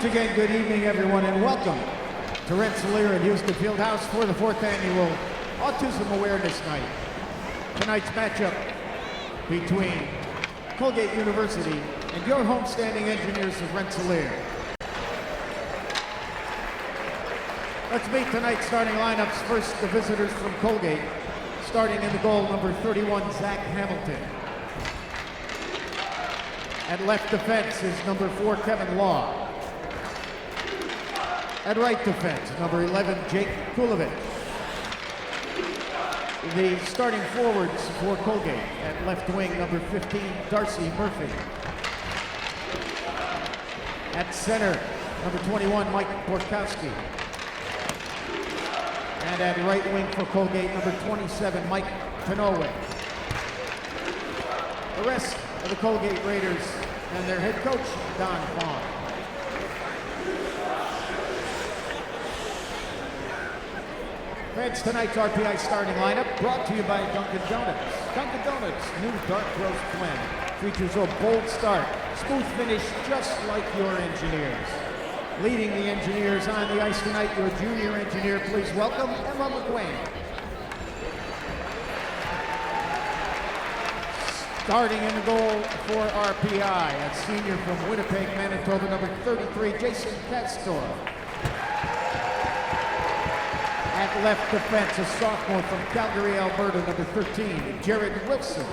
again, good evening, everyone, and welcome to Rensselaer at Houston Fieldhouse for the 4th Annual Autism Awareness Night. Tonight's matchup between Colgate University and your homestanding engineers of Rensselaer. Let's meet tonight's starting lineups. First, the visitors from Colgate. Starting in the goal, number 31, Zach Hamilton. At left defense is number 4, Kevin Law. At right defense, number 11, Jake Kulovich. The starting forwards for Colgate. At left wing, number 15, Darcy Murphy. At center, number 21, Mike Borkowski. And at right wing for Colgate, number 27, Mike Pinowe. The rest of the Colgate Raiders and their head coach, Don Fong. Fans, tonight's RPI starting lineup brought to you by Dunkin' Donuts. Dunkin' Donuts' new dark roast blend features a bold start, smooth finish, just like your engineers. Leading the engineers on the ice tonight, your junior engineer, please welcome Emma McQuain. Starting in the goal for RPI, a senior from Winnipeg, Manitoba, number 33, Jason Castor. At left defense, a sophomore from Calgary, Alberta, number 13, Jared Wilson.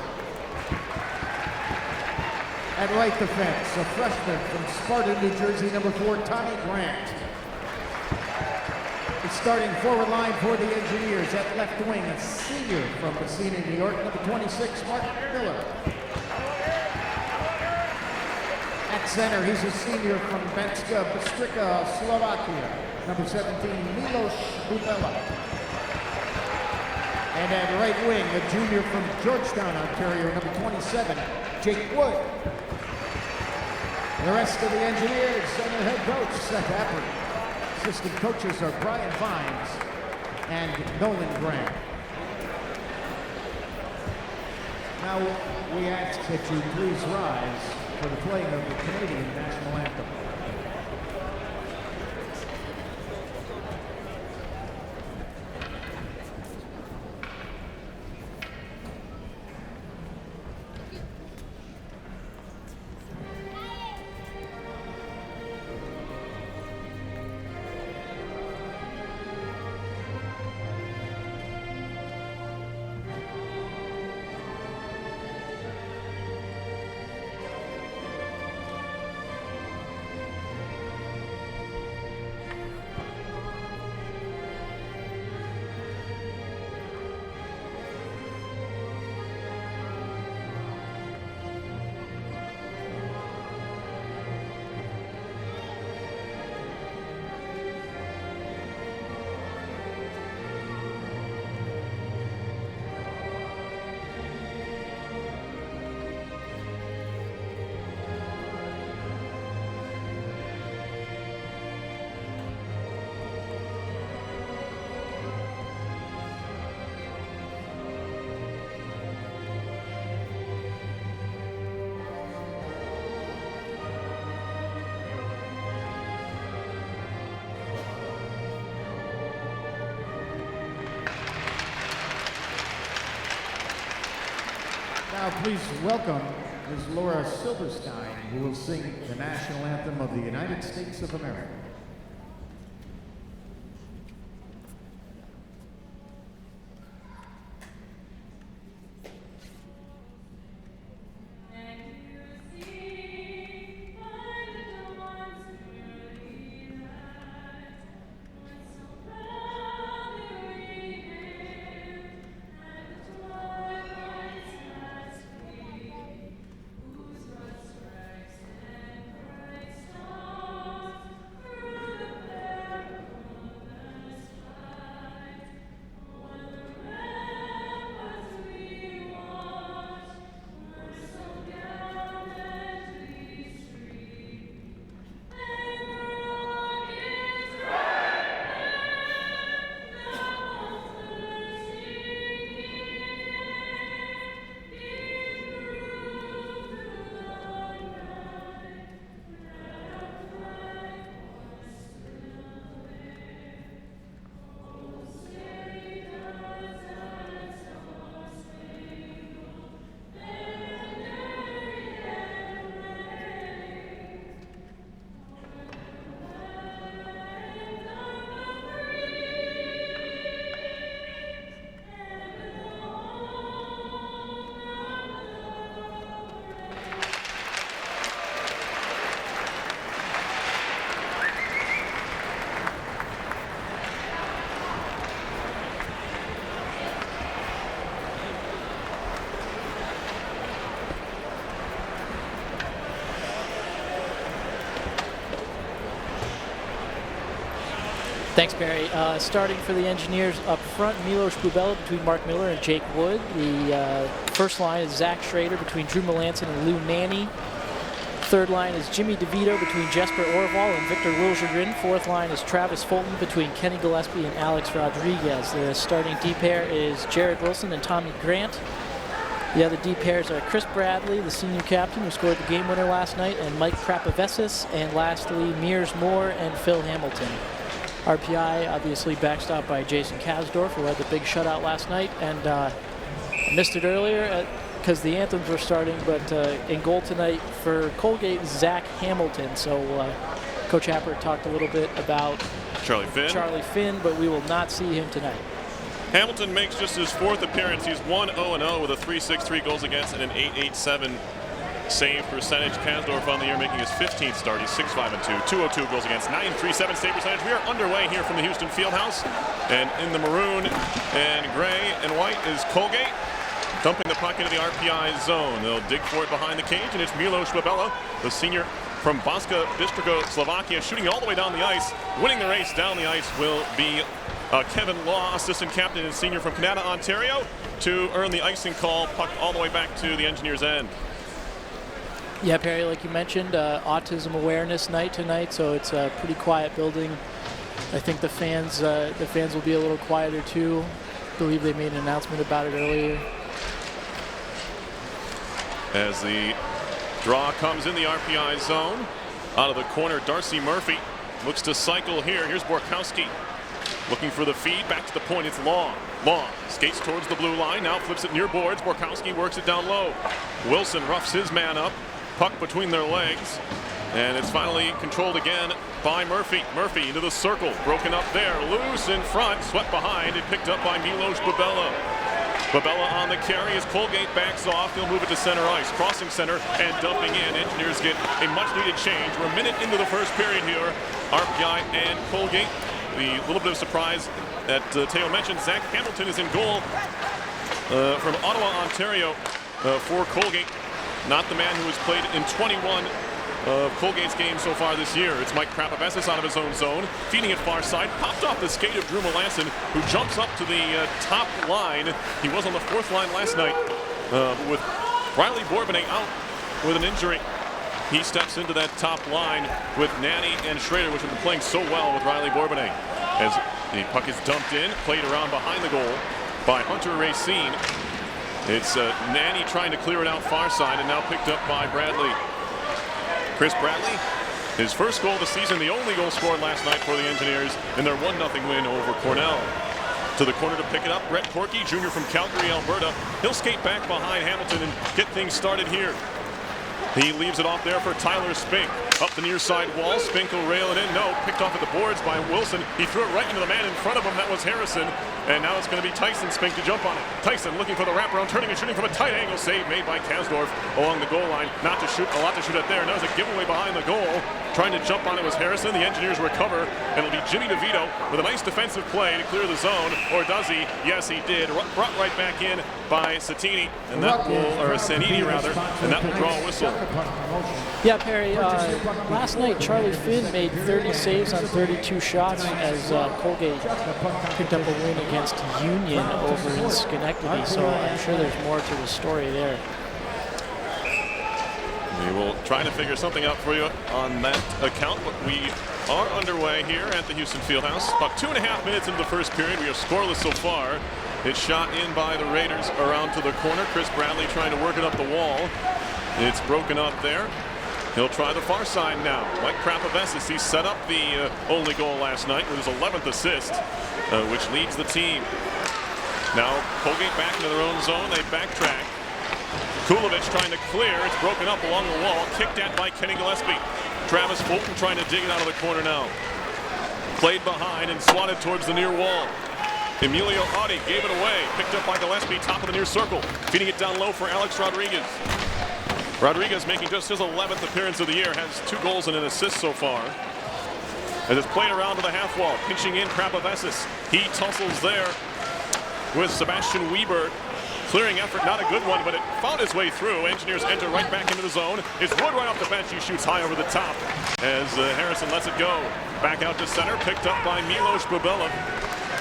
At right defense, a freshman from Sparta, New Jersey, number 4, Tommy Grant. The starting forward line for the Engineers. At left wing, a senior from Messina, New York, number 26, Mark Miller. At center, he's a senior from Banska Bystrica, Slovakia, number 17, Milos Bubela. And at right wing, a junior from Georgetown, Ontario, number 27, Jake Wood. The rest of the Engineers and their head coach, Seth Appert. Assistant coaches are Brian Vines and Nolan Grant. Now, we ask that you please rise for the playing of the Canadian National Anthem. Now please welcome Ms. Laura Silverstein, who will sing the national anthem of the United States of America. Strikes and bright stars. Thanks, Barry. Starting for the Engineers up front, Milos Bubella between Mark Miller and Jake Wood. The first line is Zach Schrader between Drew Melanson and Lou Nanny. Third line is Jimmy DeVito between Jesper Orval and Victor Wilsjegren. Fourth line is Travis Fulton between Kenny Gillespie and Alex Rodriguez. The starting D pair is Jared Wilson and Tommy Grant. The other D pairs are Chris Bradley, the senior captain who scored the game winner last night, and Mike Krapavesis, and lastly Mears Moore and Phil Hamilton. RPI obviously backstopped by Jason Kasdorf, who had the big shutout last night, and I missed it earlier because the anthems were starting, but in goal tonight for Colgate, Zach Hamilton. So Coach Happer talked a little bit about Charlie Finn, but we will not see him tonight. Hamilton makes just his 4th appearance. He's 1-0-0 with a 3.63 goals against and an 8.87 save percentage. Kasdorf on the year making his 15th start. He's 6-5-2, 202 goals against, 9.37 save percentage. We are underway here from the Houston Fieldhouse, and in the maroon and gray and white is Colgate, dumping the puck into the RPI zone. They'll dig for it behind the cage, and it's Milos Bubella, the senior from Banská Bystrica, Slovakia, shooting all the way down the ice. Winning the race down the ice will be Kevin Law, assistant captain and senior from Canada, Ontario, to earn the icing call. Puck all the way back to the Engineers' end. Yeah, Perry, like you mentioned, autism awareness night tonight, so it's a pretty quiet building. I think the fans will be a little quieter too. I believe they made an announcement about it earlier. As the draw comes in the RPI zone, out of the corner, Darcy Murphy looks to cycle here. Here's Borkowski looking for the feed, back to the point. It's Long. Long skates towards the blue line, now flips it near boards. Borkowski works it down low. Wilson roughs his man up. Puck between their legs, and it's finally controlled again by Murphy. Murphy into the circle, broken up there, loose in front, swept behind, and picked up by Milos Bubella. Bubella on the carry as Colgate backs off. He'll move it to center ice, crossing center and dumping in. Engineers get a much-needed change. We're a minute into the first period here. RPI and Colgate. The little bit of surprise that Teo mentioned, Zach Hamilton is in goal from Ottawa, Ontario for Colgate. Not the man who has played in 21 of Colgate's games so far this year. It's Mike Krapavesis out of his own zone, feeding it far side, popped off the skate of Drew Melanson, who jumps up to the top line. He was on the 4th line last night with Riley Bourbonnais out with an injury. He steps into that top line with Nanny and Schrader, which have been playing so well with Riley Bourbonnais. As the puck is dumped in, played around behind the goal by Hunter Racine. It's Nanny trying to clear it out far side, and now picked up by Bradley. Chris Bradley, his first goal of the season, the only goal scored last night for the Engineers in their 1-0 win over Cornell. To the corner to pick it up, Brett Corky, junior from Calgary, Alberta. He'll skate back behind Hamilton and get things started here. He leaves it off there for Tyler Spink. Up the near side wall, Spink will rail it in. No, picked off at the boards by Wilson. He threw it right into the man in front of him. That was Harrison. And now it's going to be Tyson Spink to jump on it. Tyson looking for the wraparound, turning and shooting from a tight angle save made by Kasdorf along the goal line. Not to shoot, a lot to shoot at there. Now there's a giveaway behind the goal. Trying to jump on it was Harrison. The Engineers recover, and it'll be Jimmy DeVito with a nice defensive play to clear the zone. Or does he? Yes, he did. Brought right back in by Satini, and that will, or Sanini rather, and that will draw a whistle. Yeah, Perry, last night Charlie Finn made 30 saves on 32 shots as Colgate picked up a win against Union over in Schenectady, so I'm sure there's more to the story there. We will try to figure something out for you on that account, but we are underway here at the Houston Fieldhouse. About 2.5 minutes into the first period. We are scoreless so far. It's shot in by the Raiders around to the corner. Chris Bradley trying to work it up the wall. It's broken up there. He'll try the far side now. Mike Krapavesis, he set up the only goal last night with his 11th assist, which leads the team. Now Colgate back into their own zone. They backtrack. Kulovich trying to clear. It's broken up along the wall. Kicked at by Kenny Gillespie. Travis Fulton trying to dig it out of the corner now. Played behind and swatted towards the near wall. Emilio Audi gave it away. Picked up by Gillespie, top of the near circle. Feeding it down low for Alex Rodriguez. Rodriguez making just his 11th appearance of the year. Has 2 goals and an assist so far. As it's played around to the half wall. Pinching in Krapavesis. He tussles there with Sebastian Weber. Clearing effort, not a good one, but it found its way through. Engineers enter right back into the zone. It's Wood right off the bench. He shoots high over the top as Harrison lets it go. Back out to center, picked up by Milos Bubela.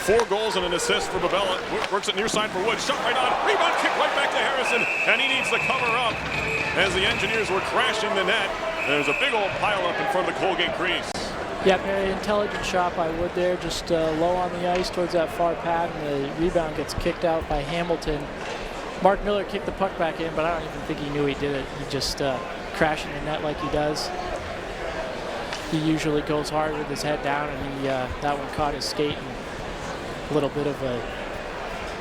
4 goals and an assist for Bubela. Works it near side for Wood. Shot right on. Rebound kick right back to Harrison. And he needs to cover up as the Engineers were crashing the net. There's a big old pile up in front of the Colgate crease. Yeah, very intelligent shot by Wood there, just low on the ice towards that far pad, and the rebound gets kicked out by Hamilton. Mark Miller kicked the puck back in, but I don't even think he knew he did it. He just crashed in the net like he does. He usually goes hard with his head down, and he that one caught his skate, and a little bit of a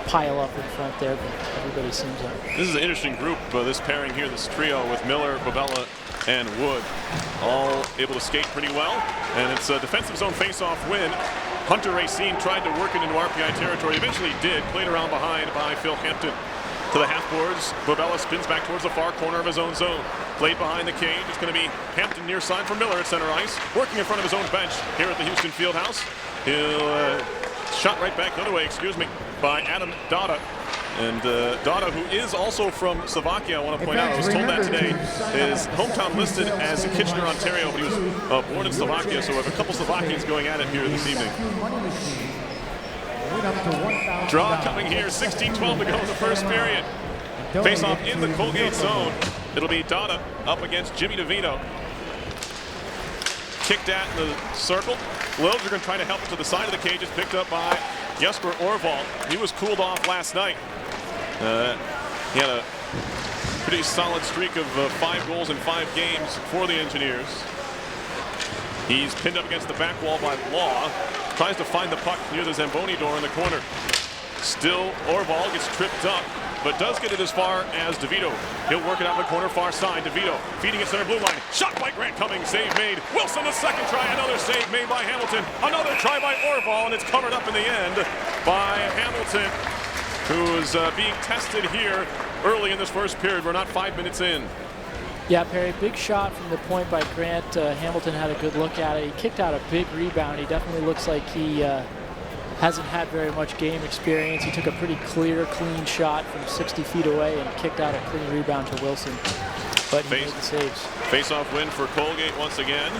pile up in front there, but everybody seems like. This is an interesting group, this pairing here, this trio with Miller, Bubela, and Wood, all able to skate pretty well. And it's a defensive zone face-off win. Hunter Racine tried to work it into RPI territory, eventually did, played around behind by Phil Hampton. To the half boards, Bubela spins back towards the far corner of his own zone. Played behind the cage. It's going to be Hampton near side for Miller at center ice. Working in front of his own bench here at the Houston Fieldhouse. He'll shot right back the other way, by Adam Dada. And Dada, who is also from Slovakia, I want to point out, I was told that today, his hometown listed as Kitchener, Ontario, but he was born in Slovakia, so we have a couple Slovakians going at it here this evening. Draw coming here, 16-12 to go in the first period. Face off in the Colgate zone. It'll be Dada up against Jimmy DeVito. Kicked at in the circle. Lills are going to try to help it to the side of the cage. It's picked up by Jesper Orval. He was cooled off last night. He had a pretty solid streak of 5 goals in 5 games for the Engineers. He's pinned up against the back wall by Law. Tries to find the puck near the Zamboni door in the corner. Still, Orval gets tripped up, but does get it as far as DeVito. He'll work it out in the corner far side. DeVito feeding it center blue line. Shot by Grant Cummings. Save made. Wilson, the second try. Another save made by Hamilton. Another try by Orval, and it's covered up in the end by Hamilton, who's being tested here early in this first period. We're not 5 minutes in. Yeah, Perry, big shot from the point by Grant. Hamilton had a good look at it. He kicked out a big rebound. He definitely looks like he hasn't had very much game experience. He took a pretty clear, clean shot from 60 feet away and kicked out a clean rebound to Wilson. But he made the saves. Face-off win for Colgate once again,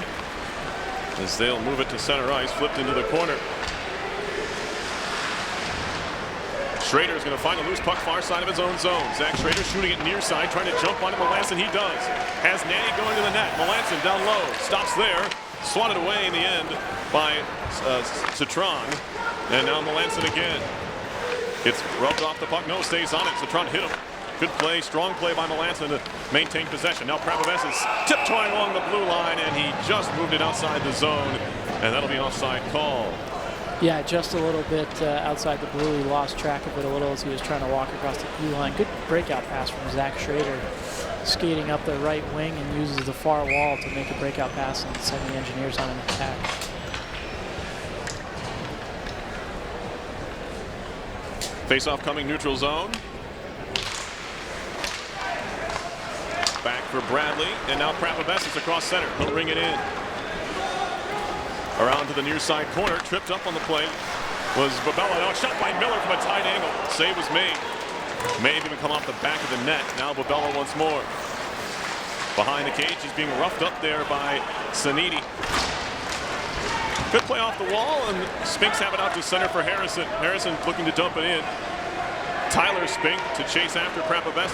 as they'll move it to center ice, flipped into the corner. Schrader's going to find a loose puck far side of his own zone. Zach Schrader shooting it near side, trying to jump onto Melanson. He does. Has Nanny going to the net. Melanson down low. Stops there. Swatted away in the end by Citron. And now Melanson again. Gets rubbed off the puck. No, stays on it. Citron hit him. Good play. Strong play by Melanson to maintain possession. Now Praboves is tiptoeing along the blue line, and he just moved it outside the zone. And that'll be an offside call. Yeah, just a little bit outside the blue. He lost track of it a little as he was trying to walk across the blue line. Good breakout pass from Zach Schrader, skating up the right wing and uses the far wall to make a breakout pass and send the Engineers on an attack. Face-off coming neutral zone. Back for Bradley, and now Praboves across center. He'll ring it in. Around to the near side corner, tripped up on the play was Bubela. Now shot by Miller from a tight angle. Save was made. May have even come off the back of the net. Now Bubela once more. Behind the cage, he's being roughed up there by Saniti. Good play off the wall, and Spinks have it out to center for Harrison. Harrison looking to dump it in. Tyler Spink to chase after Praboves.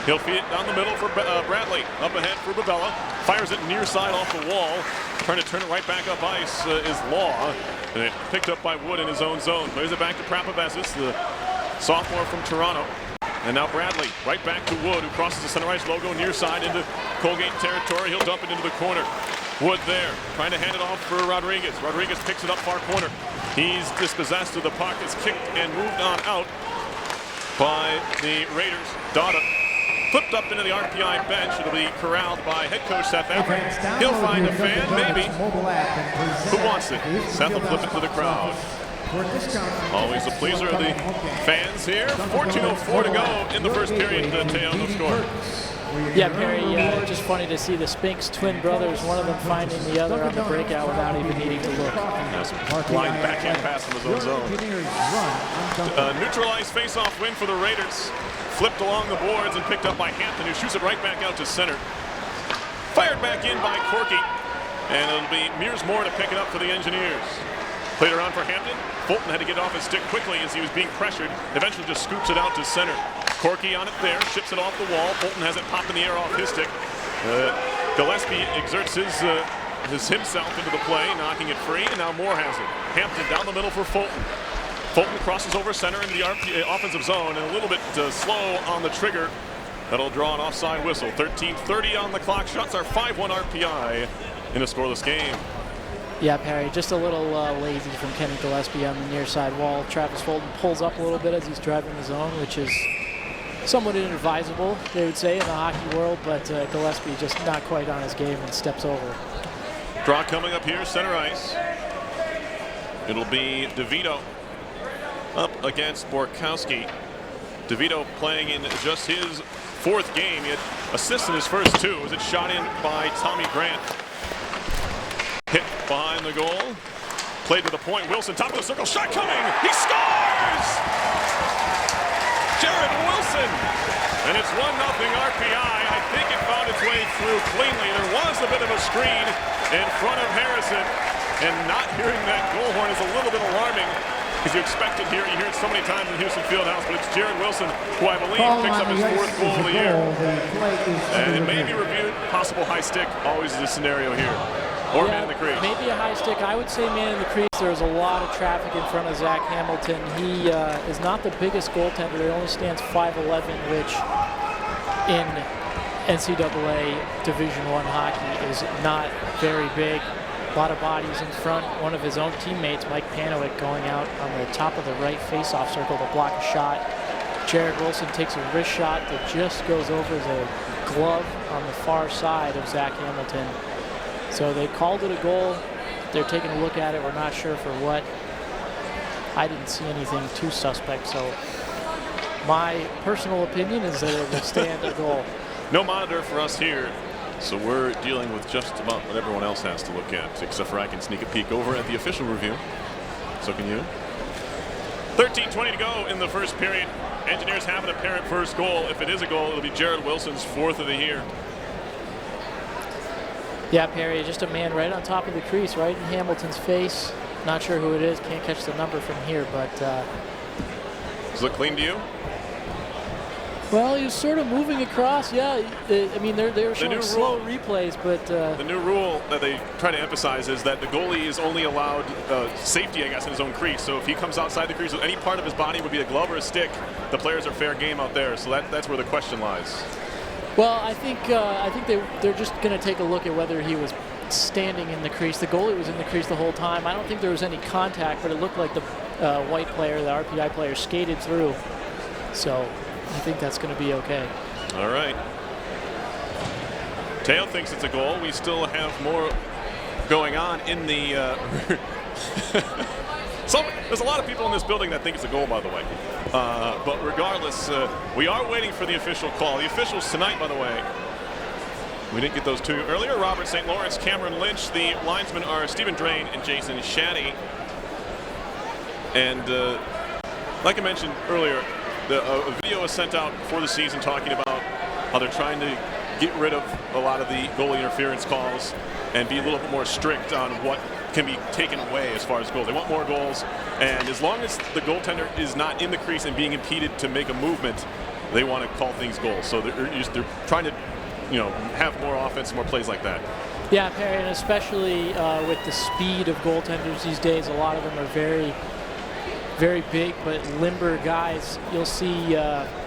He'll feed it down the middle for Bradley. Up ahead for Bubela. Fires it near side off the wall. Trying to turn it right back up ice is Law. And it picked up by Wood in his own zone. Plays it back to Praboves, the sophomore from Toronto. And now Bradley right back to Wood, who crosses the center ice logo near side into Colgate territory. He'll dump it into the corner. Wood there, trying to hand it off for Rodriguez. Rodriguez picks it up far corner. He's dispossessed of the puck. It's kicked and moved on out by the Raiders. Dada flipped up into the RPI bench. It'll be corralled by head coach Seth Everett. He'll find a fan, maybe. Who wants it? Seth will flip it to the crowd. Always a pleaser of the fans here. 14:04 to go in the first period. Teo, no score. Yeah, Perry, just funny to see the Spinks twin brothers, one of them finding the other on the breakout without even needing to look. Blind backhand pass from his own zone. Neutralized face-off win for the Raiders. Flipped along the boards and picked up by Hampton, who shoots it right back out to center. Fired back in by Corky. And it'll be Mears Moore to pick it up for the Engineers. Played around for Hampton. Fulton had to get off his stick quickly as he was being pressured. Eventually just scoops it out to center. Corky on it there, ships it off the wall. Fulton has it pop in the air off his stick. Gillespie exerts himself into the play, knocking it free, and now Moore has it. Hampton down the middle for Fulton. Fulton crosses over center into the offensive zone and a little bit slow on the trigger. That'll draw an offside whistle. 13:30 on the clock. Shots are 5-1 RPI in a scoreless game. Yeah, Perry, just a little lazy from Kenny Gillespie on the near side wall. Travis Fulton pulls up a little bit as he's driving the zone, which is somewhat inadvisable, they would say, in the hockey world, but Gillespie just not quite on his game and steps over. Draw coming up here, center ice. It'll be DeVito up against Borkowski. DeVito playing in just his 4th game. He had assists in his first 2 as it's shot in by Tommy Grant. Hit behind the goal. Played to the point. Wilson, top of the circle. Shot coming. He scores! Jared Wilson. And it's 1-0 RPI. I think it found its way through cleanly. There was a bit of a screen in front of Harrison. And not hearing that goal horn is a little bit alarming, because you expect it here. You hear it so many times in Houston Fieldhouse, but it's Jared Wilson, who I believe picks up his 4th goal of the year. And it may be reviewed. Possible high stick. Always is a scenario here. Or man in the crease. Maybe a high stick. I would say man in the crease. There's a lot of traffic in front of Zach Hamilton. He is not the biggest goaltender. He only stands 5'11", which in NCAA Division I hockey is not very big. A lot of bodies in front. One of his own teammates, Mike Panowick, going out on the top of the right face-off circle to block a shot. Jared Wilson takes a wrist shot that just goes over the glove on the far side of Zach Hamilton. So they called it a goal. They're taking a look at it. We're not sure for what. I didn't see anything too suspect, so my personal opinion is that it will stand a goal. No monitor for us here, so we're dealing with just about what everyone else has to look at, except for I can sneak a peek over at the official review. So can you? 13:20 to go in the first period. Engineers have an apparent first goal. If it is a goal, it'll be Jared Wilson's 4th of the year. Yeah, Perry, just a man right on top of the crease, right in Hamilton's face. Not sure who it is. Can't catch the number from here, but... Does it look clean to you? Well, he was sort of moving across. Yeah, I mean, they were showing slow replays, but... The new rule that they try to emphasize is that the goalie is only allowed safety, I guess, in his own crease. So if he comes outside the crease with any part of his body, would be a glove or a stick, the players are fair game out there. So that's where the question lies. Well, I think they're just going to take a look at whether he was standing in the crease. The goalie was in the crease the whole time. I don't think there was any contact, but it looked like the white player, the RPI player, skated through. So I think that's going to be okay. All right. Teo thinks it's a goal. We still have more going on in the... there's a lot of people in this building that think it's a goal, by the way. But regardless, we are waiting for the official call. The officials tonight, by the way, we didn't get those two earlier. Robert St. Lawrence, Cameron Lynch. The linesmen are Stephen Drain and Jason Shaddy. And like I mentioned earlier, a video was sent out before the season talking about how they're trying to get rid of a lot of the goalie interference calls and be a little bit more strict on what can be taken away as far as goals. They want more goals, and as long as the goaltender is not in the crease and being impeded to make a movement, they want to call things goals. So they're trying to, have more offense, more plays like that. Yeah, Perry, and especially with the speed of goaltenders these days, a lot of them are very, very big but limber guys. You'll see,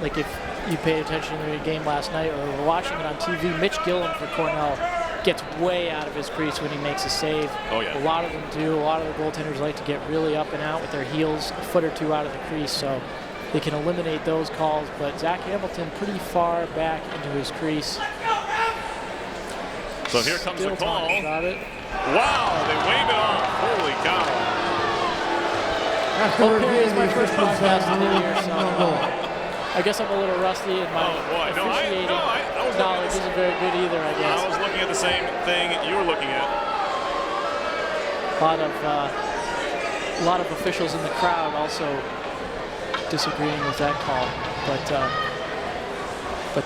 like if you paid attention to the game last night or were watching it on TV, Mitch Gilliam for Cornell gets way out of his crease when he makes a save. Oh, yeah. A lot of them do. A lot of the goaltenders like to get really up and out with their heels a foot or two out of the crease, so they can eliminate those calls. But Zach Hamilton pretty far back into his crease. So here comes the call. About it. Wow, they wave it off. Holy cow. After Perry reviewing is my the first officials' podcast of the ruling year, on so no goal. I guess I'm a little rusty and my officiating knowledge isn't very good either, I guess. I was looking at the same thing you were looking at. A lot of officials in the crowd also disagreeing with that call, but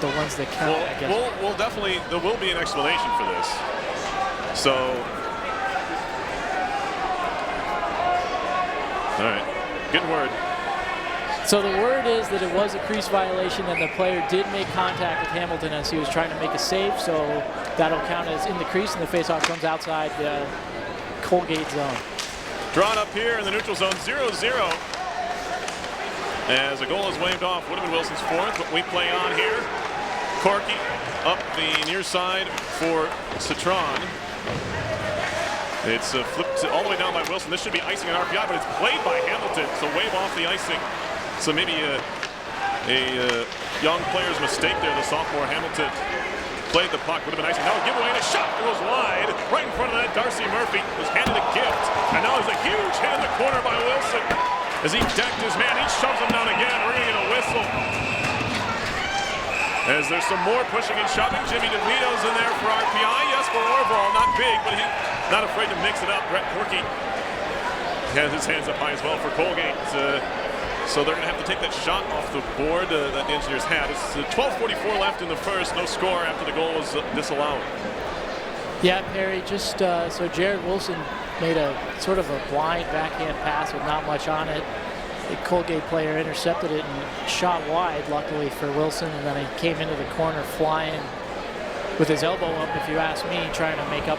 the ones that count, I guess. We'll definitely, there will be an explanation for this. So, all right, good word. So the word is that it was a crease violation and the player did make contact with Hamilton as he was trying to make a save, so that'll count as in the crease and the faceoff comes outside the Colgate zone. Drawn up here in the neutral zone, 0-0. As a goal is waved off, would have been Wilson's fourth, but we play on here. Corky up the near side for Citron. It's flipped all the way down by Wilson. This should be icing on RPI, but it's played by Hamilton, so wave off the icing. So maybe a young player's mistake there. The sophomore Hamilton played the puck, would have been icing. Now a giveaway and a shot. It goes wide, right in front of that. Darcy Murphy was handed a gift, and now there's a huge hit in the corner by Wilson. As he decked his man, he shoves him down again, ringing a whistle. As there's some more pushing and shoving, Jimmy DeVito's in there for RPI. Yes, for Orval, not big, but he's not afraid to mix it up. Brett Corky has his hands up high as well for Colgate. So they're going to have to take that shot off the board that the Engineers had. It's 12:44 left in the first, no score after the goal was disallowed. Yeah, Perry, just so Jared Wilson made a sort of a blind backhand pass with not much on it. The Colgate player intercepted it and shot wide, luckily for Wilson, and then he came into the corner flying with his elbow up, if you ask me, trying to make up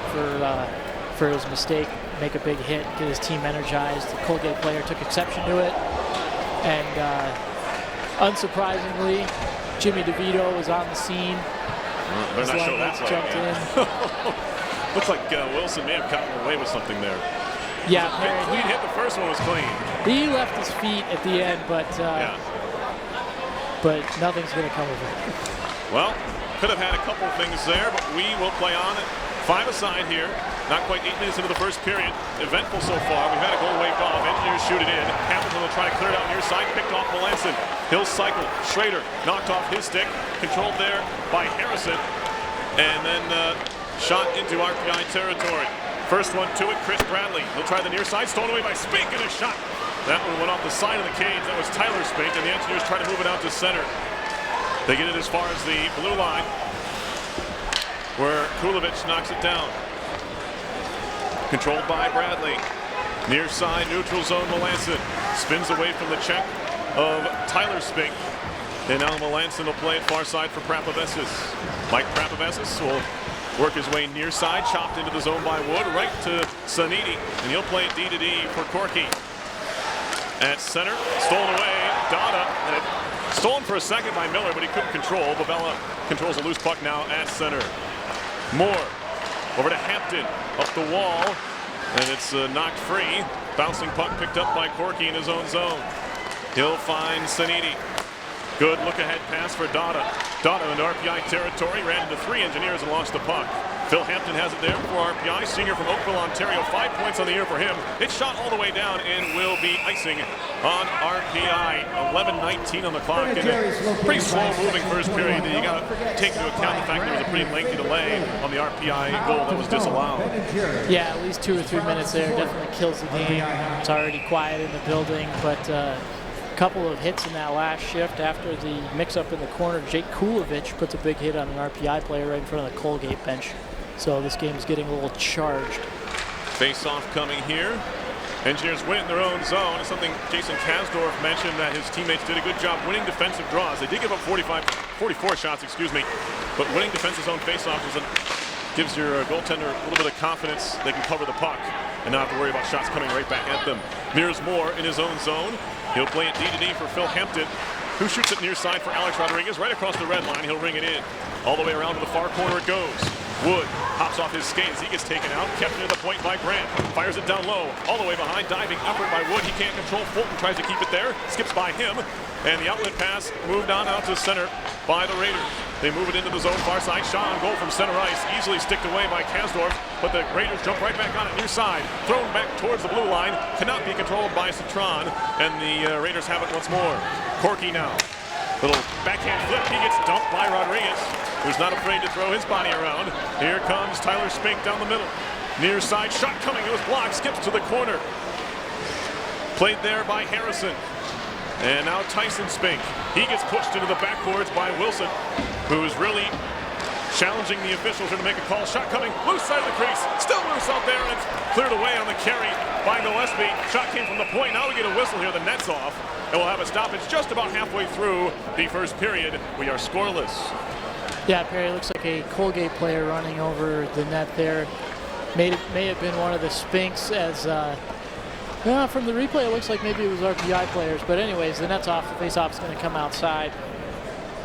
for his mistake, make a big hit, get his team energized. The Colgate player took exception to it, and unsurprisingly, Jimmy DeVito was on the scene. Better not show that jumped in. Looks like Wilson may have gotten away with something there. Yeah, clean hit. The first one was clean. He left his feet at the end, but nothing's going to come of it. Well, could have had a couple of things there, but we will play on it. 5-a-side here. Not quite 8 minutes into the first period. Eventful so far. We've had a goal waved off. Engineers shoot it in. Hamilton will try to clear it out near side. Picked off Melanson. He'll cycle. Schrader knocked off his stick. Controlled there by Harrison. And then shot into RPI territory. First one to it, Chris Bradley. He'll try the near side. Stolen away by Spink and a shot. That one went off the side of the cage. That was Tyler Spink, and the Engineers try to move it out to center. They get it as far as the blue line, where Kulovic knocks it down. Controlled by Bradley. Near side, neutral zone, Melanson. Spins away from the check of Tyler Spink. And now Melanson will play it far side for Prapavesis. Mike Prapavesis will work his way near side, chopped into the zone by Wood, right to Saniti. And he'll play it D to D for Corky. At center, stolen away, Dada. And it, stolen for a second by Miller, but he couldn't control. Bavella controls a loose puck now at center. Moore over to Hampton, up the wall, and it's knocked free. Bouncing puck picked up by Corky in his own zone. He'll find Saniti. Good look-ahead pass for Dada. Dada into RPI territory, ran into 3 Engineers and lost the puck. Phil Hampton has it there for RPI, senior from Oakville, Ontario. 5 points on the year for him. It's shot all the way down and will be icing on RPI. 11:19 on the clock. And a pretty slow-moving first period. You got to take into account the fact there was a pretty lengthy delay on the RPI goal that was disallowed. Yeah, at least 2 or 3 minutes there. Definitely kills the game. It's already quiet in the building, but couple of hits in that last shift after the mix-up in the corner. Jake Kulovic puts a big hit on an RPI player right in front of the Colgate bench. So this game is getting a little charged. Face-off coming here. Engineers win in their own zone. It's something Jason Kasdorf mentioned, that his teammates did a good job winning defensive draws. They did give up 44 shots, but winning defensive zone face-offs gives your goaltender a little bit of confidence they can cover the puck and not have to worry about shots coming right back at them. Mears Moore in his own zone. He'll play it D to D for Phil Hampton, who shoots it near side for Alex Rodriguez, right across the red line. He'll ring it in. All the way around to the far corner it goes. Wood hops off his skates. He gets taken out, kept near the point by Grant. Fires it down low, all the way behind. Diving effort by Wood. He can't control. Fulton tries to keep it there, skips by him. And the outlet pass moved on out to center by the Raiders. They move it into the zone, far side. Shaw on goal from center ice, easily sticked away by Kasdorf, but the Raiders jump right back on it near side. Thrown back towards the blue line, cannot be controlled by Citron, and the Raiders have it once more. Corky now Little backhand flip. He gets dumped by Rodriguez, who's not afraid to throw his body around. Here comes Tyler Spink down the middle. Near side shot coming. It was blocked. Skips to the corner. Played there by Harrison. And now Tyson Spink. He gets pushed into the backboards by Wilson, who is really challenging the officials here to make a call. Shot coming. Loose side of the crease. Still loose out there. And it's cleared away on the carry by Gillespie. Shot came from the point. Now we get a whistle here. The net's off. And we'll have a stoppage just about halfway through the first period. We are scoreless. Yeah, Perry, looks like a Colgate player running over the net there. May have been one of the Spinks as, from the replay it looks like maybe it was RPI players. But anyways, the net's off. The face-off is going to come outside.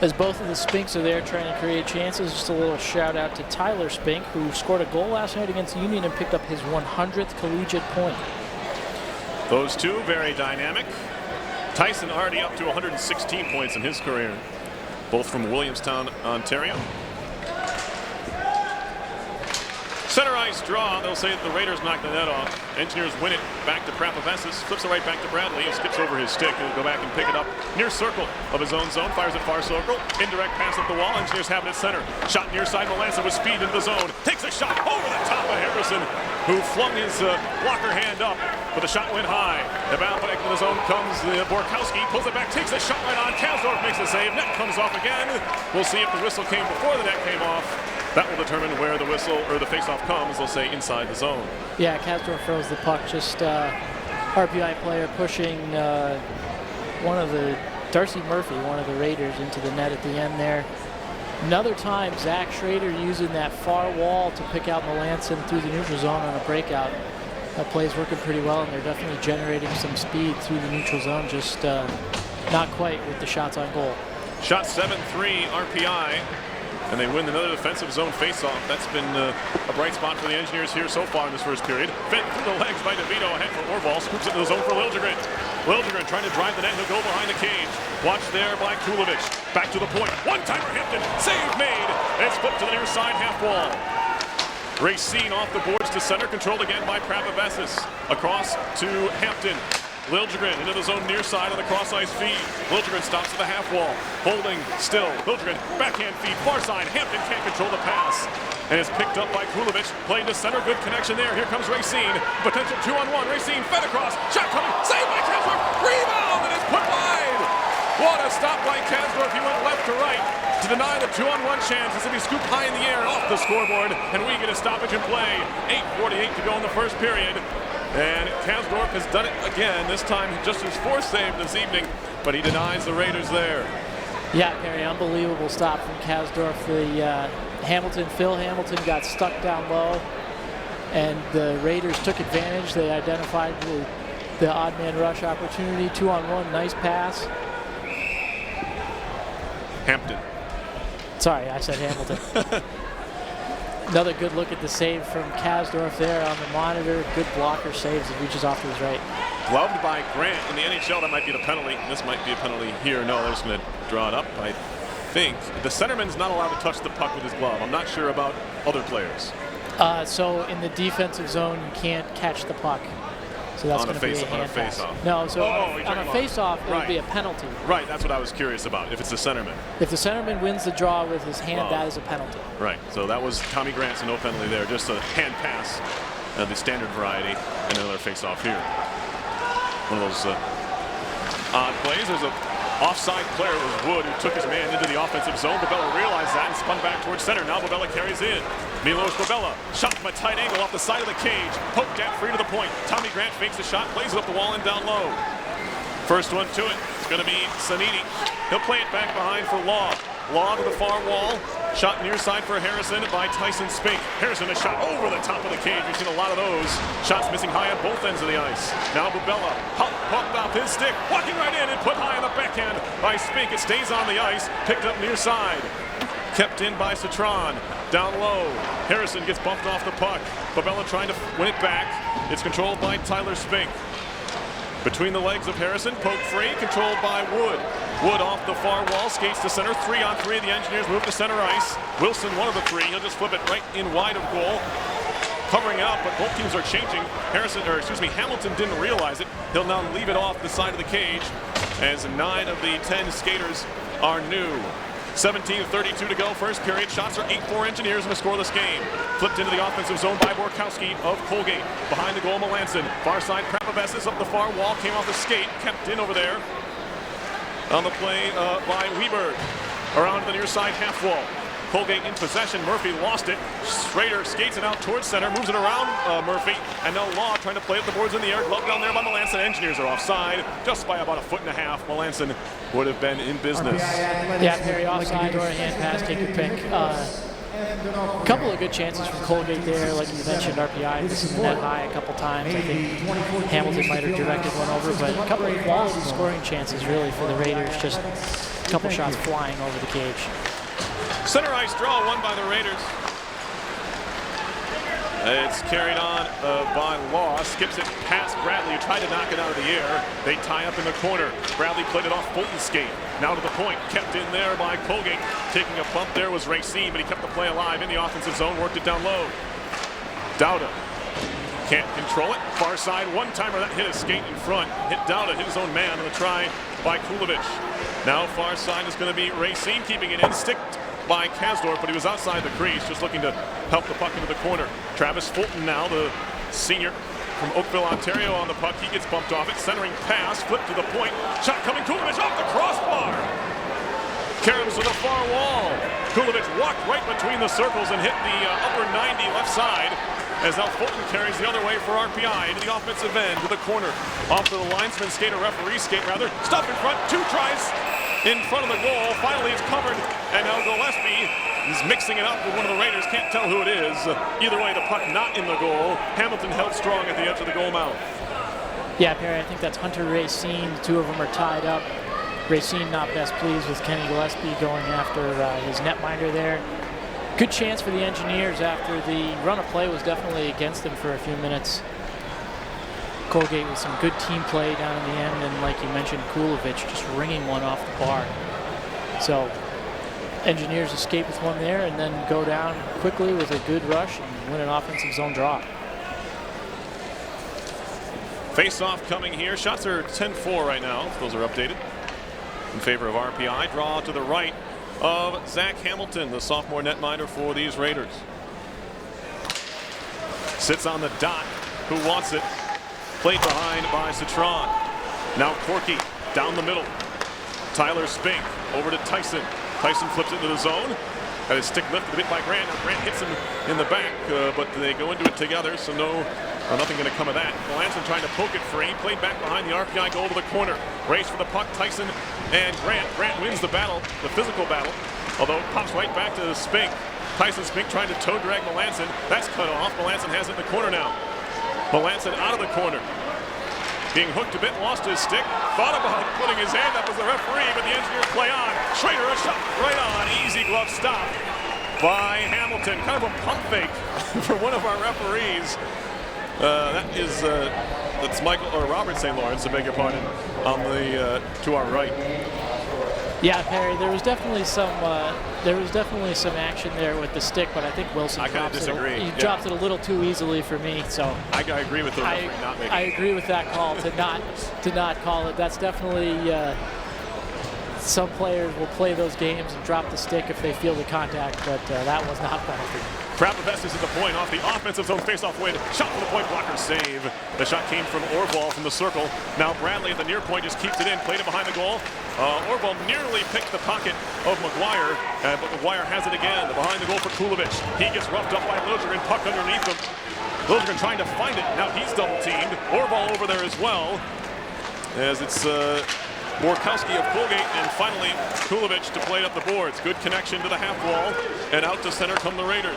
As both of the Spinks are there trying to create chances, just a little shout out to Tyler Spink, who scored a goal last night against Union and picked up his 100th collegiate point. Those two very dynamic. Tyson already up to 116 points in his career, both from Williamstown, Ontario. Center ice draw. They'll say that the Raiders knocked the net off. Engineers win it back to Prapavesis. Flips it right back to Bradley. He skips over his stick. He'll go back and pick it up near circle of his own zone. Fires it far circle. Indirect pass up the wall. Engineers have it at center. Shot near side. Melanson with speed into the zone. Takes a shot over the top of Harrison, who flung his blocker hand up, but the shot went high. The bound back to the zone comes Borkowski. Pulls it back. Takes a shot right on. Kasdorf makes the save. Net comes off again. We'll see if the whistle came before the net came off. That will determine where the whistle or the faceoff comes. They'll say inside the zone. Yeah, Kasdorf throws the puck. Just RPI player pushing one of the Darcy Murphy, one of the Raiders, into the net at the end there. Another time, Zach Schrader using that far wall to pick out Melanson through the neutral zone on a breakout. That play is working pretty well, and they're definitely generating some speed through the neutral zone. Just not quite with the shots on goal. Shot 7-3 RPI. And they win another defensive zone faceoff. That's been a bright spot for the Engineers here so far in this first period. Fed through the legs by DeVito, ahead for Orval. Scoops into the zone for Liljegren. Liljegren trying to drive the net. He'll go behind the cage. Watched there by Kulovic. Back to the point. One-timer Hampton. Save made. It's flipped to the near side half wall. Racine off the boards to center. Controlled again by Prapavesis. Across to Hampton. Liljegren into the zone near side of the cross-ice feed. Liljegren stops at the half wall. Holding still. Liljegren backhand feed far side. Hampton can't control the pass. And it's picked up by Kulovic. Playing to center. Good connection there. Here comes Racine. Potential 2-on-1. Racine fed across. Shot coming. Saved by Kasdorf. Rebound. And it's put wide. What a stop by Kasdorf. He went left to right to deny the 2-on-1 chance as if he scooped high in the air off the scoreboard. And we get a stoppage in play. 8:48 to go in the first period. And Kasdorf has done it again, this time just his fourth save this evening, but he denies the Raiders there. Yeah, Perry, unbelievable stop from Kasdorf. The Phil Hamilton got stuck down low, and the Raiders took advantage. They identified the odd man rush opportunity, 2-on-1, nice pass. Hampton. Sorry, I said Hamilton. Another good look at the save from Kasdorf there on the monitor. Good blocker saves. It reaches off to his right. Gloved by Grant. In the NHL, that might be the penalty. This might be a penalty here. No, they're just going to draw it up. I think the centerman's not allowed to touch the puck with his glove. I'm not sure about other players. So in the defensive zone, you can't catch the puck. So that's going to be a hand pass. Face-off. No, so on a face-off, it would be a penalty. Right, that's what I was curious about, if it's the centerman. If the centerman wins the draw with his hand, that is a penalty. Right, so that was Tommy Grant, so no penalty there. Just a hand pass, the standard variety, and another face-off here. One of those odd plays. There's a offside player. It was Wood who took his man into the offensive zone. Babella realized that and spun back towards center. Now Babella carries in. Milos Babella shot from a tight angle off the side of the cage. Poked at free to the point. Tommy Grant fakes the shot, plays it up the wall and down low. First one to it. It's going to be Sanini. He'll play it back behind for Law. Law to the far wall. Shot near side for Harrison by Tyson Spink. Harrison, a shot over the top of the cage. We've seen a lot of those. Shots missing high at both ends of the ice. Now Babella pumped off his stick. Walking right in and put high on the backhand by Spink. It stays on the ice. Picked up near side. Kept in by Citron. Down low. Harrison gets bumped off the puck. Babella trying to win it back. It's controlled by Tyler Spink. Between the legs of Harrison, poke free, controlled by Wood. Wood off the far wall, skates to center, 3-on-3. The Engineers move to center ice. Wilson, one of the three. He'll just flip it right in wide of goal. Covering up, but both teams are changing. Hamilton didn't realize it. He'll now leave it off the side of the cage. as 9 of the 10 skaters are new. 17:32 to go, first period. Shots are 8-4 Engineers in a scoreless game. Flipped into the offensive zone by Borkowski of Colgate. Behind the goal, Melanson. Far side, Prapavesis up the far wall, came off the skate, kept in over there. On the play by Weberg. Around to the near side half wall. Colgate in possession. Murphy lost it. Schrader skates it out towards center, moves it around Murphy, and now Law trying to play up the boards in the air. Glove down there by Melanson. Engineers are offside just by about 1.5 feet. Melanson would have been in business. Yeah, Perry, offside or a hand pass, take your pick. A couple of good chances from Colgate there, like you mentioned. RPI missing the net high a couple times. I think Hamilton might have directed one over, but a couple of quality scoring chances really for the Raiders. Just a couple shots flying over the cage. Center ice draw won by the Raiders. It's carried on by Law. Skips it past Bradley, who tried to knock it out of the air. They tie up in the corner. Bradley played it off Fulton's skate. Now to the point. Kept in there by Colgate. Taking a bump there was Racine, but he kept the play alive in the offensive zone. Worked it down low. Dowda can't control it. Far side one-timer. That hit his skate in front. Hit Dowda, hit his own man on the try by Kulovich. Now far side is going to be Racine keeping it in. Sticked by Kasdorf, but he was outside the crease, just looking to help the puck into the corner. Travis Fulton now, the senior from Oakville, Ontario, on the puck. He gets bumped off it. Centering pass, flip to the point. Shot coming, Kulovich off the crossbar. Caroms to the far wall. Kulovich walked right between the circles and hit the upper 90 left side, as now Fulton carries the other way for RPI into the offensive end to the corner. Off to the linesman skate, or referee skate rather. Stop in front, 2 tries in front of the goal. Finally it's covered, and now Gillespie is mixing it up with one of the Raiders. Can't tell who it is. Either way, the puck not in the goal. Hamilton held strong at the edge of the goal mouth. Yeah, Perry, I think that's Hunter Racine. The two of them are tied up. Racine not best pleased with Kenny Gillespie going after his netminder there. Good chance for the Engineers after the run of play was definitely against them for a few minutes. Colgate with some good team play down in the end, and like you mentioned, Kulovich just ringing one off the bar. So Engineers escape with one there and then go down quickly with a good rush and win an offensive zone draw. Face-off coming here. Shots are 10-4 right now. Those are updated in favor of RPI. Draw to the right of Zach Hamilton, the sophomore netminder for these Raiders. Sits on the dot. Who wants it? Played behind by Citron. Now Corky down the middle. Tyler Spink over to Tyson. Tyson flips into the zone. Got his stick lifted a bit by Grant. Grant hits him in the back, but they go into it together, so nothing going to come of that. Melanson trying to poke it free. Played back behind the RPI goal to the corner. Race for the puck, Tyson and Grant. Grant wins the battle, the physical battle, although it pops right back to Spink. Tyson Spink trying to toe drag Melanson. That's cut off. Melanson has it in the corner now. Melanson out of the corner. Being hooked a bit, lost his stick. Thought about putting his hand up as the referee, but the Engineers play on. Schrader, a shot right on. Easy glove stop by Hamilton. Kind of a pump fake for one of our referees. That's Michael or Robert St. Lawrence, I beg your pardon, on the to our right. Yeah, Perry, there was definitely some action there with the stick, but I think Wilson drops it a little too easily for me. So I agree with the referee not making. I agree with that call to not call it. That's definitely some players will play those games and drop the stick if they feel the contact, but that was not penalty. Prapavesis at the point off the offensive zone face-off win. Shot from the point, blocker save. The shot came from Orval from the circle. Now Bradley at the near point just keeps it in, played it behind the goal. Orval nearly picked the pocket of McGuire, but McGuire has it again. Behind the goal for Kulovich. He gets roughed up by Lilligren, puck underneath him. Lilligren trying to find it. Now he's double-teamed. Orval over there as well, as it's Borkowski of Colgate, and finally Kulovich to play up the boards. Good connection to the half wall, and out to center come the Raiders.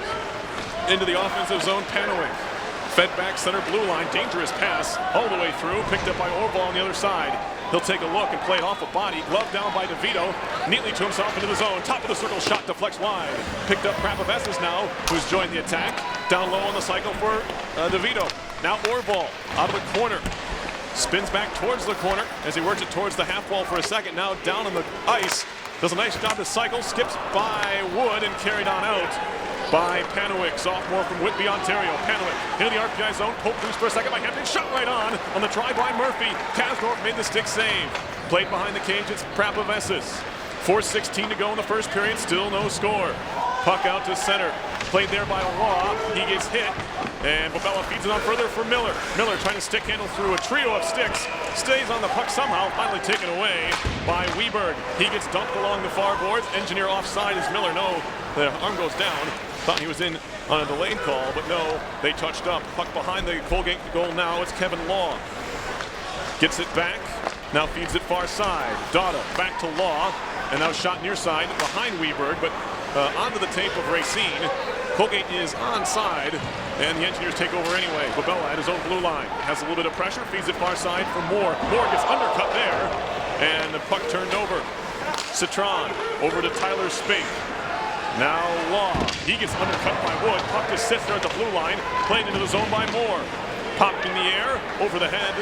Into the offensive zone, Panaway. Fed back center blue line, dangerous pass all the way through, picked up by Orval on the other side. He'll take a look and play it off a body, glove down by DeVito, neatly to himself into the zone. Top of the circle, shot deflects wide. Picked up Prapavesis now, who's joined the attack. Down low on the cycle for DeVito. Now Orval out of the corner. Spins back towards the corner as he works it towards the half wall for a second. Now down on the ice. Does a nice job to cycle. Skips by Wood and carried on out. by Panewick, sophomore from Whitby, Ontario. Panewick into the RPI zone, poked loose for a second by Hampton, shot right on the try by Murphy. Kasdorf made the stick save. Played behind the cage, it's Prapavesis. 4:16 to go in the first period, still no score. Puck out to center, played there by Law, he gets hit, and Bobella feeds it on further for Miller. Miller trying to stick handle through a trio of sticks, stays on the puck somehow, finally taken away by Weberg. He gets dumped along the far boards, engineer offside as Miller, no, the arm goes down. Thought he was in on a delayed call, but no, they touched up. Puck behind the Colgate goal now, it's Kevin Law. Gets it back, now feeds it far side. Dada back to Law, and now shot near side behind Weberg, but onto the tape of Racine. Colgate is onside, and the Engineers take over anyway. Bobella at his own blue line. Has a little bit of pressure, feeds it far side for Moore. Moore gets undercut there, and the puck turned over. Citron over to Tyler Spink. Now Law, he gets undercut by Wood. Puck just sits there at the blue line, played into the zone by Moore. Popped in the air over the head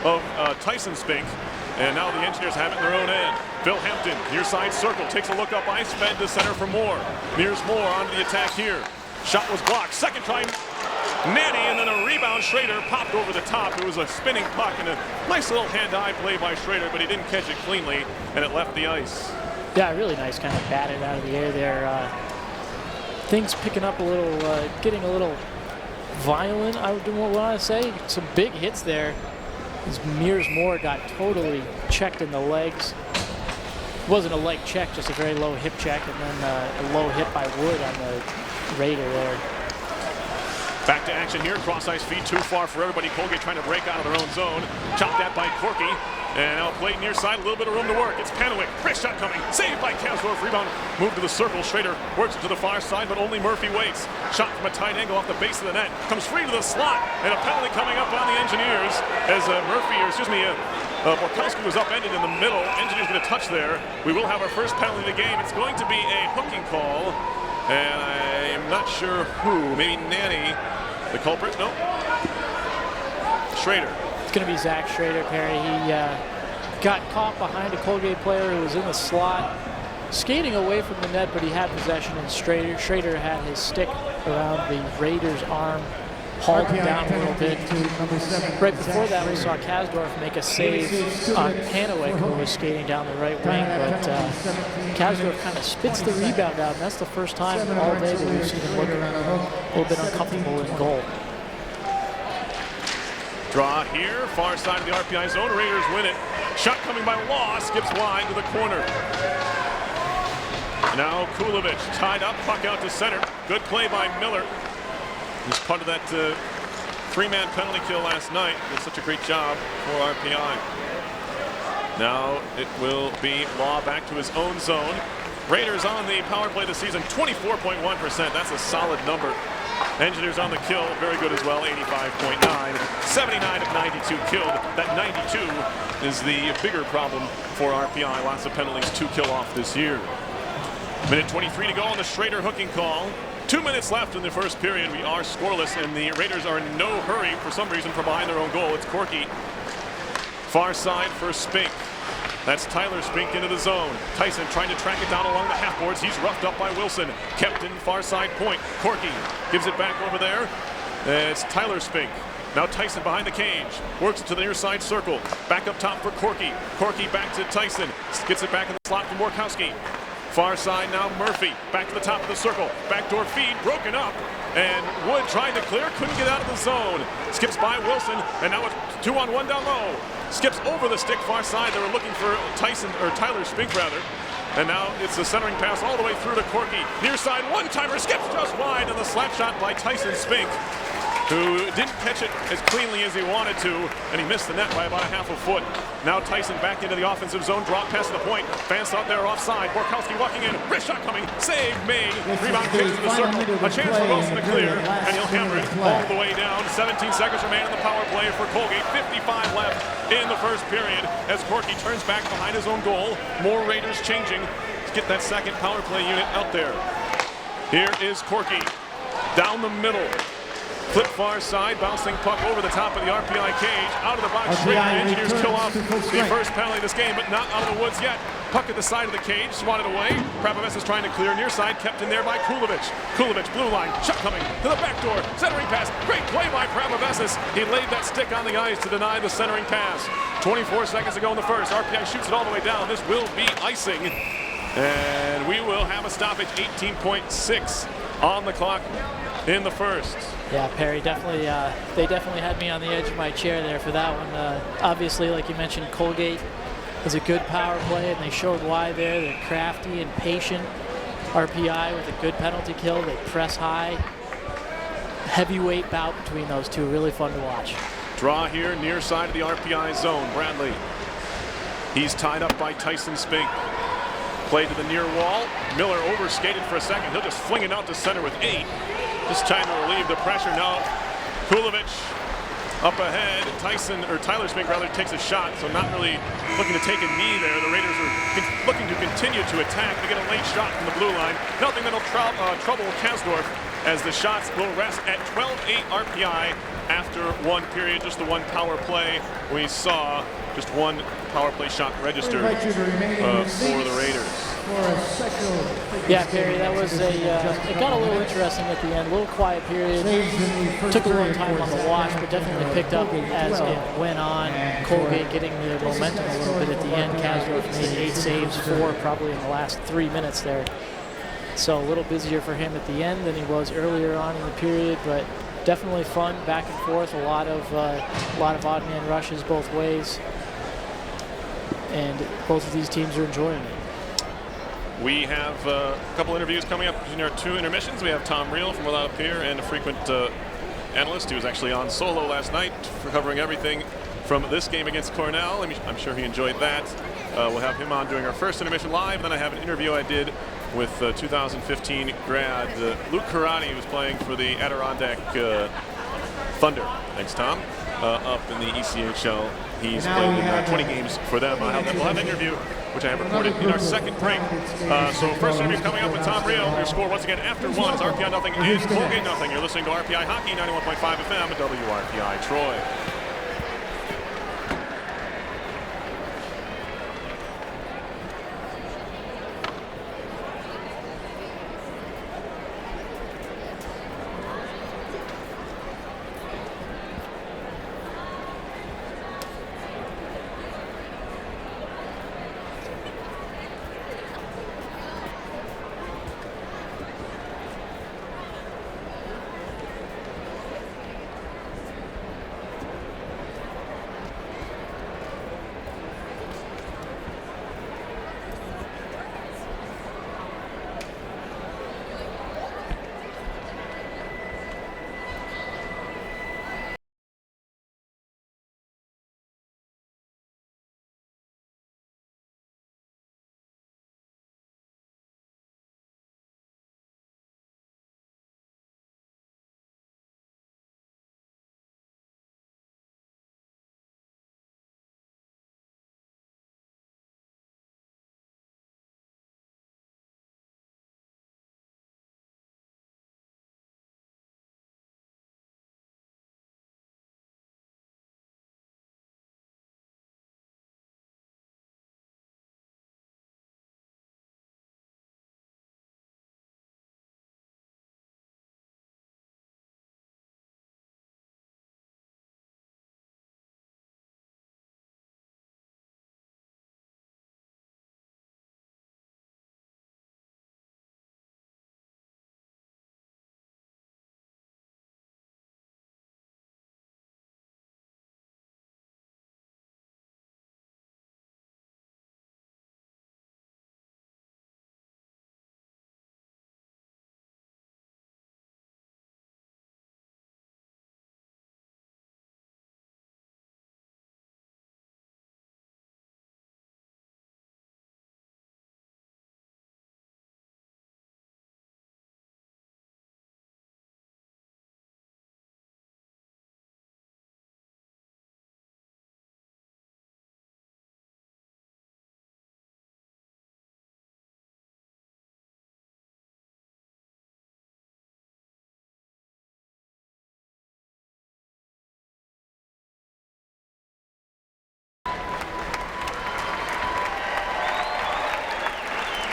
of Tyson Spink. And now the Engineers have it in their own end. Phil Hampton, near side circle, takes a look up ice, fed to center for Moore. Here's Moore onto the attack here. Shot was blocked. Second try, Nanny, and then a rebound. Schrader popped over the top. It was a spinning puck and a nice little hand-eye play by Schrader, but he didn't catch it cleanly, and it left the ice. Yeah, really nice kind of batted out of the air there. Things picking up a little, getting a little violent, I would want to say. Some big hits there. As Mears Moore got totally checked in the legs. It wasn't a leg check, just a very low hip check, and then a low hit by Wood on the Raider there. Back to action here. Cross ice feed too far for everybody. Colgate trying to break out of their own zone. Chopped at by Corky. And now played near side, a little bit of room to work. It's Panewick. Wrist shot coming. Saved by Kasdorf. Rebound. Moved to the circle. Schrader works it to the far side, but only Murphy waits. Shot from a tight angle off the base of the net. Comes free to the slot. And a penalty coming up on the Engineers as Borkowski was upended in the middle. Engineers going to touch there. We will have our first penalty of the game. It's going to be a hooking call. And I am not sure who. Maybe Nanny, the culprit? No. Schrader. It's going to be Zach Schrader, Perry. He got caught behind a Colgate player who was in the slot, skating away from the net, but he had possession, and Schrader had his stick around the Raiders' arm, hauled him down a little bit. Right before that, we saw Kasdorf make a save on Panewick, who was skating down the right wing, but Kasdorf kind of spits the rebound out, and that's the first time all day that we've seen him look a little bit uncomfortable in goal. Draw here, far side of the RPI zone. Raiders win it. Shot coming by Law, skips wide to the corner. Now Kulovich tied up, puck out to center. Good play by Miller. He's part of that three-man penalty kill last night. Did such a great job for RPI. Now it will be Law back to his own zone. Raiders on the power play this season, 24.1%. That's a solid number. Engineers on the kill, very good as well, 85.9. 79 of 92 killed. That 92 is the bigger problem for RPI. Lots of penalties to kill off this year. Minute 23 to go on the Schrader hooking call. 2 minutes left in the first period. We are scoreless, and the Raiders are in no hurry for some reason from behind their own goal. It's Corky. Far side for Spink. That's Tyler Spink into the zone. Tyson trying to track it down along the half boards. He's roughed up by Wilson. Kept in far side point. Corky gives it back over there. It's Tyler Spink. Now Tyson behind the cage. Works it to the near side circle. Back up top for Corky. Corky back to Tyson. Gets it back in the slot for Borkowski. Far side now Murphy. Back to the top of the circle. Backdoor feed broken up. And Wood trying to clear. Couldn't get out of the zone. Skips by Wilson. And now it's 2-on-1 down low. Skips over the stick far side. They were looking for Tyler Spink rather. And now it's a centering pass all the way through to Corky. Near side one-timer, skips just wide, and the slap shot by Tyson Spink, who didn't catch it as cleanly as he wanted to, and he missed the net by about a half a foot. Now Tyson back into the offensive zone, drop past the point. Fans thought they were offside. Borkowski walking in, wrist shot coming, save made. Rebound kicks to the circle. A chance for Wilson to clear, and he'll hammer it all the way down. 17 seconds remain in the power play for Colgate. 55 left in the first period as Corky turns back behind his own goal. More Raiders changing to get that second power play unit out there. Here is Corky down the middle. Flip far side, bouncing puck over the top of the RPI cage, out of the box. RPI Straight, the Engineers returns kill off to full the strength. first penalty of this game, but not out of the woods yet. Puck at the side of the cage, swatted away. Pravovec is trying to clear near side, kept in there by Kulovic. Kulovic, blue line, shot coming to the back door, centering pass. Great play by Pravovec. He laid that stick on the ice to deny the centering pass. 24 seconds to go in the first. RPI shoots it all the way down. This will be icing. And we will have a stoppage, 18.6 on the clock in the first. Yeah, Perry, definitely. They definitely had me on the edge of my chair there for that one. Obviously, like you mentioned, Colgate is a good power play, and they showed why there. They're crafty and patient. RPI with a good penalty kill. They press high. Heavyweight bout between those two. Really fun to watch. Draw here, near side of the RPI zone. Bradley. He's tied up by Tyson Spink. Play to the near wall. Miller overskated for a second. He'll just fling it out to center with 8. Just trying to relieve the pressure now. Kulovic up ahead. Tyler Spink rather takes a shot, so not really looking to take a knee there. The Raiders are looking to continue to attack. They get a late shot from the blue line. Nothing that'll trouble Kasdorf, as the shots will rest at 12-8 RPI after one period. Just the one power play. We saw just one power play shot registered for the Raiders. Yeah, Perry, that was it got a little interesting at the end, a little quiet period. Took a little time on the watch, but definitely picked up as it went on. Colgate getting the momentum a little bit at the end. Kasdorf made 8 saves, 4 probably in the last 3 minutes there. So a little busier for him at the end than he was earlier on in the period, but definitely fun, back and forth, a lot of odd man rushes both ways, and both of these teams are enjoying it. We have a couple interviews coming up in our 2 intermissions. We have Tom Reel from Without a Peer and a frequent analyst who was actually on solo last night for covering everything from this game against Cornell. I'm sure he enjoyed that. We'll have him on doing our first intermission live. Then I have an interview I did with 2015 grad Luke Karate, who's playing for the Adirondack Thunder. Thanks, Tom. Up in the ECHL. He's played in 20 games for them. We'll have an interview, which I have recorded in our second break. So first interview coming up with Tom Reel. Your score once again after 1 is RPI nothing and Colgate nothing. You're listening to RPI Hockey, 91.5 FM, WRPI Troy.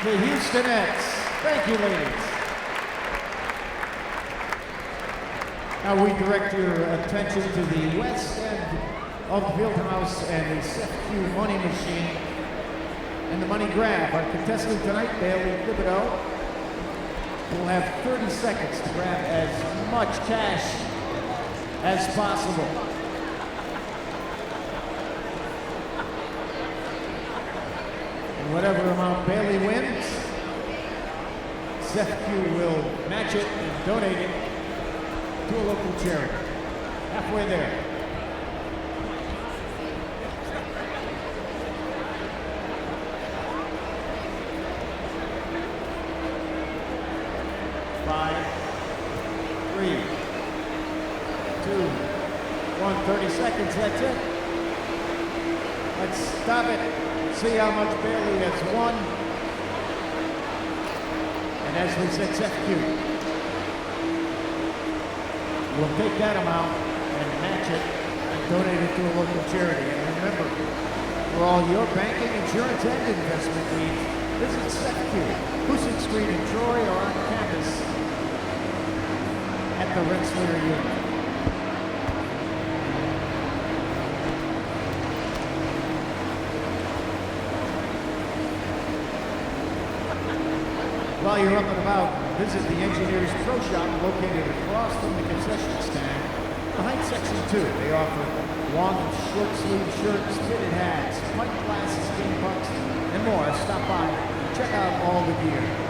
the Houstonettes. Thank you, ladies. Now we direct your attention to the west end of the field house and the CFQ money machine and the money grab. Our contestant tonight, Bailey Thibodeau, will have 30 seconds to grab as much cash as possible. And whatever amount Bailey wins, CFQ will match it and donate it to a local charity. Halfway there. Five, 3, 2, 1, 30 seconds, that's it. Let's stop it, see how much Bailey has won. And as we said, CFQ will take that amount and match it and donate it to a local charity. And remember, for all your banking, insurance, and investment needs, visit CFQ, Houston Street in Troy, or on campus at the Rensselaer Unit. While you're up and about, visit the Engineers Pro Shop located across from the concession stand behind Section 2. They offer long and short sleeve shirts, fitted hats, pint glasses, game pucks, and more. Stop by, check out all the gear.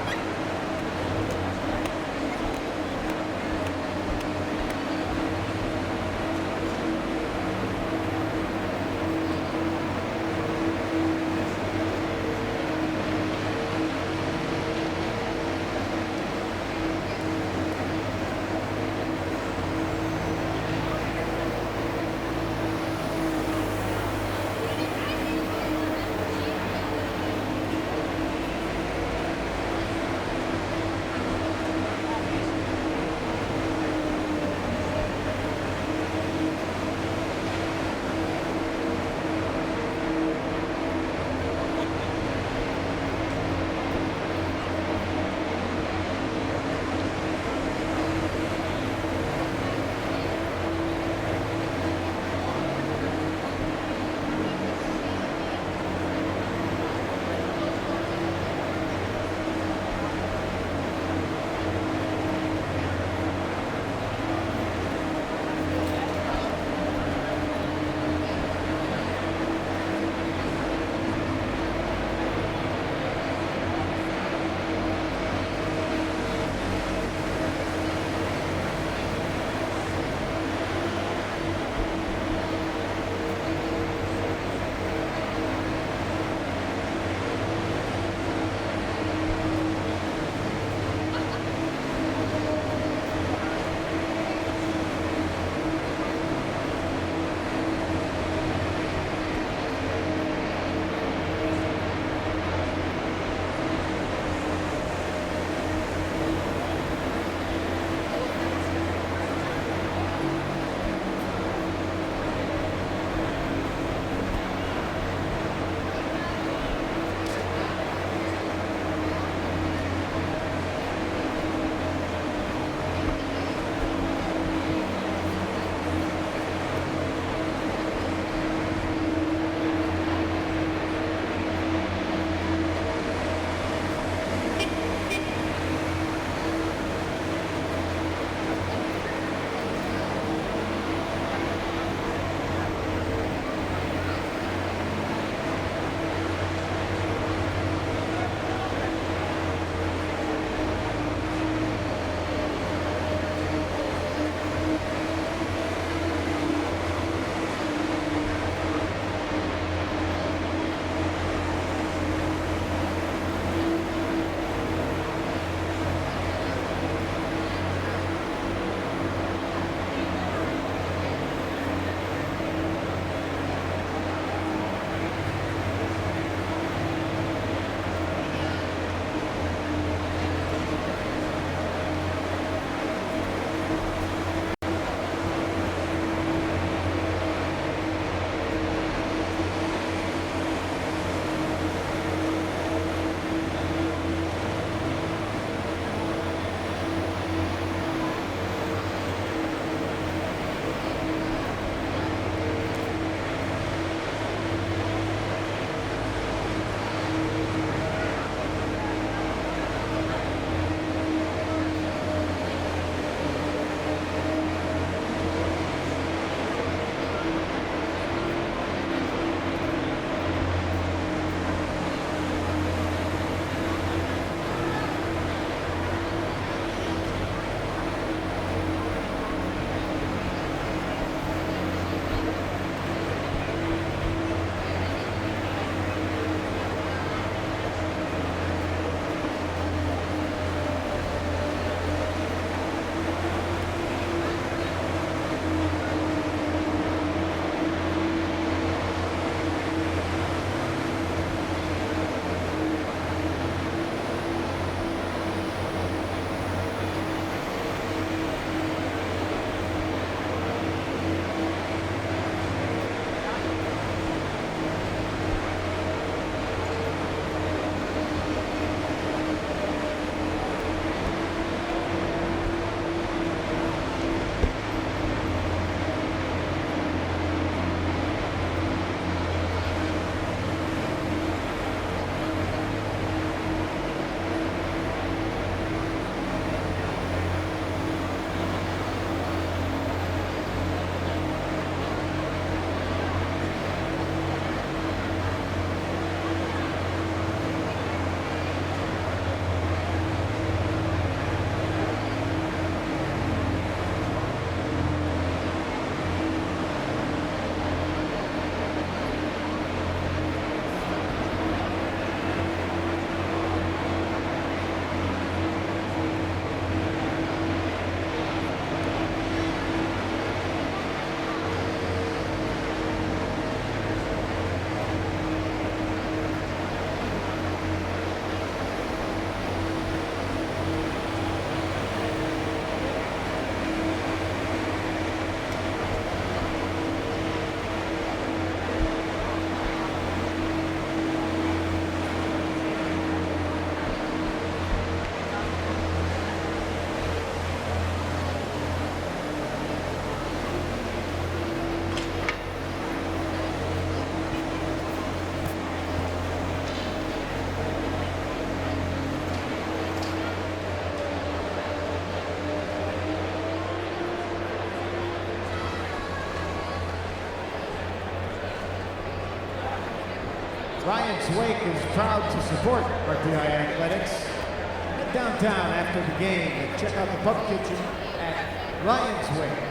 Lions Wake is proud to support RPI Athletics. Head downtown after the game and check out the pub kitchen at Lions Wake.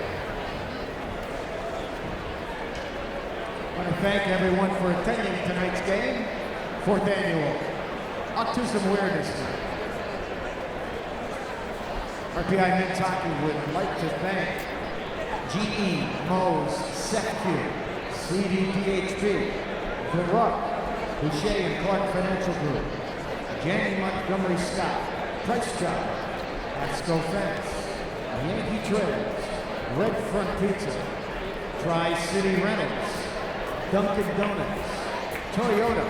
I want to thank everyone for attending tonight's game, 4th annual Autism Awareness Night. RPI Men's Hockey would like to thank GE, Moe's, SecQ, CDPHP, The Rock, Boucher and Clark Financial Group, Janny Montgomery Scott, Price Chopper, Asco Fence, Yankee Trails, Red Front Pizza, Tri-City Reynolds, Dunkin' Donuts, Toyota,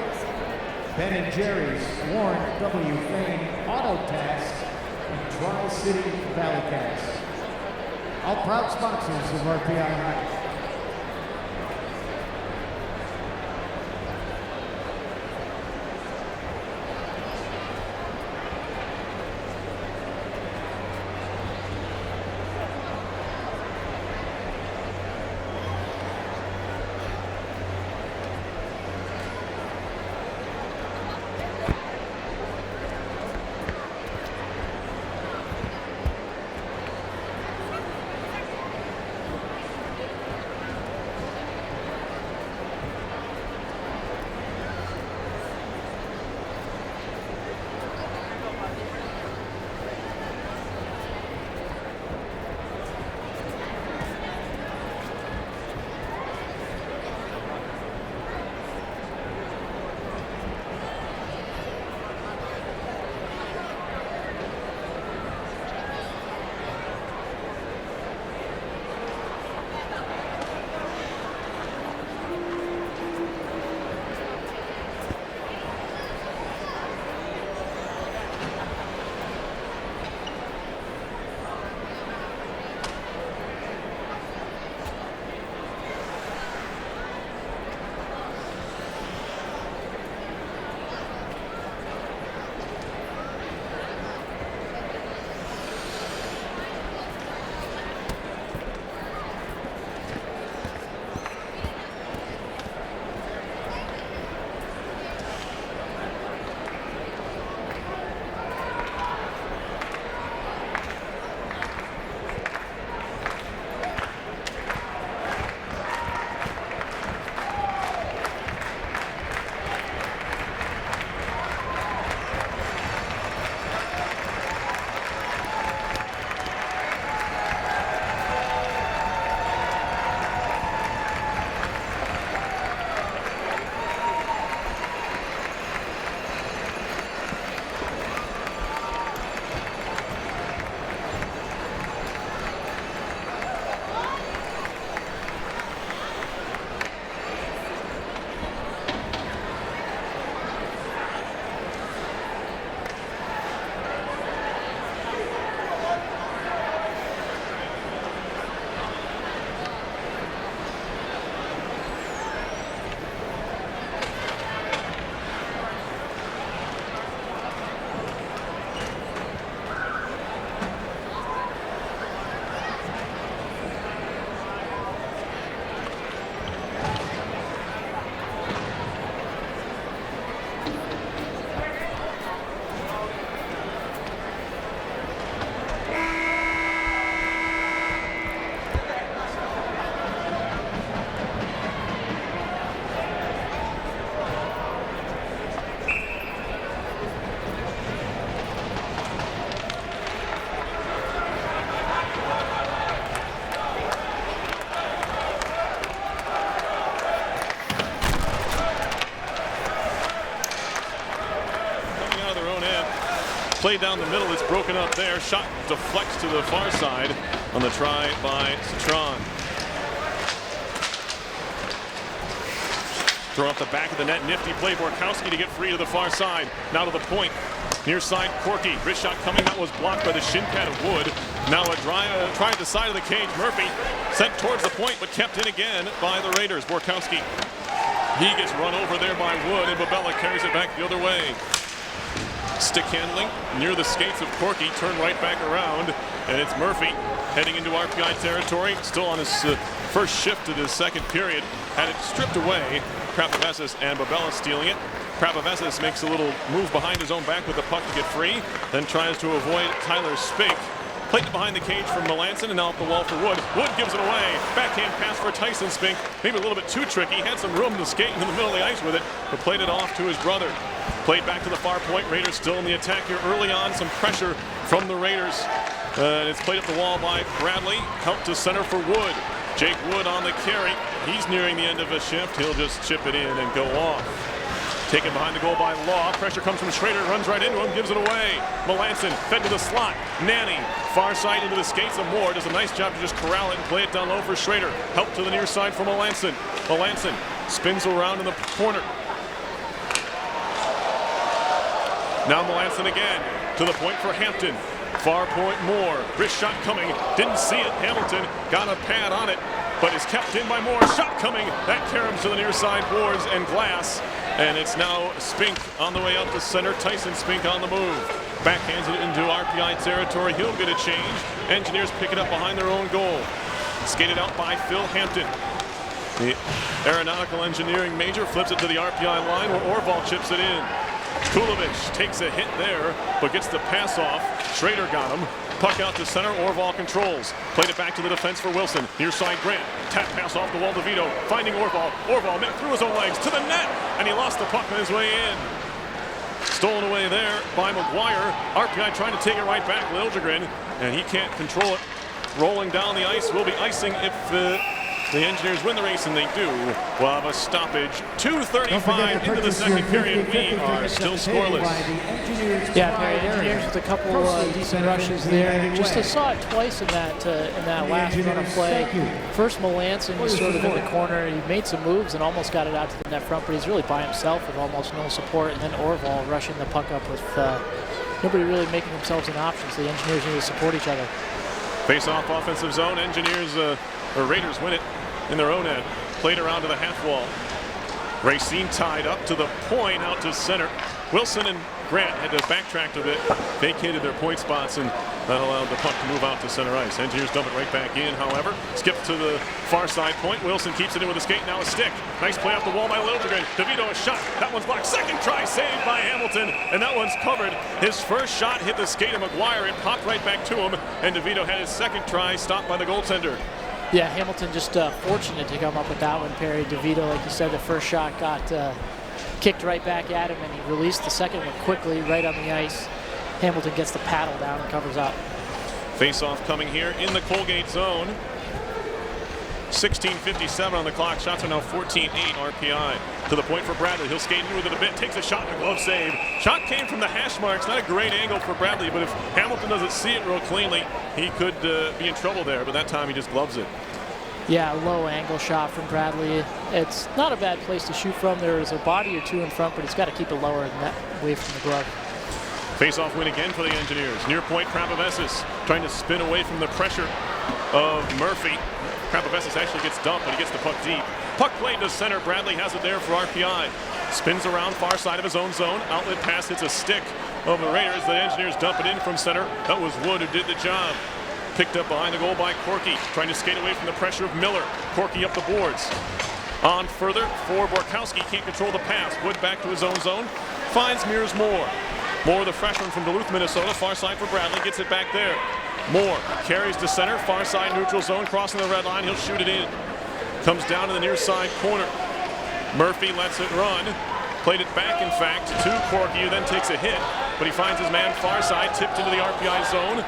Ben & Jerry's, Warren W. Fane, Autotask, and Tri-City Valleycast. All proud sponsors of RPI Hockey. Play down the middle, it's broken up there. Shot deflects to the far side on the try by Citron. Throw off the back of the net, nifty play. Borkowski to get free to the far side. Now to the point. Near side, Corky. Wrist shot coming, that was blocked by the shin pad of Wood. Now a try at the side of the cage. Murphy sent towards the point, but kept in again by the Raiders. Borkowski. He gets run over there by Wood, and Babella carries it back the other way. Stick handling near the skates of Corky, turn right back around, and it's Murphy heading into RPI territory, still on his first shift of the second period. Had it stripped away, Krapavessis and Babella stealing it. Pravovessis makes a little move behind his own back with the puck to get free, then tries to avoid Tyler Spink. Played it behind the cage from Melanson and now up the wall for Wood. Wood gives it away. Backhand pass for Tyson Spink. Maybe a little bit too tricky. Had some room to skate in the middle of the ice with it, but played it off to his brother. Played back to the far point. Raiders still in the attack here early on. Some pressure from the Raiders. And it's played up the wall by Bradley. Out to center for Wood. Jake Wood on the carry. He's nearing the end of a shift. He'll just chip it in and go off. Taken behind the goal by Law. Pressure comes from Schrader. Runs right into him. Gives it away. Melanson fed to the slot. Nanny. Far side into the skates of Moore. Does a nice job to just corral it and play it down low for Schrader. Help to the near side for Melanson. Melanson spins around in the corner. Now Melanson again. To the point for Hampton. Far point Moore. Wrist shot coming. Didn't see it. Hamilton got a pad on it, but is kept in by Moore. Shot coming. That caroms to the near side boards and glass. And it's now Spink on the way up to center. Tyson Spink on the move. Backhands it into RPI territory. He'll get a change. Engineers pick it up behind their own goal. Skated out by Phil Hampton. The aeronautical engineering major flips it to the RPI line where Orval chips it in. Kulovich takes a hit there, but gets the pass off. Schrader got him. Puck out to center. Orval controls. Played it back to the defense for Wilson. Near side Grant. Tap pass off the wall to Vito. Finding Orval. Orval through his own legs to the net, and he lost the puck on his way in. Stolen away there by McGuire. RPI trying to take it right back. Liljegren, and he can't control it. Rolling down the ice. Will be icing if the Engineers win the race, and they do. We'll have a stoppage. 2:35 into the second period. We are still scoreless. Yeah, Engineers with a couple decent rushes there. Just I saw it twice in that last run of play. First, Melanson was sort of in the corner. He made some moves and almost got it out to the net front, but he's really by himself with almost no support. And then Orval rushing the puck up with nobody really making themselves an option. So the Engineers need to support each other. Face-off offensive zone. Engineers or Raiders win it in their own end. Played around to the half wall. Racine tied up to the point, out to center. Wilson and Grant had to backtrack a bit, vacated their point spots, and that allowed the puck to move out to center ice. Engineers dump it right back in, however. Skip to the far side point. Wilson keeps it in with a skate, now a stick. Nice play off the wall by Liljegren. DeVito a shot. That one's blocked. Second try saved by Hamilton, and that one's covered. His first shot hit the skate of McGuire. It popped right back to him, and DeVito had his second try stopped by the goaltender. Yeah, Hamilton just fortunate to come up with that one, Perry. DeVito, like you said, the first shot got kicked right back at him, and he released the second one quickly right on the ice. Hamilton gets the paddle down and covers up. Face-off coming here in the Colgate zone. 16:57 on the clock. Shots are now 14-8 RPI. To the point for Bradley. He'll skate in with it a bit. Takes a shot and a glove save. Shot came from the hash marks. Not a great angle for Bradley, but if Hamilton doesn't see it real cleanly, he could be in trouble there. But that time he just gloves it. Yeah, low angle shot from Bradley. It's not a bad place to shoot from. There is a body or two in front, but he's got to keep it lower than that, away from the glove. Face-off win again for the Engineers. Near point, Pravovessis trying to spin away from the pressure of Murphy. Pravovessis actually gets dumped, but he gets the puck deep. Puck played to center. Bradley has it there for RPI. Spins around far side of his own zone. Outlet pass hits a stick of the Raiders. The Engineers dump it in from center. That was Wood who did the job. Picked up behind the goal by Corky, trying to skate away from the pressure of Miller. Corky up the boards. On further for Borkowski, can't control the pass. Wood back to his own zone, finds Mears Moore. Moore, the freshman from Duluth, Minnesota, far side for Bradley, gets it back there. Moore carries to center, far side neutral zone, crossing the red line, he'll shoot it in. Comes down to the near side corner. Murphy lets it run. Played it back, in fact, to Corky, who then takes a hit, but he finds his man far side, tipped into the RPI zone.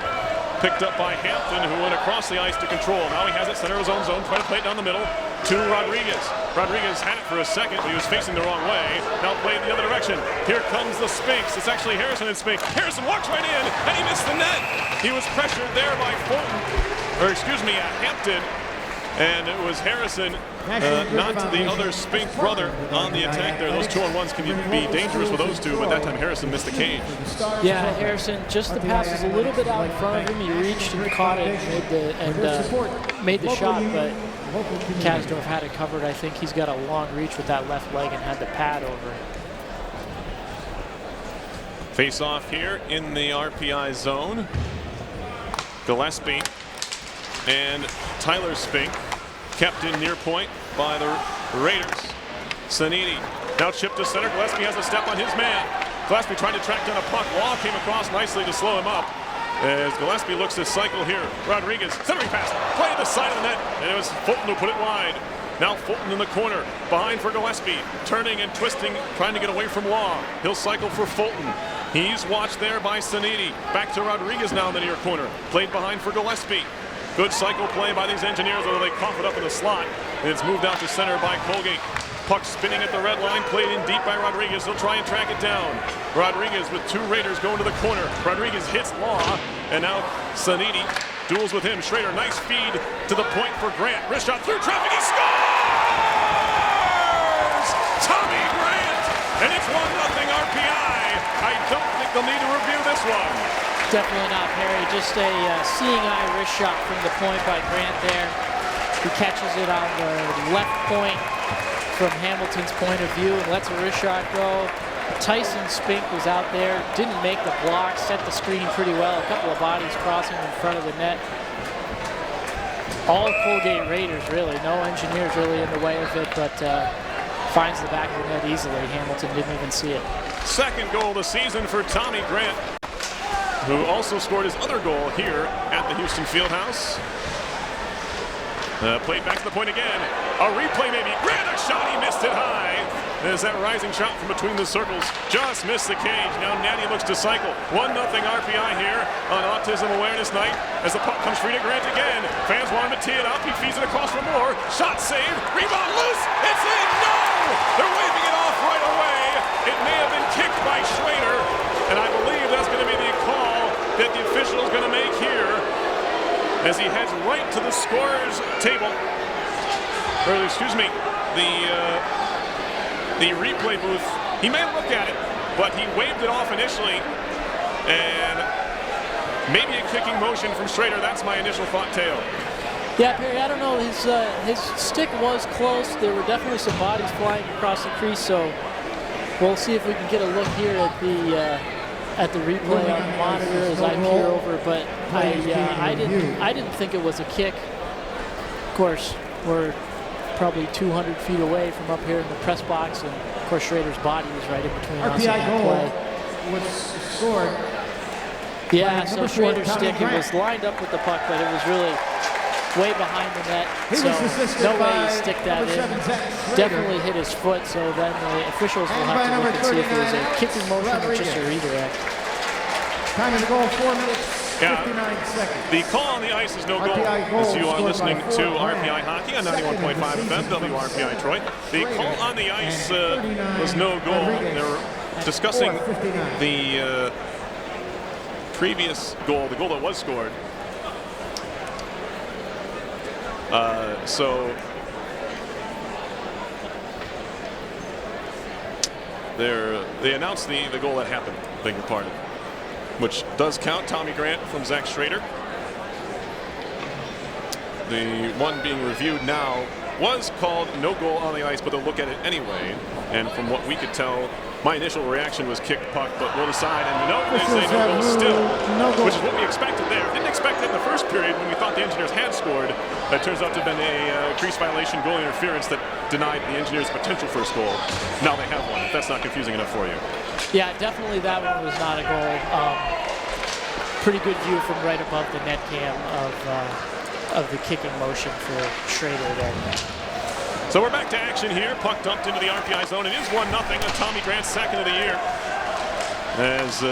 Picked up by Hampton, who went across the ice to control. Now he has it center of his own zone, trying to play it down the middle to Rodriguez. Rodriguez had it for a second, but he was facing the wrong way. Now played the other direction. Here comes the Spinks. It's actually Harrison and Spink. Harrison walks right in, and he missed the net. He was pressured there by Hampton. And it was Harrison, not the other Spink brother, on the attack there. Those 2-on-1s can be dangerous with those two, but that time Harrison missed the cage. Yeah, Harrison, just the pass was a little bit out in front of him. He reached and caught it and made the shot, but Kasdorf had it covered. I think he's got a long reach with that left leg and had the pad over it. Face off here in the RPI zone. Gillespie and Tyler Spink kept in near point by the Raiders. Sanini Now chip to center. Gillespie has a step on his man. Gillespie trying to track down a puck. Law came across nicely to slow him up. As Gillespie looks to cycle here. Rodriguez, centering pass, play to the side of the net, and it was Fulton who put it wide. Now Fulton in the corner, behind for Gillespie, turning and twisting, trying to get away from Law. He'll cycle for Fulton. He's watched there by Saniti. Back to Rodriguez now in the near corner. Played behind for Gillespie. Good cycle play by these Engineers, although they cough it up in the slot. And it's moved out to center by Colgate. Puck spinning at the red line, played in deep by Rodriguez. He'll try and track it down. Rodriguez with two Raiders going to the corner. Rodriguez hits Law, and now Saniti duels with him. Schrader, nice feed to the point for Grant. Wrist shot through traffic, he scores! Tommy Grant, and it's 1-0 RPI. I don't think they'll need to review this one. Definitely not, Perry. Just a seeing eye wrist shot from the point by Grant there. He catches it on the left point from Hamilton's point of view and lets a wrist shot go. Tyson Spink was out there, didn't make the block, set the screen pretty well. A couple of bodies crossing in front of the net. All Colgate Raiders, really. No Engineers really in the way of it, but finds the back of the net easily. Hamilton didn't even see it. Second goal of the season for Tommy Grant, who also scored his other goal here at the Houston Fieldhouse. Played back to the point again. A replay maybe. Grant, a shot, he missed it high. There's that rising shot from between the circles. Just missed the cage. Now Natty looks to cycle. 1-0 RPI here on Autism Awareness Night as the puck comes free to Grant again. Fans want him to tee it up. He feeds it across for more. Shot saved. Rebound loose. It's in. No! They're waving it off right away. It may have been kicked by Schrader. And I believe that's going to be the call that the official is going to make here as he heads right to the scorer's table. Or excuse me, the replay booth. He may look at it, but he waved it off initially. And maybe a kicking motion from Schrader. That's my initial thought, Teo. Yeah, Perry, I don't know. His stick was close. There were definitely some bodies flying across the crease, so we'll see if we can get a look here at the replay on the monitor as I peer over. But I didn't think it was a kick. Of course, we're probably 200 feet away from up here in the press box, and of course Schrader's body was right in between us and that play. Was scored. Yeah, so Schrader's stick, it was lined up with the puck, but it was really way behind the net, so no way he stick that in. Definitely hit his foot, so then the officials will have to look and see if it was a kicking motion or just a redirect. Time of the goal, 4 minutes, 59 seconds. The call on the ice is no goal. As you are listening to RPI Hockey on 91.5 FM, WRPI Troy. The call on the ice was no goal. They were discussing the previous goal, the goal that was scored. So they announced the goal that happened, beg your pardon, which does count. Tommy Grant from Zach Schrader. The one being reviewed now was called no goal on the ice, but they'll look at it anyway. And from what we could tell, my initial reaction was kick puck, but roll aside, and no, they say no goal still, which is what we expected there. Didn't expect it in the first period when we thought the Engineers had scored. That turns out to have been a crease violation, goal interference that denied the Engineers' potential first goal. Now they have one, if that's not confusing enough for you. Yeah, definitely that one was not a goal. Pretty good view from right above the net cam of the kicking motion for Schrader there. So we're back to action here. Puck dumped into the RPI zone. It is 1-0 on Tommy Grant's second of the year. As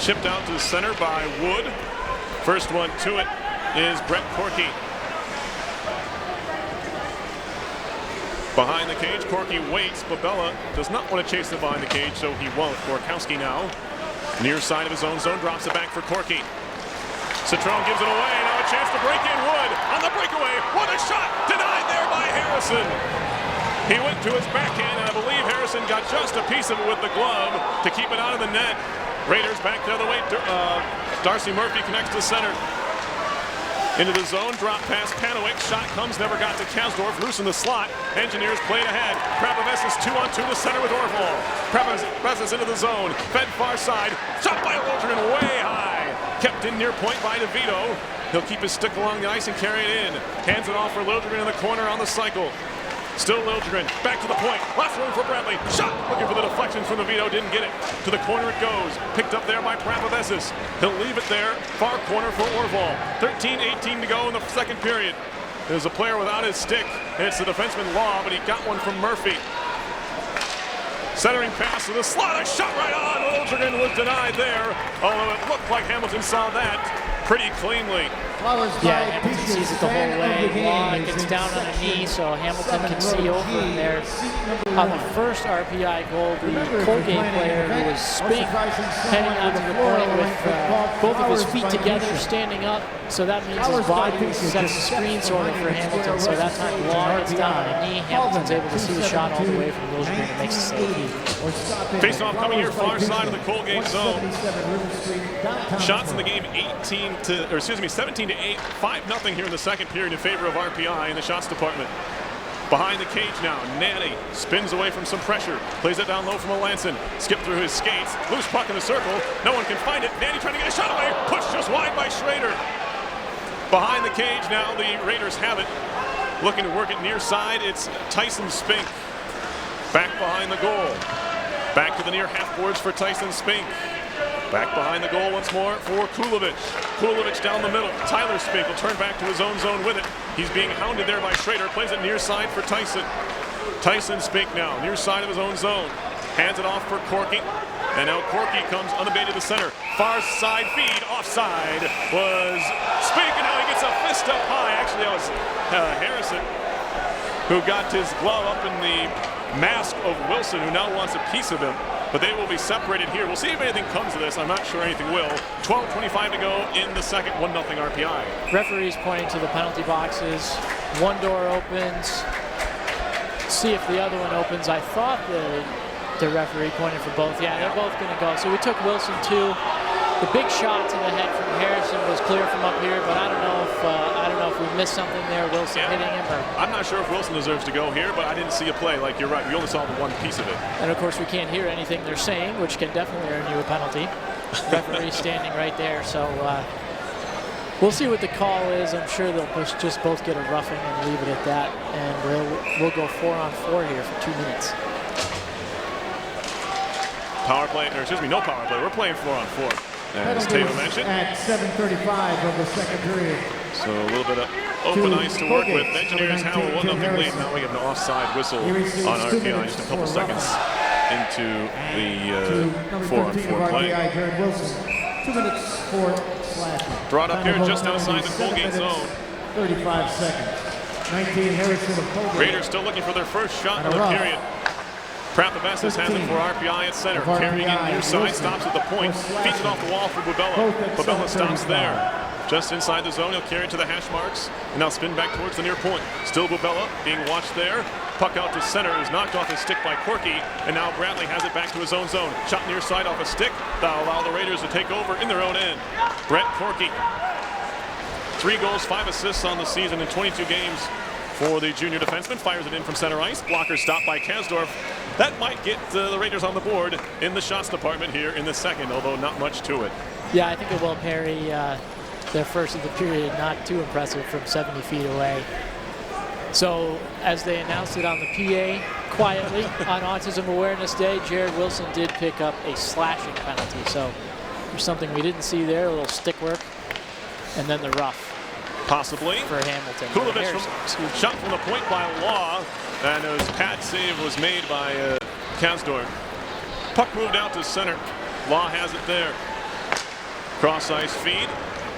chipped out to center by Wood. First one to it is Brett Corky. Behind the cage, Corky waits. Babella does not want to chase it behind the cage, so he won't. Gorkowski now, near side of his own zone, drops it back for Corky. Citrone gives it away. Now a chance to break in. Wood on the breakaway. What a shot! Denied there by Harrison. He went to his backhand, and I believe Harrison got just a piece of it with the glove to keep it out of the net. Raiders back the other way. Darcy Murphy connects to center. Into the zone, drop pass, Panowick. Shot comes, never got to Kasdorf. Loose in the slot. Engineers played ahead. Krapovets is 2-on-2 to center with Orval. Krapovets into the zone. Fed far side. Shot by Lilderman way high. Kept in near point by DeVito. He'll keep his stick along the ice and carry it in. Hands it off for Lilderman in the corner on the cycle. Still Liljegren, back to the point. Last one for Bradley. Shot, looking for the deflection from the Vito, didn't get it. To the corner it goes. Picked up there by Prapavesis. He'll leave it there. Far corner for Orval. 13-18 to go in the second period. There's a player without his stick, and it's the defenseman Law, but he got one from Murphy. Centering pass to the slot, a shot right on. Liljegren was denied there, although it looked like Hamilton saw that pretty cleanly. Yeah, Hamilton sees it the whole way. Law gets down on a knee, so Hamilton can see over him there. On the first RPI goal, the Colgate player who was Spink heading out to the point with both of his feet together, standing up. So that means his body sets the screen sort of for Hamilton. So that time Law gets down on a knee. Hamilton's able to see the shot all the way from Liljegren and makes the save. Face-off coming here, far side of the Colgate zone. Shots in the game 17 to 8, 5-0 here in the second period in favor of RPI in the shots department. Behind the cage now, Nanny spins away from some pressure, plays it down low from Melanson, skip through his skates, loose puck in the circle, no one can find it, Nanny trying to get a shot away, pushed just wide by Schrader. Behind the cage now, the Raiders have it, looking to work it near side, it's Tyson Spink. Back behind the goal, back to the near half boards for Tyson Spink. Back behind the goal once more for Kulovic. Kulovic down the middle. Tyler Spink will turn back to his own zone with it. He's being hounded there by Schrader. Plays it near side for Tyson. Tyson Spink now, near side of his own zone. Hands it off for Corky. And now Corky comes unabated to center. Far side feed, offside was Spink, and now he gets a fist up high. Actually, that was Harrison who got his glove up in the mask of Wilson, who now wants a piece of him. But they will be separated here. We'll see if anything comes of this. I'm not sure anything will. 12:25 to go in the second, 1-0 RPI. Referees pointing to the penalty boxes. One door opens. See if the other one opens. I thought the referee pointed for both. Yeah, they're both going to go. So we took Wilson too. The big shot to the head from Harrison was clear from up here, but I don't know if we missed something there. Wilson hitting him. I'm not sure if Wilson deserves to go here, but I didn't see a play. Like, you're right. We only saw the one piece of it. And of course, we can't hear anything they're saying, which can definitely earn you a penalty. Referee standing right there, so we'll see what the call is. I'm sure they'll just both get a roughing and leave it at that, and we'll go 4-on-4 here for 2 minutes. Power play, or excuse me, no power play. We're playing 4-on-4. As Taylor mentioned. At 7:35 of the second period. So a little bit of open ice to work with. Engineers have a 1-0 lead. Now we have an offside whistle on RPI just a couple seconds into the 4-on-4 play. 2 minutes for slashing. Brought up here just outside the Colgate zone. 35 seconds. 19 Harrison of Colgate. Raiders still looking for their first shot of the period. Prapavesis has it for RPI at center. Carrying in near side, stops at the point. Feeds it off the wall for Bubella. Bubella stops there. Just inside the zone, he'll carry it to the hash marks. And now spin back towards the near point. Still Bubella being watched there. Puck out to center is knocked off his stick by Corky. And now Bradley has it back to his own zone. Shot near side off a stick. That'll allow the Raiders to take over in their own end. Brett Corky. 3 goals, 5 assists on the season in 22 games for the junior defenseman. Fires it in from center ice. Blocker stopped by Kasdorf. That might get the Raiders on the board in the shots department here in the second, although not much to it. Yeah, I think it will parry their first of the period. Not too impressive from 70 feet away. So as they announced it on the PA quietly on Autism Awareness Day, Jared Wilson did pick up a slashing penalty. So there's something we didn't see there, a little stick work, and then the rough. Possibly. For Hamilton. Kulovic shot from the point by Law, and his pad save was made by Kasdorf. Puck moved out to center. Law has it there. Cross ice feed.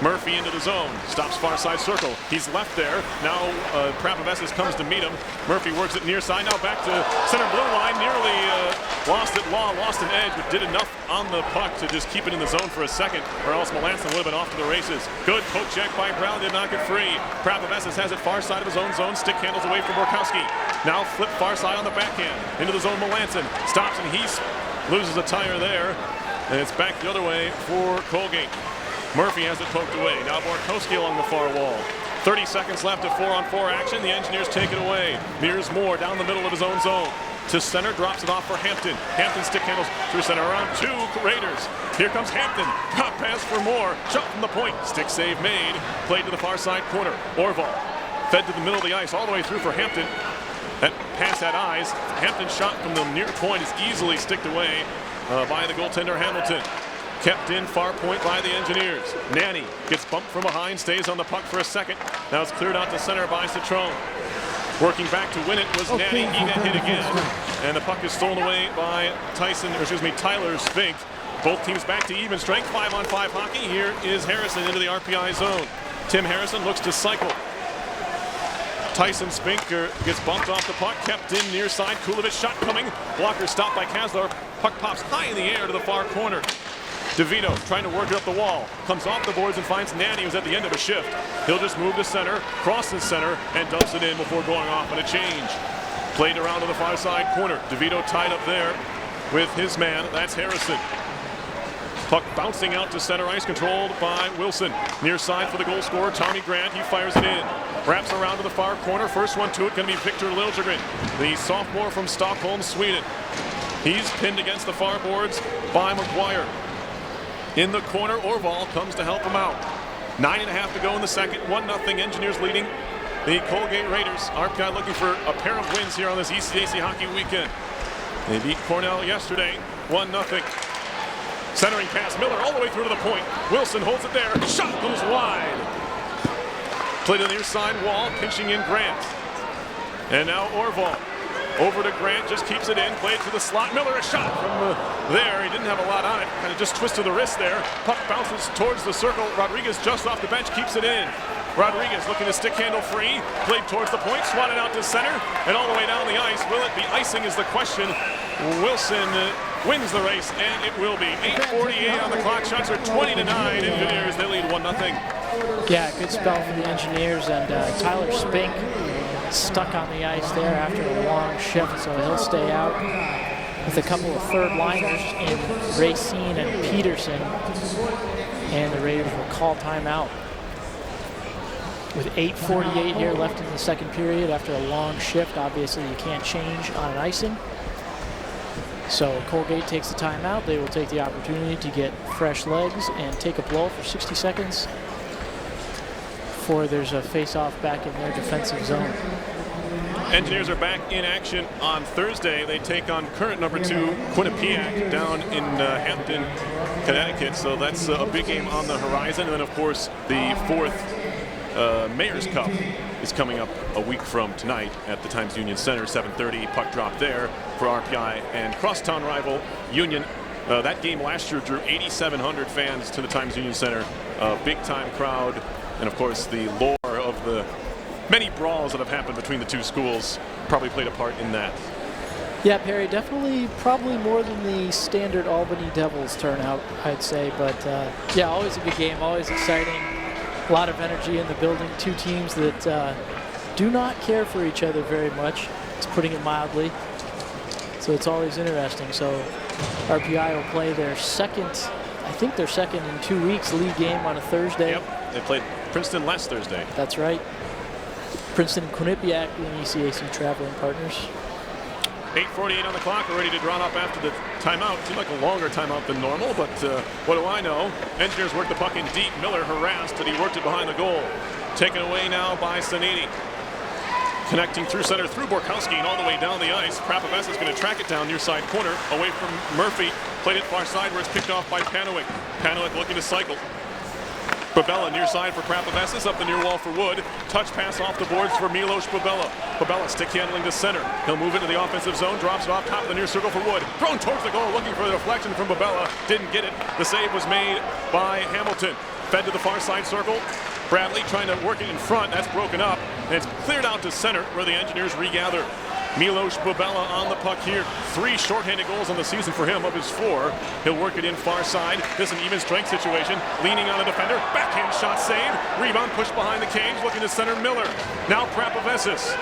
Murphy into the zone. Stops far side circle. He's left there. Now Prapavesis comes to meet him. Murphy works it near side. Now back to center blue line. Nearly lost it. Law lost an edge, but did enough on the puck to just keep it in the zone for a second, or else Melanson would have been off to the races. Good poke check by Brown. Did knock it free. Prapavesis has it far side of his own zone. Stick handles away from Borkowski. Now flip far side on the backhand. Into the zone Melanson. Stops and he loses a tire there. And it's back the other way for Colgate. Murphy has it poked away. Now Borkowski along the far wall. 30 seconds left of 4-on-4 action. The Engineers take it away. Mears Moore down the middle of his own zone. To center, drops it off for Hampton. Hampton stick handles through center around 2 Raiders. Here comes Hampton. Drop pass for Moore. Shot from the point. Stick save made. Played to the far side corner. Orval fed to the middle of the ice all the way through for Hampton. That pass had eyes. Hampton's shot from the near point is easily sticked away by the goaltender Hamilton. Kept in far point by the Engineers. Nanny gets bumped from behind, stays on the puck for a second. Now it's cleared out to center by Citrone. Working back to win it was Nanny. He got hit again. And the puck is stolen away by Tyler Spink. Both teams back to even strength. 5-on-5 hockey. Here is Harrison into the RPI zone. Tim Harrison looks to cycle. Tyson Spinker gets bumped off the puck, kept in near side. Kulovich shot coming. Blocker stopped by Kaslar. Puck pops high in the air to the far corner. DeVito trying to work it up the wall. Comes off the boards and finds Nanny, who's at the end of a shift. He'll just move to center, crosses center, and dumps it in before going off on a change. Played around to the far side corner. DeVito tied up there with his man. That's Harrison. Puck bouncing out to center ice, controlled by Wilson. Near side for the goal scorer, Tommy Grant. He fires it in. Wraps around to the far corner. First one to it going to be Victor Liljegren, the sophomore from Stockholm, Sweden. He's pinned against the far boards by McGuire. In the corner, Orval comes to help him out. 9.5 to go in the second. 1-0 Engineers leading the Colgate Raiders. RPI looking for a pair of wins here on this ECAC hockey weekend. They beat Cornell yesterday, 1-0. Centering pass, Miller all the way through to the point. Wilson holds it there. Shot goes wide. Played on the near side wall, pinching in Grant. And now Orval. Over to Grant, just keeps it in, played to the slot. Miller, a shot from there. He didn't have a lot on it, kind of just twisted the wrist there. Puck bounces towards the circle. Rodriguez just off the bench, keeps it in. Rodriguez looking to stick handle free, played towards the point, swatted out to center, and all the way down the ice. Will it be icing is the question. Wilson wins the race, and it will be. 8:48 on the clock. Shots are 20-9. Engineers, they lead 1-0. Yeah, good spell for the Engineers, and Tyler Spink stuck on the ice there after a long shift, so he'll stay out with a couple of third liners in Racine and Peterson, and the Raiders will call timeout with 8:48 here left in the second period after a long shift. Obviously you can't change on an icing, so Colgate takes the timeout. They will take the opportunity to get fresh legs and take a blow for 60 seconds before there's a face-off back in their defensive zone. Engineers are back in action on Thursday. They take on current number 2 Quinnipiac down in Hampton, Connecticut. So that's a big game on the horizon. And then, of course, the 4th Mayor's Cup is coming up a week from tonight at the Times Union Center, 7:30. Puck drop there for RPI and crosstown rival Union. That game last year drew 8,700 fans to the Times Union Center. Big-time crowd. And, of course, the lore of the many brawls that have happened between the two schools probably played a part in that. Yeah, Perry, definitely probably more than the standard Albany Devils turnout, I'd say. But, yeah, always a good game, always exciting. A lot of energy in the building. Two teams that do not care for each other very much. It's putting it mildly. So it's always interesting. So RPI will play their second, I think their second in 2 weeks, league game on a Thursday. Yep, they played Princeton last Thursday. That's right. Princeton and Quinnipiac being ECAC traveling partners. 8:48 on the clock. We're ready to draw up after the timeout. Seemed like a longer timeout than normal, but what do I know? Engineers work the puck in deep. Miller harassed, and he worked it behind the goal. Taken away now by Sanini. Connecting through center through Borkowski and all the way down the ice. Prapavesa is going to track it down near side corner away from Murphy. Played it far side where it's picked off by Panowick. Panowick looking to cycle. Babella near side for Prapavesa, up the near wall for Wood. Touch pass off the boards for Milos Babella. Babella stick handling to center. He'll move into the offensive zone, drops it off top of the near circle for Wood. Thrown towards the goal, looking for the deflection from Babella. Didn't get it. The save was made by Hamilton. Fed to the far side circle. Bradley trying to work it in front. That's broken up. And it's cleared out to center where the Engineers regather. Milos Babella on the puck here. 3 shorthanded goals on the season for him of his 4. He'll work it in far side. This is an even strength situation. Leaning on the defender. Backhand shot saved. Rebound pushed behind the cage. Looking to center Miller. Now Prapavesas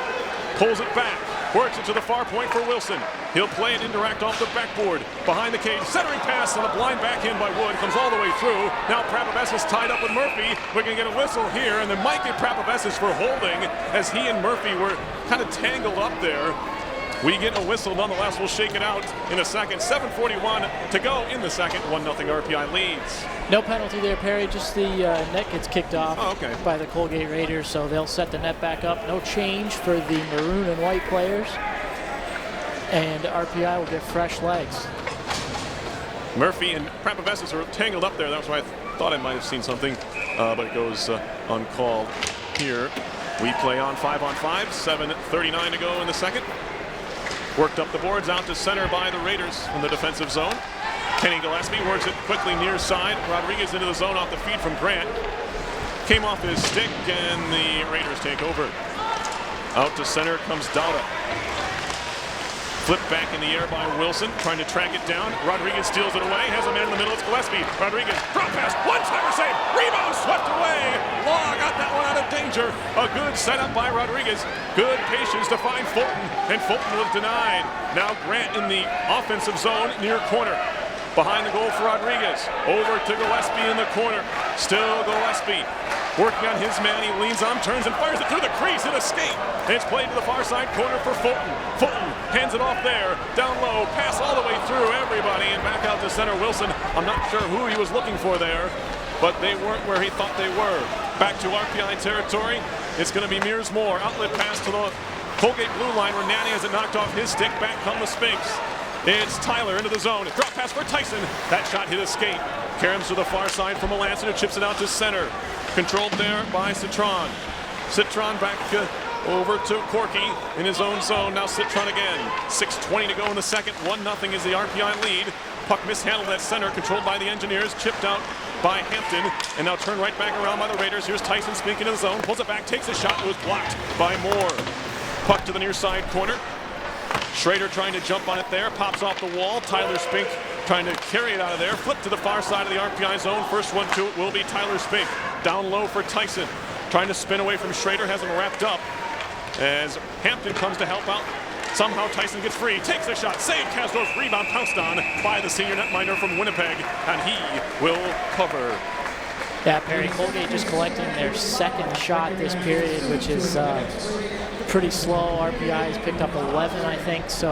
pulls it back. Works it to the far point for Wilson. He'll play it indirect off the backboard. Behind the cage. Centering pass on a blind backhand by Wood. Comes all the way through. Now Prapavesas tied up with Murphy. We're going to get a whistle here. And then might get Prapavesas for holding as he and Murphy were kind of tangled up there. We get a whistle. Nonetheless, we'll shake it out in a second. 7:41 to go in the second. 1-0 RPI leads. No penalty there, Perry. Just the net gets kicked off by the Colgate Raiders, so they'll set the net back up. No change for the maroon and white players. And RPI will get fresh legs. Murphy and Prapavessis are tangled up there. That's why I thought I might have seen something, but it goes uncalled here. We play on 5-on-5. 7:39 to go in the second. Worked up the boards, out to center by the Raiders in the defensive zone. Kenny Gillespie works it quickly near side. Rodriguez into the zone off the feed from Grant. Came off his stick, and the Raiders take over. Out to center comes Dauda. Flipped back in the air by Wilson, trying to track it down. Rodriguez steals it away, has a man in the middle, it's Gillespie. Rodriguez, drop pass, one-timer save, rebound swept away. Law got that one out of danger. A good setup by Rodriguez. Good patience to find Fulton, and Fulton was denied. Now Grant in the offensive zone, near corner. Behind the goal for Rodriguez. Over to Gillespie in the corner. Still Gillespie. Working on his man, he leans on, turns and fires it through the crease, and escape. And it's played to the far side corner for Fulton. Fulton hands it off there, down low, pass all the way through everybody, and back out to center Wilson. I'm not sure who he was looking for there, but they weren't where he thought they were. Back to RPI territory. It's going to be Mears Moore. Outlet pass to the Colgate blue line where Nanny has it knocked off his stick. Back come the Spinks. It's Tyler into the zone. Drop pass for Tyson. That shot hit escape. Caroms to the far side from Melanson, who chips it out to center. Controlled there by Citron. Citron back over to Corky in his own zone. Now Citron again. 6:20 to go in the second. 1-0 is the RPI lead. Puck mishandled at center, controlled by the Engineers. Chipped out by Hampton, and now turned right back around by the Raiders. Here's Tyson speaking in the zone. Pulls it back, takes a shot. It was blocked by Moore. Puck to the near side corner. Schrader trying to jump on it there. Pops off the wall. Tyler Spink trying to carry it out of there. Flip to the far side of the RPI zone. First one to it will be Tyler Spink. Down low for Tyson. Trying to spin away from Schrader. Has him wrapped up as Hampton comes to help out. Somehow Tyson gets free. Takes a shot. Save. Kasdorf. Rebound pounced on by the senior netminder from Winnipeg. And he will cover. Yeah, Perry, Colgate just collecting their second shot this period, which is pretty slow. RPI has picked up 11, I think. So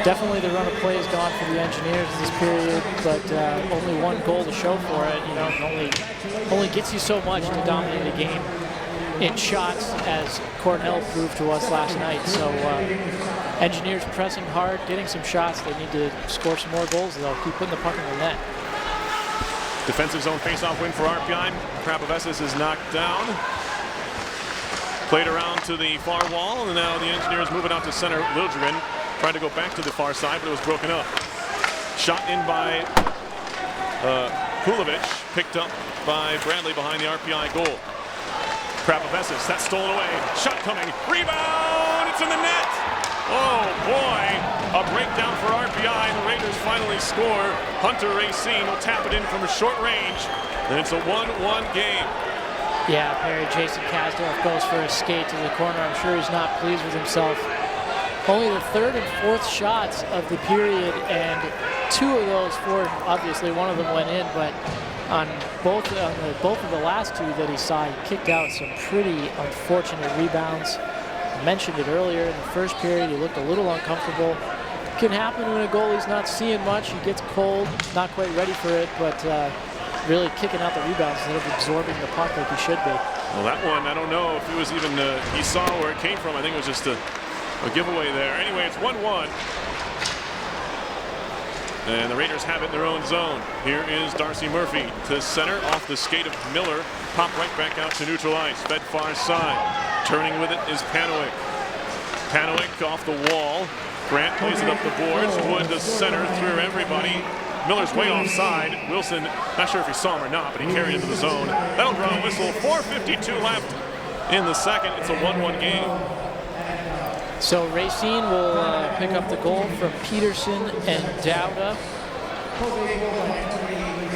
definitely the run of play has gone for the Engineers this period, but only one goal to show for it. You know, it only gets you so much to dominate a game in shots, as Cornell proved to us last night. So Engineers pressing hard, getting some shots. They need to score some more goals, though. Keep putting the puck in the net. Defensive zone faceoff win for RPI. Prapavessis is knocked down. Played around to the far wall, and now the Engineers moving out to center. Liljegren tried to go back to the far side, but it was broken up. Shot in by Kulovich, picked up by Bradley behind the RPI goal. Prapavessis, that's stolen away. Shot coming, rebound, it's in the net! Oh boy, a breakdown for RPI. The Raiders finally score. Hunter Racine will tap it in from a short range, and it's a 1-1 game. Yeah, Perry, Jason Kasdorf goes for a skate to the corner. I'm sure he's not pleased with himself. Only the third and fourth shots of the period, and two of those four, obviously one of them went in, but on both of the last two that he saw, he kicked out some pretty unfortunate rebounds. I mentioned it earlier in the first period, he looked a little uncomfortable. It can happen when a goalie's not seeing much. He gets cold, not quite ready for it, but really kicking out the rebounds instead of absorbing the puck like he should be. Well, that one, I don't know if it was even, he saw where it came from. I think it was just a giveaway there. Anyway, it's 1-1. And the Raiders have it in their own zone. Here is Darcy Murphy to center off the skate of Miller. Pop right back out to neutral ice. Fed far side. Turning with it is Panowick. Panowick off the wall. Grant plays it up the boards. Wood to center through everybody. Miller's way offside. Wilson, not sure if he saw him or not, but he carried into the zone. That'll draw a whistle. 4:52 left in the second. It's a 1-1 game. So Racine will pick up the goal from Peterson and Dauda.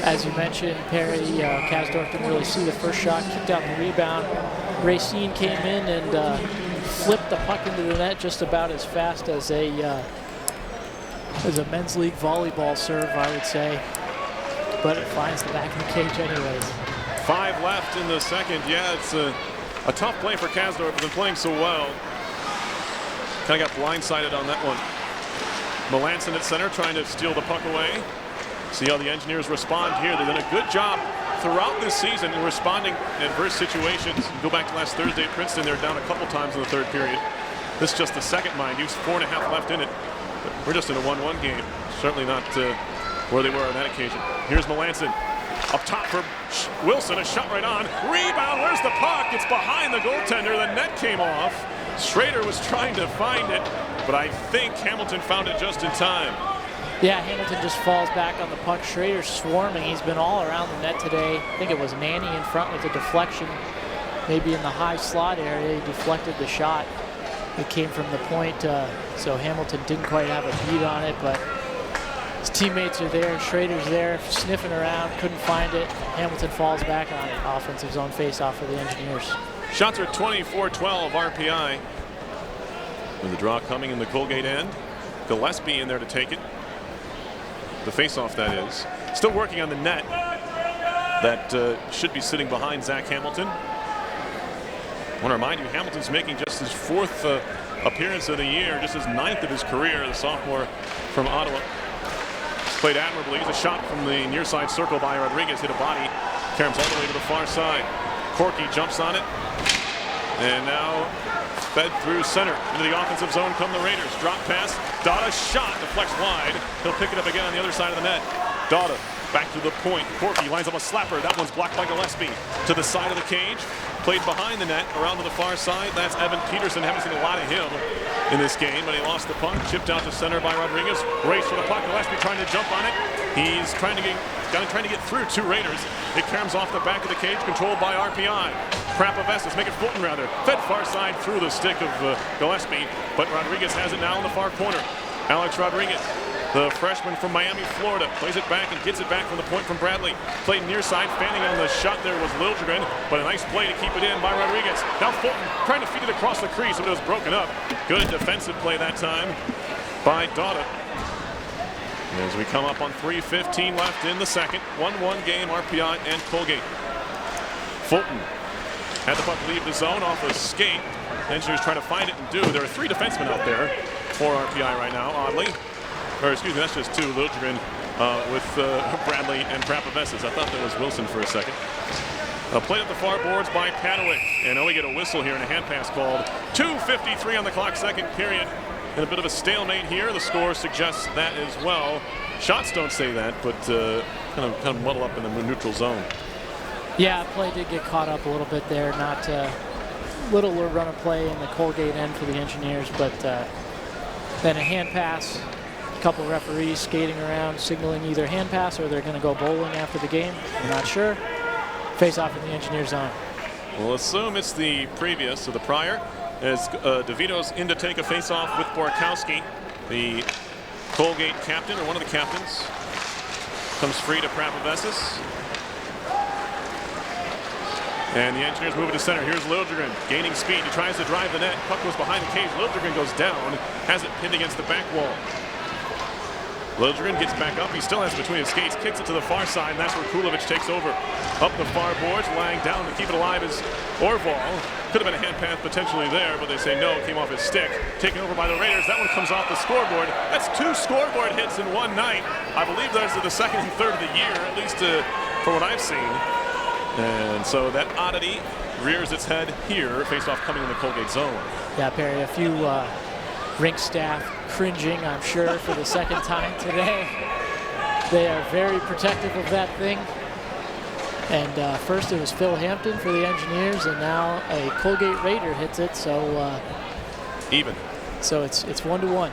As you mentioned, Perry, Kasdorf didn't really see the first shot, kicked out the rebound. Racine came in and flipped the puck into the net just about as fast as a men's league volleyball serve, I would say. But it finds the back of the cage anyways. 5 left in the second. Yeah, it's a tough play for Kasdorf. He's been playing so well. Kind of got blindsided on that one. Melanson at center trying to steal the puck away. See how the Engineers respond here. They've done a good job throughout this season in responding in adverse situations. Go back to last Thursday at Princeton. They're down a couple times in the third period. This is just the second, mind you. 4.5 left in it. But we're just in a 1-1 game. Certainly not where they were on that occasion. Here's Melanson. Up top for Wilson. A shot right on. Rebound. Where's the puck? It's behind the goaltender. The net came off. Schrader was trying to find it, but I think Hamilton found it just in time. Yeah, Hamilton just falls back on the puck. Schrader's swarming. He's been all around the net today. I think it was Nanny in front with a deflection. Maybe in the high slot area, he deflected the shot. It came from the point, so Hamilton didn't quite have a beat on it, but his teammates are there. Schrader's there, sniffing around, couldn't find it. Hamilton falls back on it. Offensive zone face-off for the Engineers. Shots are 24-12 RPI. With the draw coming in the Colgate end. Gillespie in there to take it. The face-off, that is. Still working on the net. That should be sitting behind Zach Hamilton. I want to remind you, Hamilton's making just his 4th appearance of the year, just his 9th of his career, the sophomore from Ottawa. Played admirably. He's a shot from the near side circle by Rodriguez. Hit a body. Caroms all the way to the far side. Corky jumps on it. And now fed through center. Into the offensive zone come the Raiders. Drop pass. Dada shot. Deflects wide. He'll pick it up again on the other side of the net. Dada back to the point. Corky lines up a slapper. That one's blocked by Gillespie. To the side of the cage. Played behind the net. Around to the far side. That's Evan Peterson. Haven't seen a lot of him in this game, but he lost the puck. Chipped out to center by Rodriguez. Race for the puck. Gillespie trying to jump on it. He's trying to get through 2 Raiders. It caroms off the back of the cage, controlled by RPI. Prapavestis, make it Fulton rather. Fed far side through the stick of Gillespie, but Rodriguez has it now in the far corner. Alex Rodriguez, the freshman from Miami, Florida, plays it back and gets it back from the point from Bradley. Played near side, fanning on the shot there was Liljegren, but a nice play to keep it in by Rodriguez. Now Fulton trying to feed it across the crease, but it was broken up. Good defensive play that time by Dada. As we come up on 3:15 left in the second. 1-1 game, RPI and Colgate. Fulton had the puck leave the zone off a skate. Engineers trying to find it and do. There are 3 defensemen out there for RPI right now, oddly. Or excuse me, that's just 2. Liljegren with Bradley and Prapavestis. I thought that was Wilson for a second. Played at the far boards by Padowick. And now we get a whistle here and a hand pass called. 2:53 on the clock, second period. And a bit of a stalemate here. The score suggests that as well. Shots don't say that, but kind of muddle up in the neutral zone. Yeah, play did get caught up a little bit there. Not little run of play in the Colgate end for the Engineers, but then a hand pass. A couple of referees skating around, signaling either hand pass or they're going to go bowling after the game. I'm not sure. Face off in the Engineer zone. We'll assume it's the previous, so the prior. As DeVito's in to take a face-off with Borkowski, the Colgate captain, or one of the captains, comes free to Prapavestis. And the Engineers move it to center. Here's Liljegren gaining speed. He tries to drive the net. Puck goes behind the cage. Liljegren goes down, has it pinned against the back wall. Liljegren gets back up. He still has it between his skates, kicks it to the far side, and that's where Kulovic takes over. Up the far boards, lying down to keep it alive is Orval. Could have been a hand pass potentially there, but they say no, it came off his stick. Taken over by the Raiders. That one comes off the scoreboard. That's 2 scoreboard hits in one night. I believe those are the second and third of the year, at least for what I've seen. And so that oddity rears its head here. Face-off coming in the Colgate zone. Yeah, Perry, a few rink staff cringing, I'm sure, for the second time today. They are very protective of that thing. And first it was Phil Hampton for the Engineers, and now a Colgate Raider hits it. So even. So it's 1-1.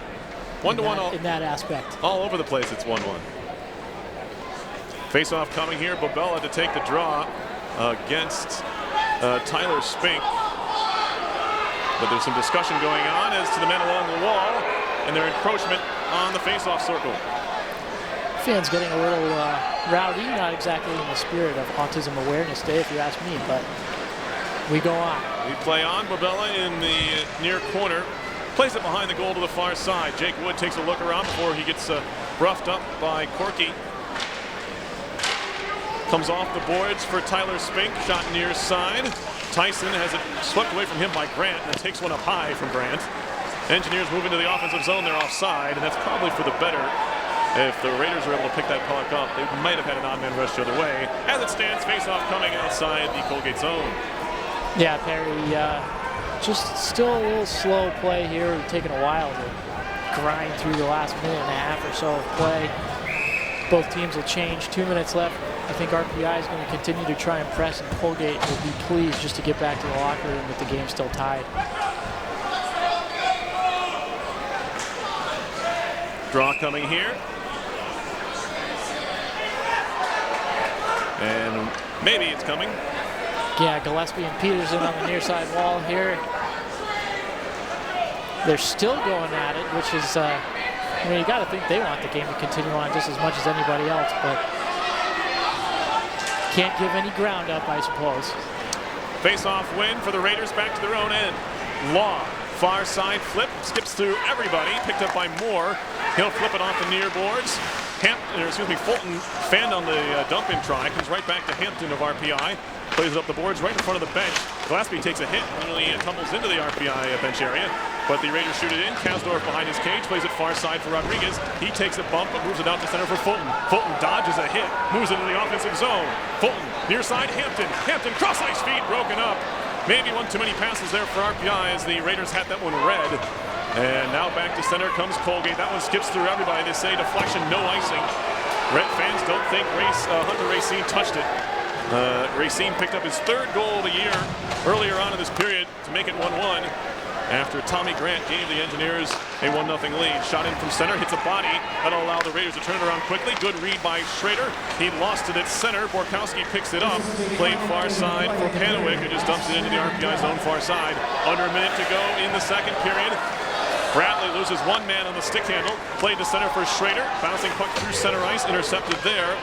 1-1 in that aspect. All over the place. It's 1-1. Face-off coming here. Bobella to take the draw against Tyler Spink. But there's some discussion going on as to the men along the wall and their encroachment on the face-off circle. Fans getting a little rowdy, not exactly in the spirit of Autism Awareness Day, if you ask me, but we go on. We play on. Bobella in the near corner. Plays it behind the goal to the far side. Jake Wood takes a look around before he gets roughed up by Corky. Comes off the boards for Tyler Spink. Shot near side. Tyson has it swept away from him by Grant and takes one up high from Grant. Engineers move into the offensive zone. They're offside, and that's probably for the better. If the Raiders were able to pick that puck up, they might have had an odd man rush the other way. As it stands, face-off coming outside the Colgate zone. Yeah, Perry, just still a little slow play here. Taking a while to grind through the last minute and a half or so of play. Both teams will change. 2 minutes left. I think RPI is going to continue to try and press, and Colgate will be pleased just to get back to the locker room with the game still tied. Draw coming here. And maybe it's coming. Yeah, Gillespie and Peterson on the near side wall here. They're still going at it, which is, I mean, you got to think they want the game to continue on just as much as anybody else, but can't give any ground up, I suppose. Face-off win for the Raiders back to their own end. Law, far side flip, skips through everybody, picked up by Moore. He'll flip it off the near boards. Fulton fanned on the dump-in try, comes right back to Hampton of RPI. Plays it up the boards right in front of the bench. Gillespie takes a hit, nearly tumbles into the RPI bench area, but the Raiders shoot it in. Kasdorf behind his cage, plays it far side for Rodriguez. He takes a bump, but moves it out to center for Fulton. Fulton dodges a hit, moves into the offensive zone. Fulton, near side, Hampton. Hampton, cross-ice feed, broken up. Maybe one too many passes there for RPI as the Raiders had that one red. And now back to center comes Colgate. That one skips through everybody. They say deflection, no icing. Red fans don't think Hunter Racine touched it. Racine picked up his third goal of the year earlier on in this period to make it 1-1 after Tommy Grant gave the Engineers a 1-0 lead. Shot in from center, hits a body. That'll allow the Raiders to turn it around quickly. Good read by Schrader. He lost it at center. Borkowski picks it up. Played far side for Panawick, who just dumps it into the RPI zone far side. Under a minute to go in the second period. Bradley loses one man on the stick handle. Played to center for Schrader. Bouncing puck through center ice. Intercepted there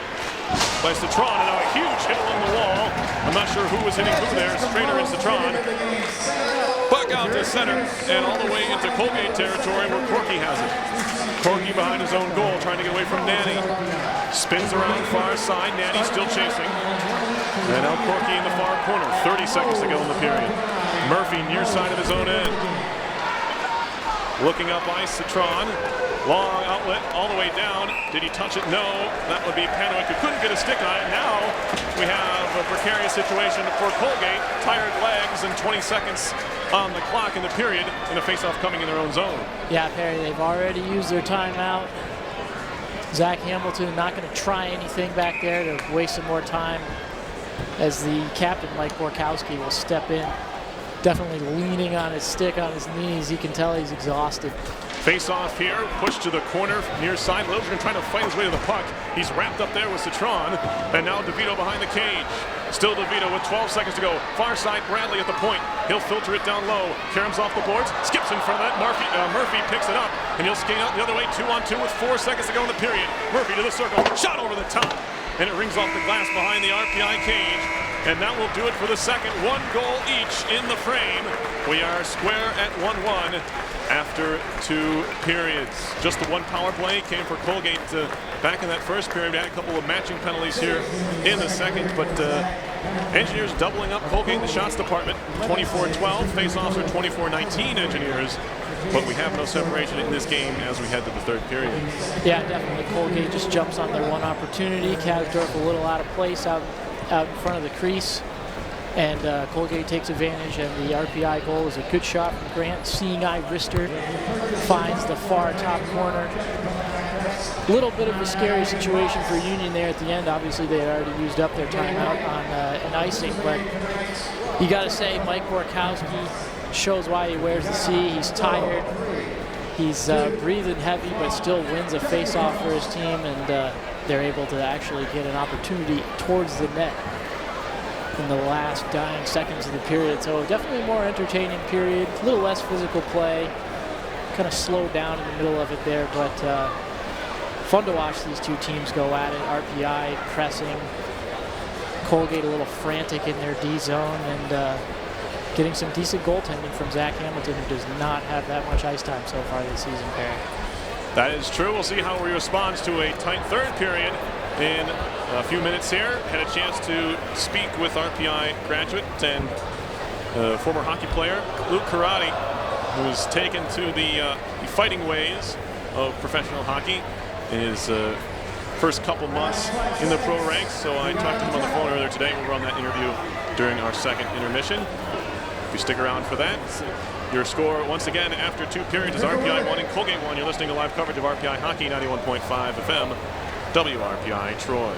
by Citron. And now a huge hit along the wall. I'm not sure who was hitting who there. Schrader and Citron. Puck out to center and all the way into Colgate territory where Corky has it. Corky behind his own goal trying to get away from Nanny. Spins around far side. Nanny still chasing. And now Corky in the far corner. 30 seconds to go in the period. Murphy near side of his own end. Looking up ice, Citron. Long outlet all the way down. Did he touch it? No. That would be Panawick, who couldn't get a stick on it. Now we have a precarious situation for Colgate. Tired legs and 20 seconds on the clock in the period in a face-off coming in their own zone. Yeah, Perry, they've already used their timeout. Zach Hamilton not going to try anything back there to waste some more time as the captain, Mike Borkowski, will step in. Definitely leaning on his stick, on his knees. You can tell he's exhausted. Face off here, push to the corner, near side. Liljegren trying to fight his way to the puck. He's wrapped up there with Citron, and now DeVito behind the cage. Still DeVito with 12 seconds to go. Far side, Bradley at the point. He'll filter it down low. Karam's off the boards, skips in front of that. Murphy picks it up, and he'll skate out the other way, 2-on-2 with 4 seconds to go in the period. Murphy to the circle, shot over the top, and it rings off the glass behind the RPI cage. And that will do it for the second. 1 goal each in the frame. We are square at 1-1 after 2 periods. Just the one power play came for Colgate back in that first period. We had a couple of matching penalties here in the second, but Engineers doubling up Colgate in the shots department. 24-12. Face-offs are 24-19 Engineers. But we have no separation in this game as we head to the third period. Yeah, definitely. Colgate just jumps on their one opportunity. Kasdorf a little out of place out in front of the crease, and Colgate takes advantage, and the RPI goal is a good shot from Grant. Seeing eye wrister finds the far top corner. A little bit of a scary situation for Union there at the end. Obviously they had already used up their timeout on an icing, but you got to say Mike Borkowski shows why he wears the C. He's tired, he's breathing heavy, but still wins a face-off for his team, and they're able to actually get an opportunity towards the net in the last dying seconds of the period. So definitely a more entertaining period, a little less physical play, kind of slowed down in the middle of it there, but fun to watch these two teams go at it. RPI pressing, Colgate a little frantic in their D zone, and getting some decent goaltending from Zach Hamilton, who does not have that much ice time so far this season, Perry. That is true. We'll see how he responds to a tight third period in a few minutes here. Had a chance to speak with RPI graduate and former hockey player Luke Karate. who's taken to the fighting ways of professional hockey in his first couple months in the pro ranks. So I talked to him on the phone earlier today. We'll run that interview during our second intermission. If you stick around for that. Your score, once again, after 2 periods is RPI 1 and Colgate 1. You're listening to live coverage of RPI Hockey, 91.5 FM, WRPI Troy.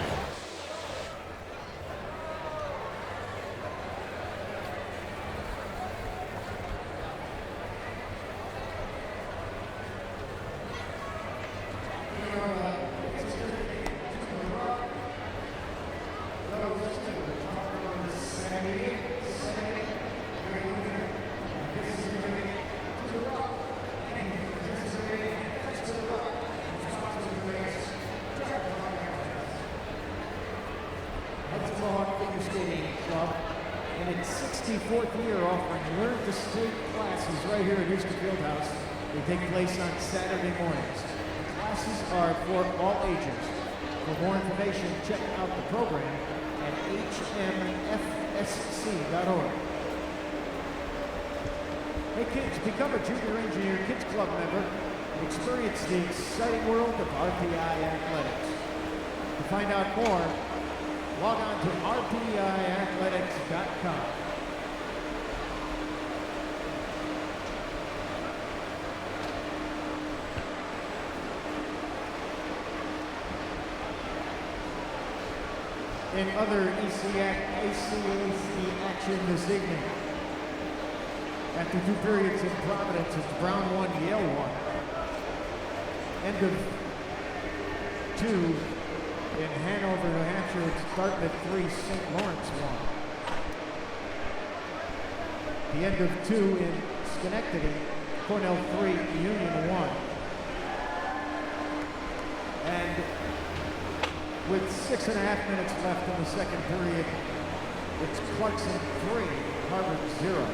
In its 64th year, offering Learn to Skate classes right here at Houston Fieldhouse. They take place on Saturday mornings. Classes are for all ages. For more information, check out the program at hmfsc.org. Hey kids, become a Junior Engineer Kids Club member and experience the exciting world of RPI athletics. To find out more, log on to rpiathletics.com. In other ACAC action this evening, after 2 periods in Providence, it's Brown 1, Yale 1. End of 2 in Hanover, New Hampshire, it's Dartmouth 3, St. Lawrence 1. The end of 2 in Schenectady, Cornell 3, Union 1. And with 6.5 minutes left in the second period, it's Clarkson 3, Harvard 0.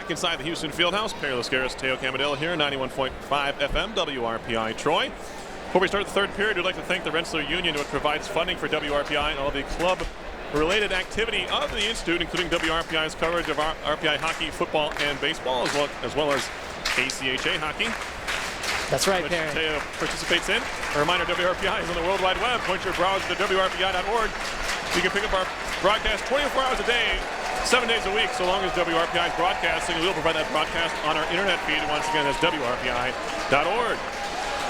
Back inside the Houston Fieldhouse, Perry Lascaris, Teo Camadilla here, 91.5 FM, WRPI Troy. Before we start the third period, we'd like to thank the Rensselaer Union, which provides funding for WRPI and all the club-related activity of the Institute, including WRPI's coverage of RPI hockey, football, and baseball, as well as ACHA hockey. That's right, which Perry. Teo participates in. A reminder, WRPI is on the World Wide Web. Point your browser to WRPI.org. You can pick up our broadcast 24 hours a day, 7 days a week, so long as WRPI is broadcasting. We'll provide that broadcast on our internet feed. Once again, that's WRPI.org.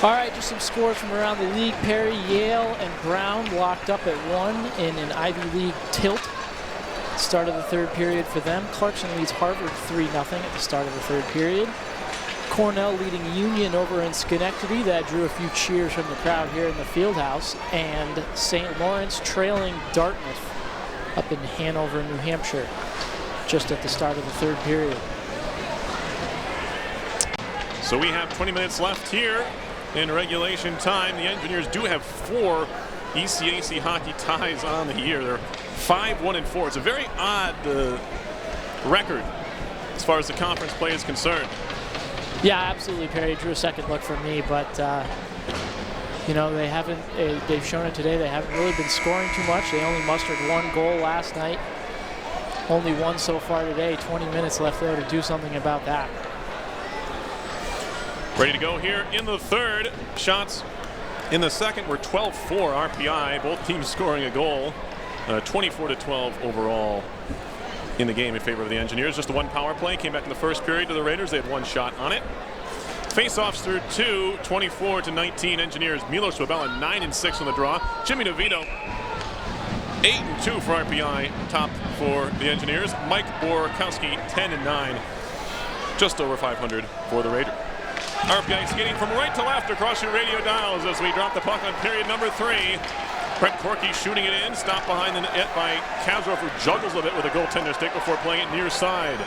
All right, just some scores from around the league. Perry, Yale, and Brown locked up at 1 in an Ivy League tilt. Start of the third period for them. Clarkson leads Harvard 3-0 at the start of the third period. Cornell leading Union over in Schenectady. That drew a few cheers from the crowd here in the Fieldhouse. And St. Lawrence trailing Dartmouth up in Hanover, New Hampshire, just at the start of the third period. So we have 20 minutes left here in regulation time. The Engineers do have 4 ECAC hockey ties on the year. They're 5-1-4. It's a very odd record as far as the conference play is concerned. Yeah, absolutely, Perry. Drew a second look for me, but you know, they haven't. They've shown it today. They haven't really been scoring too much. They only mustered 1 goal last night. Only 1 so far today. 20 minutes left though to do something about that. Ready to go here in the third. Shots in the second were 12-4 RPI. Both teams scoring a goal. 24-12 overall in the game in favor of the Engineers. Just the 1 power play came back in the first period to the Raiders. They had 1 shot on it. Face-offs through 2, 24-19 Engineers. Milos Babella 9-6 on the draw. Jimmy DeVito 8-2 for RPI, top for the Engineers. Mike Borkowski 10-9, just over 500 for the Raiders. RPI skating from right to left across your radio dials as we drop the puck on period number 3. Brett Corky shooting it in, stopped behind the net by Kasdorf, who juggles with it with a goaltender stick before playing it near side.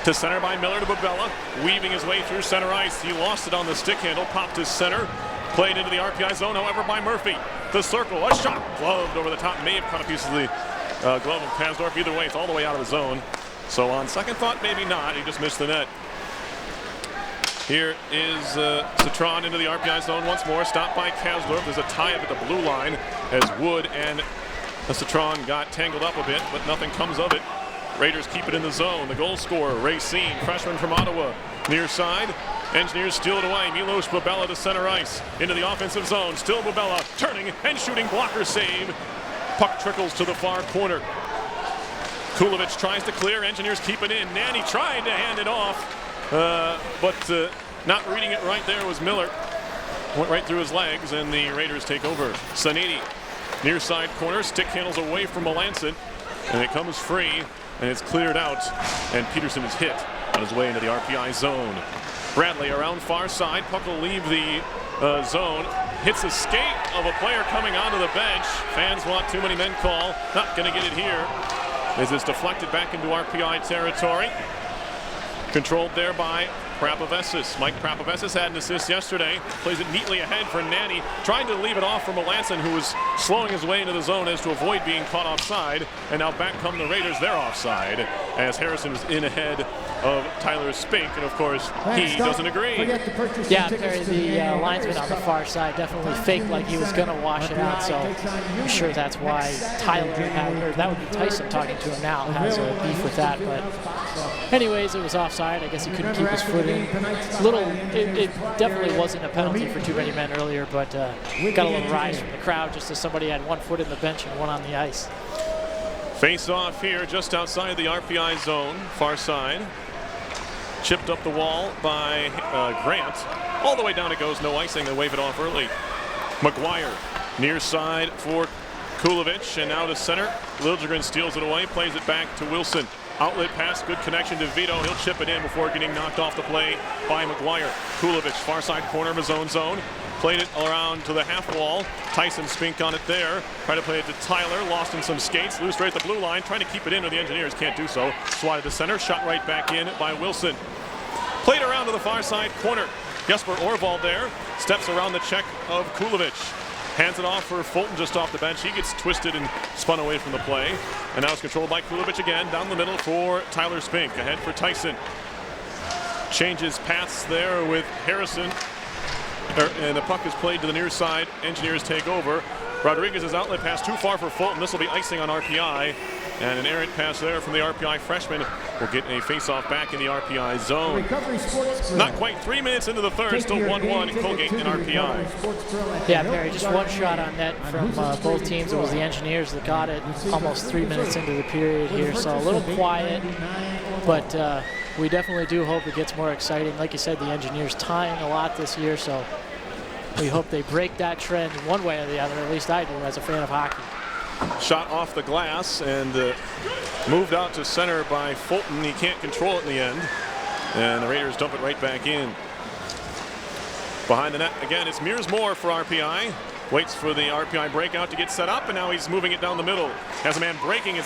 To center by Miller to Babella, weaving his way through center ice. He lost it on the stick handle, popped to center, played into the RPI zone, however, by Murphy. The circle, a shot, gloved over the top, may have caught a piece of the glove of Kasdorf. Either way, it's all the way out of the zone. So on second thought, maybe not. He just missed the net. Here is Citron into the RPI zone once more, stopped by Kasdorf. There's a tie-up at the blue line as Wood and Citron got tangled up a bit, but nothing comes of it. Raiders keep it in the zone. The goal scorer, Racine, freshman from Ottawa, near side. Engineers steal it away. Milos Babella to center ice, into the offensive zone. Still Babella, turning and shooting, blocker save. Puck trickles to the far corner. Kulovich tries to clear. Engineers keep it in. Nanny tried to hand it off. But not reading it right there was Miller. Went right through his legs, and the Raiders take over. Sanidi, near side corner, stick handles away from Melanson, and it comes free, and it's cleared out, and Peterson is hit on his way into the RPI zone. Bradley around far side, puck will leave the zone, hits the skate of a player coming onto the bench. Fans want too many men call, not going to get it here. As it's deflected back into RPI territory. Controlled there by Prapovesis. Mike Prapovesis had an assist yesterday. Plays it neatly ahead for Nanny. Trying to leave it off for Melanson, who was slowing his way into the zone as to avoid being caught offside. And now back come the Raiders. They're offside as Harrison is in ahead of Tyler Spink. And, of course, he doesn't agree. Yeah, Perry, the linesman on the far side definitely faked like he was going to wash it out. So I'm sure that's why Tyler had, or that would be Tyson talking to him now, has a beef with that. But anyways, it was offside. I guess he couldn't keep his foot in. It definitely wasn't a penalty for too many men earlier, but got a little rise from the crowd just as somebody had 1 foot in the bench and 1 on the ice. Face off here just outside the RPI zone, far side. Chipped up the wall by Grant. All the way down it goes, no icing. They wave it off early. McGuire near side for Kulovich, and now to center. Liljegren steals it away, plays it back to Wilson. Outlet pass, good connection to Vito. He'll chip it in before getting knocked off the play by McGuire. Kulovich, far side corner of his own zone. Played it around to the half wall. Tyson Spink on it there. Tried to play it to Tyler. Lost in some skates. Loose right at the blue line. Trying to keep it in, or the Engineers can't do so. Swatted to center. Shot right back in by Wilson. Played around to the far side corner. Jesper Orvald there. Steps around the check of Kulovich. Hands it off for Fulton just off the bench. He gets twisted and spun away from the play. And now it's controlled by Kulovich again. Down the middle for Tyler Spink. Ahead for Tyson. changes paths there with Harrison. And the puck is played to the near side. Engineers take over. Rodriguez's outlet pass too far for Fulton. This will be icing on RPI. And an errant pass there from the RPI freshman will get a face-off back in the RPI zone. Not quite 3 minutes into the third, still 1-1 Colgate and RPI. Yeah, Perry, just one shot on net from both teams. It was the Engineers that got it almost 3 minutes into the period here, so a little quiet, but we definitely do hope it gets more exciting. Like you said, the Engineers tying a lot this year, so we hope they break that trend one way or the other. At least I do as a fan of hockey. Shot off the glass and moved out to center by Fulton. He can't control it in the end. And the Raiders dump it right back in. Behind the net again, it's Mearsmore for RPI. Waits for the RPI breakout to get set up, and now he's moving it down the middle. Has a man breaking. It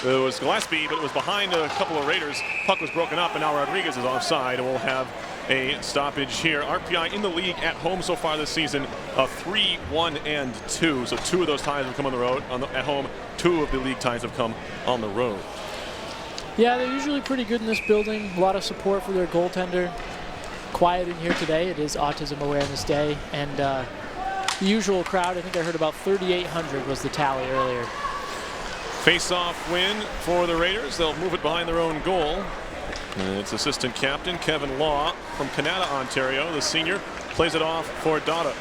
was Gillespie, but it was behind a couple of Raiders. Puck was broken up, and now Rodriguez is offside, and we'll have a stoppage here. RPI in the league at home so far this season, 3-1-2. So 2 of those ties have come on the road. At home, 2 of the league ties have come on the road. Yeah, they're usually pretty good in this building. A lot of support for their goaltender. Quiet in here today. It is Autism Awareness Day, and the usual crowd, I think I heard about 3,800 was the tally earlier. Face-off win for the Raiders. They'll move it behind their own goal. And it's assistant captain Kevin Law from Canada, Ontario. The senior plays it off for Dada.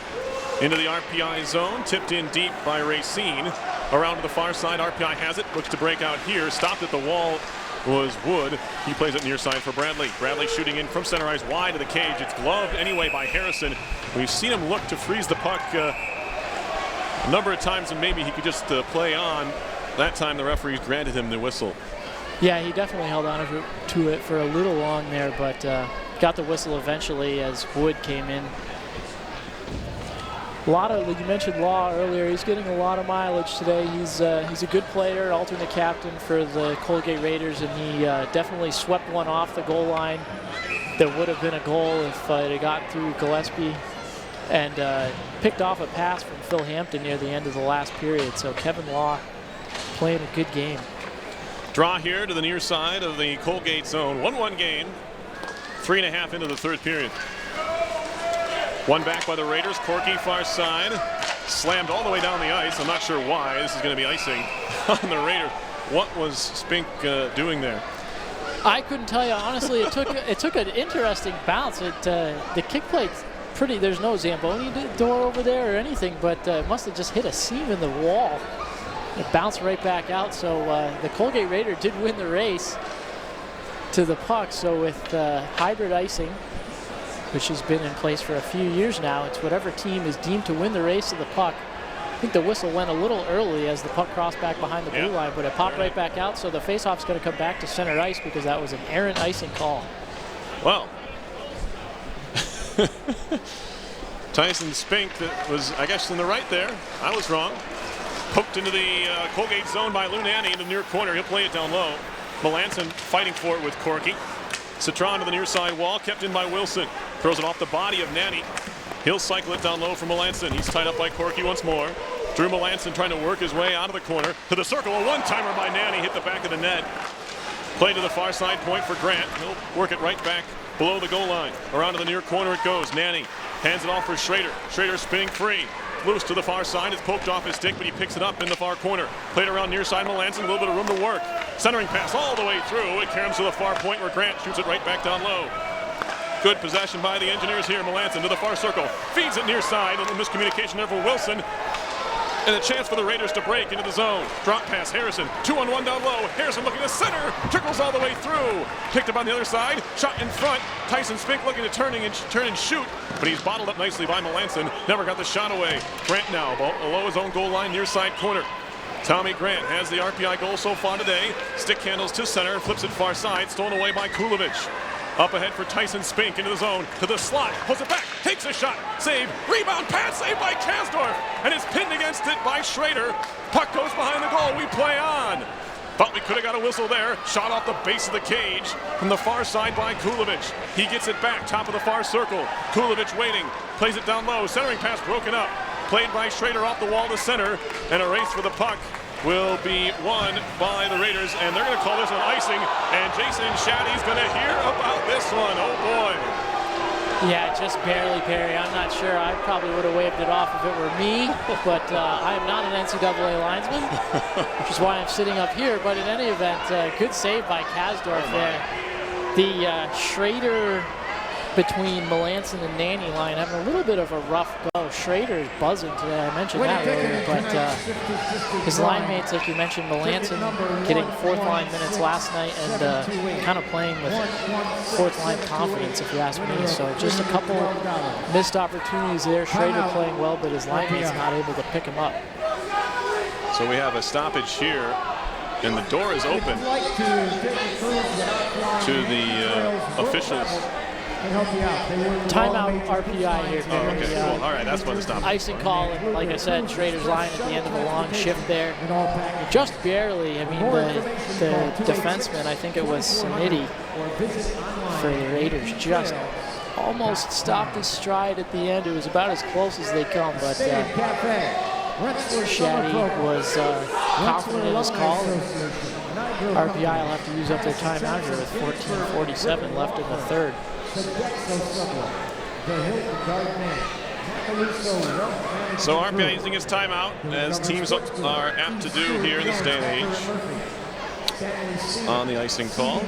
Into the RPI zone, tipped in deep by Racine. Around to the far side, RPI has it, looks to break out here. Stopped at the wall was Wood. He plays it near side for Bradley. Bradley shooting in from center ice wide of the cage. It's gloved anyway by Harrison. We've seen him look to freeze the puck a number of times, and maybe he could just play on. That time the referees granted him the whistle. Yeah, he definitely held on to it for a little long there, but got the whistle eventually as Wood came in. A lot of, like you mentioned Law earlier, he's getting a lot of mileage today. He's a good player, alternate captain for the Colgate Raiders, and he definitely swept one off the goal line that would have been a goal if it had gotten through Gillespie, and picked off a pass from Phil Hampton near the end of the last period. So Kevin Law playing a good game. Draw here to the near side of the Colgate zone. 1-1 game. 3.5 into the third period. One back by the Raiders. Corky far side. Slammed all the way down the ice. I'm not sure why. This is going to be icing on the Raiders. What was Spink doing there? I couldn't tell you honestly. It took an interesting bounce. The kick plate's pretty. There's no Zamboni door over there or anything, but it must have just hit a seam in the wall. It bounced right back out, so the Colgate Raider did win the race to the puck. So with hybrid icing, which has been in place for a few years now, it's whatever team is deemed to win the race to the puck. I think the whistle went a little early as the puck crossed back behind the blue line, but it popped right back out, so the faceoff's going to come back to center ice because that was an errant icing call. Well, Tyson Spink that was, I guess, in the right there. I was wrong. Poked into the Colgate zone by Lou Nanny in the near corner. He'll play it down low. Melanson fighting for it with Corky. Citron to the near side wall, kept in by Wilson. Throws it off the body of Nanny. He'll cycle it down low for Melanson. He's tied up by Corky once more. Drew Melanson trying to work his way out of the corner. To the circle, a one-timer by Nanny, hit the back of the net. Play to the far side point for Grant. He'll work it right back below the goal line. Around to the near corner it goes. Nanny hands it off for Schrader. Schrader spinning free. Loose to the far side. It's poked off his stick, but he picks it up in the far corner. Played around near side Melanson. A little bit of room to work. Centering pass all the way through. It caroms to the far point where Grant shoots it right back down low. Good possession by the Engineers here. Melanson to the far circle. Feeds it near side. A little miscommunication there for Wilson. And a chance for the Raiders to break into the zone. Drop pass Harrison. 2-on-1 down low. Harrison looking to center. Trickles all the way through. Picked up on the other side. Shot in front. Tyson Spink looking to turn and shoot. But he's bottled up nicely by Melanson. Never got the shot away. Grant now below his own goal line near side corner. Tommy Grant has the RPI goal so far today. Stick handles to center and flips it far side. Stolen away by Kulovich. Up ahead for Tyson Spink into the zone, to the slot, pulls it back, takes a shot, save, rebound pass, saved by Kasdorf, and is pinned against it by Schrader. Puck goes behind the goal, we play on. Thought we could have got a whistle there. Shot off the base of the cage from the far side by Kulovich. He gets it back, top of the far circle. Kulovich waiting, plays it down low, centering pass broken up. Played by Schrader off the wall to center, and a race for the puck will be won by the Raiders, and they're going to call this one icing, and Jason Shaddy's going to hear about this one. Oh, boy. Yeah, just barely, Perry. I'm not sure. I probably would have waved it off if it were me, but I am not an NCAA linesman, which is why I'm sitting up here. But in any event, good save by Kasdorf there. The Schrader between Melanson and Nanny line having a little bit of a rough go. Schrader is buzzing today. I mentioned that earlier, but his line mates, like you mentioned, Melanson getting fourth line minutes last night and kind of playing with fourth line confidence, if you ask me. So just a couple missed opportunities there. Schrader playing well, but his line mates not able to pick him up. So we have a stoppage here, and the door is open to the officials. Timeout RPI here. Oh, okay, cool. All right, that's when the stop. Icing call, and like I said, Schrader's line at the end of a long shift there. Just barely. I mean, the defenseman, I think it was Sanity for the Raiders, just almost stopped his stride at the end. It was about as close as they come, but Shaddy was confident in his call. RPI will have to use up their timeout here with 14:47 left in the third. So RPI using his timeout, as teams are apt to do here in this day and age, on the icing call.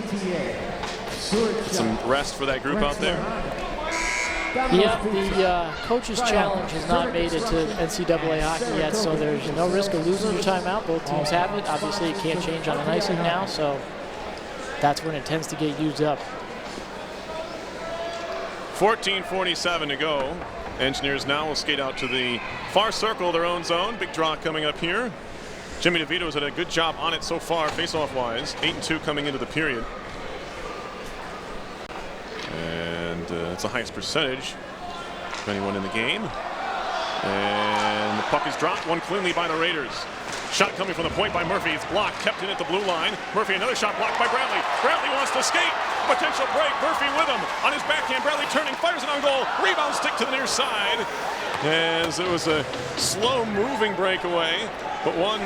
Get some rest for that group out there. Yeah, the coach's challenge has not made it to NCAA hockey yet, so there's no risk of losing your timeout. Both teams have it. Obviously, it can't change on an icing now, so that's when it tends to get used up. 14:47 to go. Engineers now will skate out to the far circle of their own zone. Big draw coming up here. Jimmy DeVito has done a good job on it so far, face-off-wise. 8-2 coming into the period. And it's the highest percentage of anyone in the game. And the puck is dropped, one cleanly by the Raiders. Shot coming from the point by Murphy. It's blocked, kept in at the blue line. Murphy, another shot blocked by Bradley. Bradley wants to skate. Potential break. Murphy with him on his backhand. Bradley turning, fires it on goal. Rebound stick to the near side. As it was a slow-moving breakaway, but one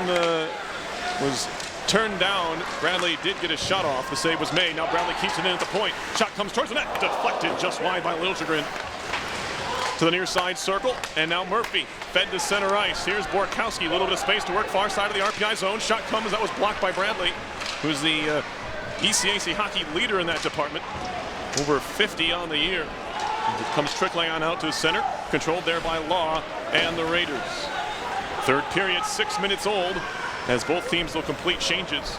was turned down. Bradley did get a shot off. The save was made. Now Bradley keeps it in at the point. Shot comes towards the net. Deflected just wide by Liljegren. To the near side circle, and now Murphy fed to center ice. Here's Borkowski, a little bit of space to work far side of the RPI zone. Shot comes, that was blocked by Bradley, who's the ECAC hockey leader in that department. Over 50 on the year. It comes trickling on out to center, controlled there by Law and the Raiders. Third period, 6 minutes old, as both teams will complete changes.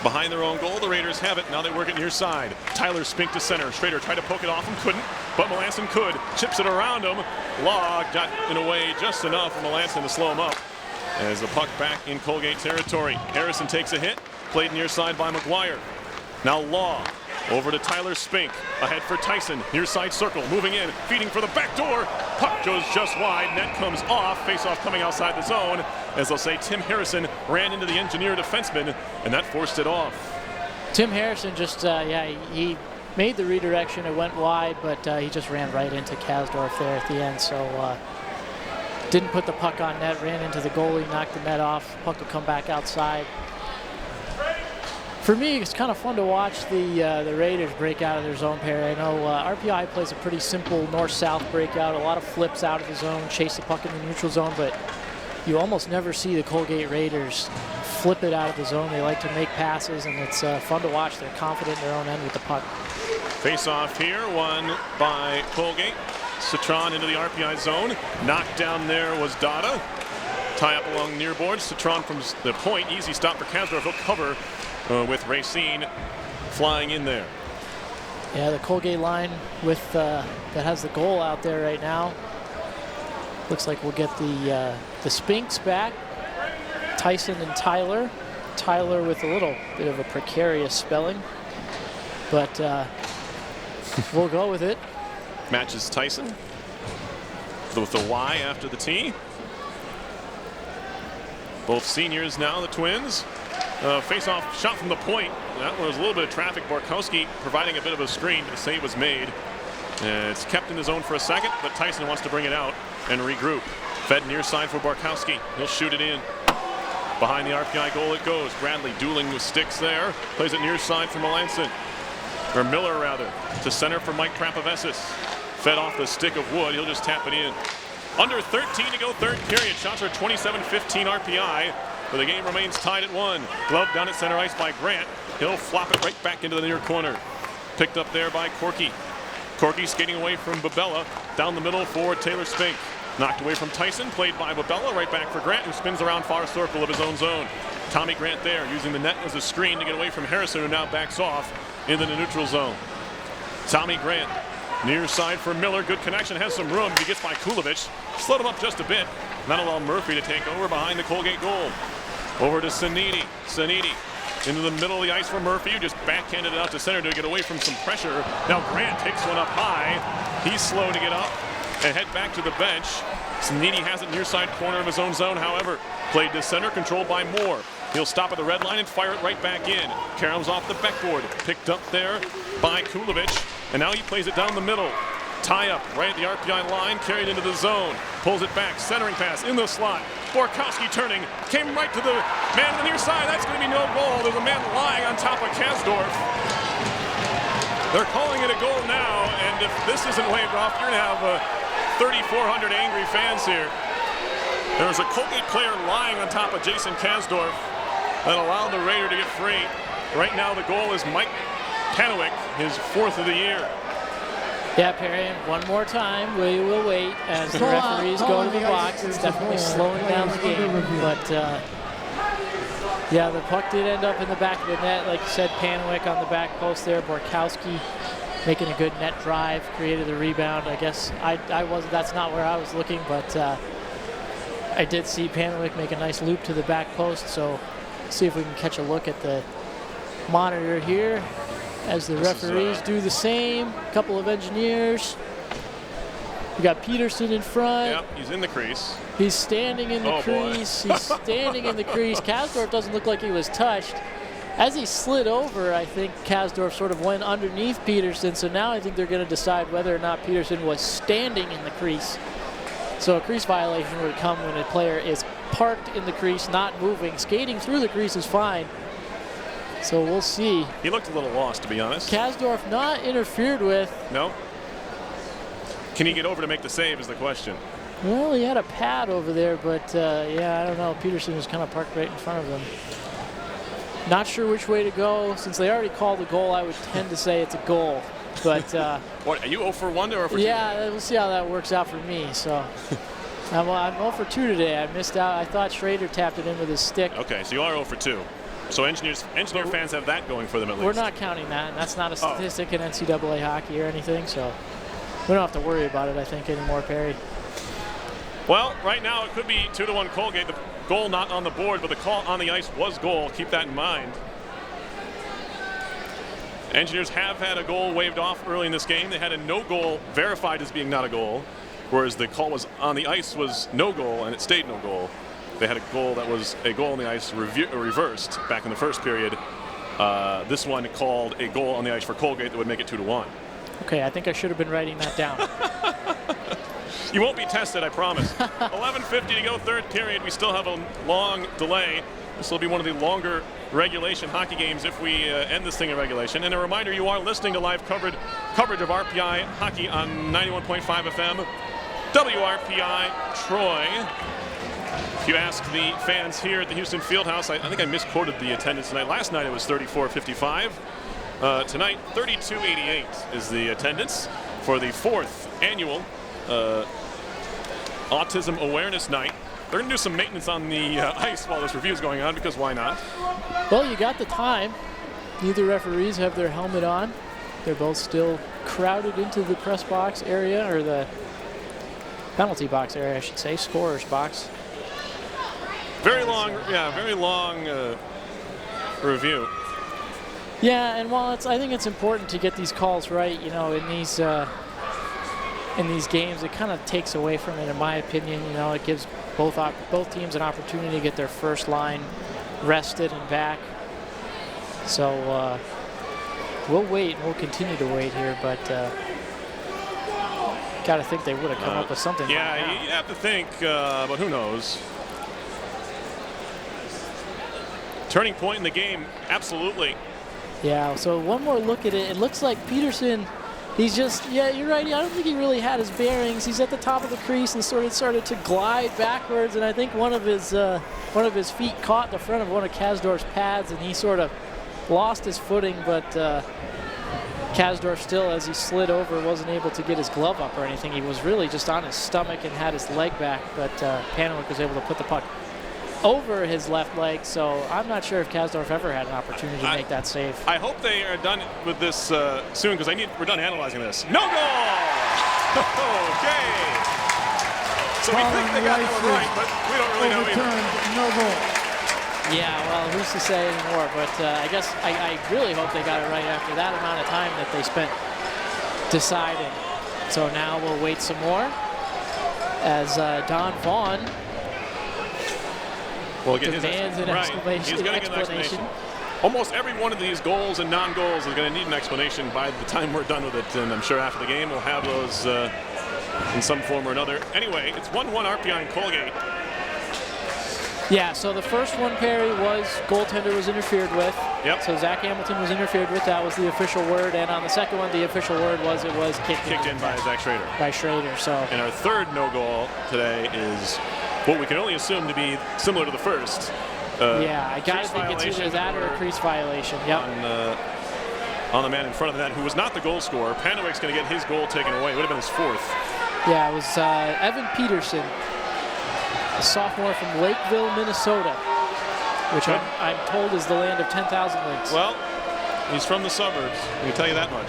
Behind their own goal, the Raiders have it. Now they work it near side. Tyler Spink to center. Schrader tried to poke it off and couldn't, but Melanson could. Chips it around him. Law got in a way just enough for Melanson to slow him up. As the puck back in Colgate territory. Harrison takes a hit. Played near side by McGuire. Now Law over to Tyler Spink. Ahead for Tyson. Near side circle. Moving in. Feeding for the back door. Puck goes just wide. Net comes off. Face-off coming outside the zone. As they'll say, Tim Harrison ran into the engineer defenseman, and that forced it off. Tim Harrison just, he made the redirection. It went wide, but he just ran right into Kasdorf there at the end. So didn't put the puck on net. Ran into the goalie, knocked the net off. Puck will come back outside. For me, it's kind of fun to watch the Raiders break out of their zone pair. I know RPI plays a pretty simple north-south breakout, a lot of flips out of the zone, chase the puck in the neutral zone, but you almost never see the Colgate Raiders flip it out of the zone. They like to make passes, and it's fun to watch. They're confident in their own end with the puck. Face-off here, won by Colgate. Citron into the RPI zone. Knocked down there was Dada. Tie up along near boards. Citron from the point. Easy stop for Kasdorf. He'll cover with Racine flying in there. Yeah, the Colgate line with that has the goal out there right now. Looks like we'll get the Spinks back. Tyson and Tyler. Tyler with a little bit of a precarious spelling, but we'll go with it. Matches Tyson with the Y after the T. Both seniors now, the Twins. Face-off shot from the point. That was a little bit of traffic. Borkowski providing a bit of a screen, but the save was made. It's kept in the zone for a second, but Tyson wants to bring it out and regroup. Fed near side for Borkowski. He'll shoot it in. Behind the RPI goal it goes. Bradley dueling with sticks there. Plays it near side for Melanson. Or Miller, rather. To center for Mike Prapavesis. Fed off the stick of Wood. He'll just tap it in. Under 13 to go, third period. Shots are 27-15 RPI. But the game remains tied at 1. Glove down at center ice by Grant. He'll flop it right back into the near corner. Picked up there by Corky. Corky skating away from Babella. Down the middle for Taylor Spink. Knocked away from Tyson, played by Babella, right back for Grant, who spins around far circle of his own zone. Tommy Grant there, using the net as a screen to get away from Harrison, who now backs off into the neutral zone. Tommy Grant, near side for Miller, good connection, has some room. He gets by Kulovich, slowed him up just a bit. That'll allow Murphy to take over behind the Colgate goal. Over to Sanidi. Sanidi into the middle of the ice for Murphy, who just backhanded it out to center to get away from some pressure. Now Grant takes one up high. He's slow to get up and head back to the bench. Sanidi has it near side corner of his own zone, however. Played to center, controlled by Moore. He'll stop at the red line and fire it right back in. Karam's off the backboard. Picked up there by Kulovich. And now he plays it down the middle. Tie up right at the RPI line, carried into the zone. Pulls it back, centering pass in the slot. Borkowski turning, came right to the man on the near side. That's going to be no goal. There's a man lying on top of Kasdorf. They're calling it a goal now, and if this isn't waved off, you're going to have 3,400 angry fans here. There's a Colgate player lying on top of Jason Kasdorf that allowed the Raider to get free. Right now the goal is Mike Panowick, his 4th of the year. Yeah, Perry, one more time, we will wait as the referees go to the box. It's definitely slowing down the game, but yeah, the puck did end up in the back of the net. Like you said, Panowick on the back post there. Borkowski making a good net drive, created the rebound. I guess I wasn't, that's not where I was looking, but I did see Panowick make a nice loop to the back post, so see if we can catch a look at the monitor here as the referees do the same. A couple of engineers. We got Peterson in front. Yep, he's in the crease. He's standing in the crease. He's standing in the crease. Kasdorf doesn't look like he was touched. As he slid over, I think Kasdorf sort of went underneath Peterson, so now I think they're going to decide whether or not Peterson was standing in the crease. So a crease violation would come when a player is parked in the crease, not moving. Skating through the crease is fine. So we'll see. He looked a little lost, to be honest. Kasdorf not interfered with. No. Can he get over to make the save is the question. Well, he had a pad over there, but yeah, I don't know. Peterson was kind of parked right in front of him. Not sure which way to go. Since they already called the goal, I would tend to say it's a goal. But what, are you 0 for 1 or 0 for 2? Yeah, we'll see how that works out for me. So I'm 0 for 2 today. I missed out. I thought Schrader tapped it in with his stick. Okay, so you are 0 for 2. So Engineer fans have that going for them at least. We're not counting that. And that's not a statistic in NCAA hockey or anything. So we don't have to worry about it, I think, anymore, Perry. Well, right now it could be 2-1 Colgate. The goal not on the board, but the call on the ice was goal. Keep that in mind. Engineers have had a goal waved off early in this game. They had a no goal verified as being not a goal, whereas the call was on the ice was no goal and it stayed no goal. They had a goal that was a goal on the ice reversed back in the first period. This one called a goal on the ice for Colgate that would make it 2-1. Okay, I think I should have been writing that down. You won't be tested, I promise. 11:50 to go, third period. We still have a long delay. This will be one of the longer regulation hockey games if we end this thing in regulation. And a reminder, you are listening to live coverage of RPI hockey on 91.5 FM, WRPI Troy. If you ask the fans here at the Houston Fieldhouse, I think I misquoted the attendance tonight. Last night it was 34.55. Tonight, 32.88 is the attendance for the 4th annual Autism Awareness Night. They're going to do some maintenance on the ice while this review is going on, because why not? Well, you got the time. Neither referees have their helmet on. They're both still crowded into the press box area, or the penalty box area, I should say, scorer's box. Very long review. Yeah, and while I think it's important to get these calls right, you know, in these games, it kind of takes away from it, in my opinion. You know, it gives both teams an opportunity to get their first line rested and back. So we'll wait, and we'll continue to wait here, but Got to think they would have come up with something. Yeah, you have to think, but who knows? Turning point in the game, absolutely. Yeah, so one more look at it. It looks like Peterson, he's just, yeah, you're right. I don't think he really had his bearings. He's at the top of the crease and sort of started to glide backwards, and I think one of his feet caught the front of one of Kasdorf's pads, and he sort of lost his footing, but Kasdorf still, as he slid over, wasn't able to get his glove up or anything. He was really just on his stomach and had his leg back, but Panowick was able to put the puck over his left leg, so I'm not sure if Kasdorf ever had an opportunity to make that save. I hope they are done with this soon, because we're done analyzing this. No goal! Okay. So we think they got that right, but we don't really know either. No goal. Yeah, well, who's to say anymore? But I guess I really hope they got it right after that amount of time that they spent deciding. So now we'll wait some more as Don Vaughn demands an explanation. Almost every one of these goals and non-goals is going to need an explanation by the time we're done with it, and I'm sure after the game we'll have those in some form or another. Anyway, it's 1-1 RPI in Colgate. Yeah, so the first one, Perry, was goaltender was interfered with. Yep. So Zach Hamilton was interfered with. That was the official word. And on the second one, the official word was it was kicked in by Zach Schrader. By Schrader, so. And our third no goal today is what we can only assume to be similar to the first. Yeah, I gotta think it's either that or a crease violation. Yep. On the man in front of the net, who was not the goal scorer. Panowick's going to get his goal taken away. It would have been his fourth. Yeah, it was Evan Peterson, a sophomore from Lakeville, Minnesota, which I'm told is the land of 10,000 links. Well, he's from the suburbs. I can tell you that much.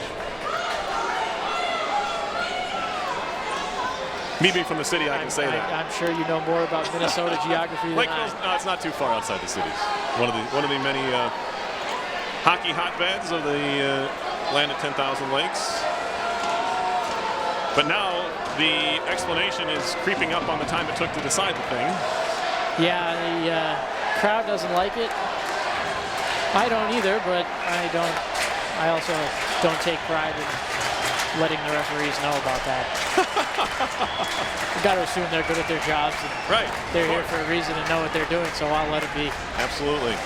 Me being from the city, I can say that. I'm sure you know more about Minnesota geography than I. No, it's not too far outside the cities. One of the many hockey hotbeds of the land of 10,000 lakes. But now the explanation is creeping up on the time it took to decide the thing. Yeah, the crowd doesn't like it. I don't either, but I also don't take pride in letting the referees know about that. You've got to assume they're good at their jobs. And right. They're here for a reason and know what they're doing, so I'll let it be. Absolutely.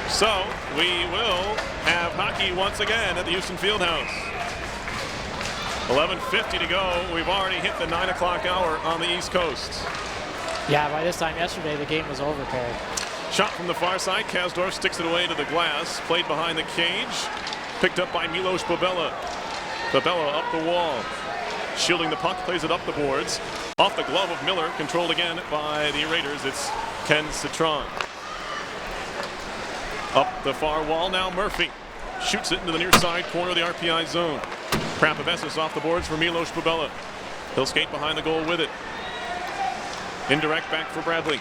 So we will have hockey once again at the Houston Fieldhouse. 11:50 to go. We've already hit the 9 o'clock hour on the East Coast. Yeah, by this time yesterday, the game was over, Perry. Shot from the far side. Kasdorf sticks it away to the glass. Played behind the cage. Picked up by Milos Babella. Babella up the wall. Shielding the puck, plays it up the boards. Off the glove of Miller, controlled again by the Raiders. It's Ken Citron. Up the far wall now, Murphy. Shoots it into the near side corner of the RPI zone. Krapavesis off the boards for Milos Babella. He'll skate behind the goal with it. Indirect back for Bradley.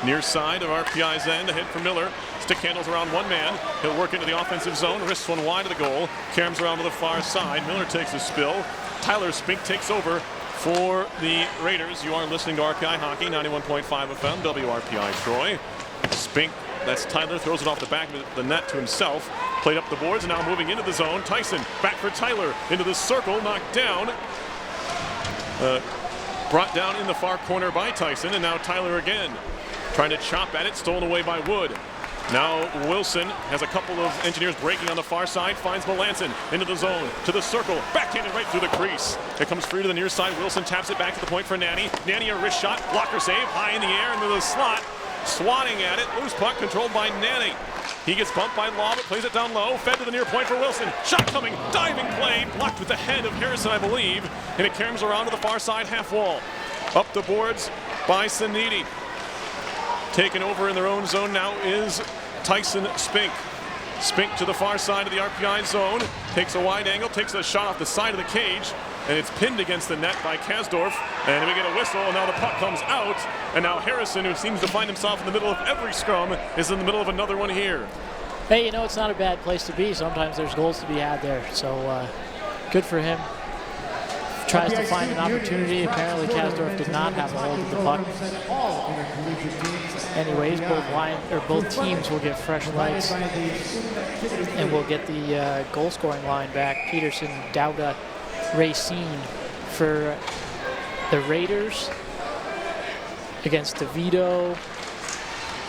Near side of RPI's end, ahead for Miller. Stick handles around one man. He'll work into the offensive zone, wrists one wide of the goal. Caroms around to the far side. Miller takes a spill. Tyler Spink takes over for the Raiders. You are listening to RPI Hockey, 91.5 FM, WRPI Troy. Spink, that's Tyler, throws it off the back of the net to himself. Played up the boards, and now moving into the zone. Tyson, back for Tyler, into the circle, knocked down. Brought down in the far corner by Tyson, and now Tyler again. Trying to chop at it, stolen away by Wood. Now Wilson has a couple of Engineers breaking on the far side, finds Melanson into the zone, to the circle, backhanded right through the crease. It comes free to the near side. Wilson taps it back to the point for Nanny. Nanny a wrist shot, blocker save, high in the air into the slot. Swatting at it, loose puck controlled by Nanny. He gets bumped by Law, but plays it down low. Fed to the near point for Wilson. Shot coming, diving play, blocked with the head of Harrison, I believe. And it caroms around to the far side half wall. Up the boards by Sanidi. Taken over in their own zone now is Tyson Spink. Spink to the far side of the RPI zone. Takes a wide angle, takes a shot off the side of the cage. And it's pinned against the net by Kasdorf. And we get a whistle, and now the puck comes out. And now Harrison, who seems to find himself in the middle of every scrum, is in the middle of another one here. Hey, you know, it's not a bad place to be. Sometimes there's goals to be had there. So good for him. Tries to find an opportunity. Apparently Kasdorf did not have a hold of the puck. Anyways, both teams will get fresh lights. And we'll get the goal scoring line back. Peterson, Dauda, Racine for the Raiders against DeVito,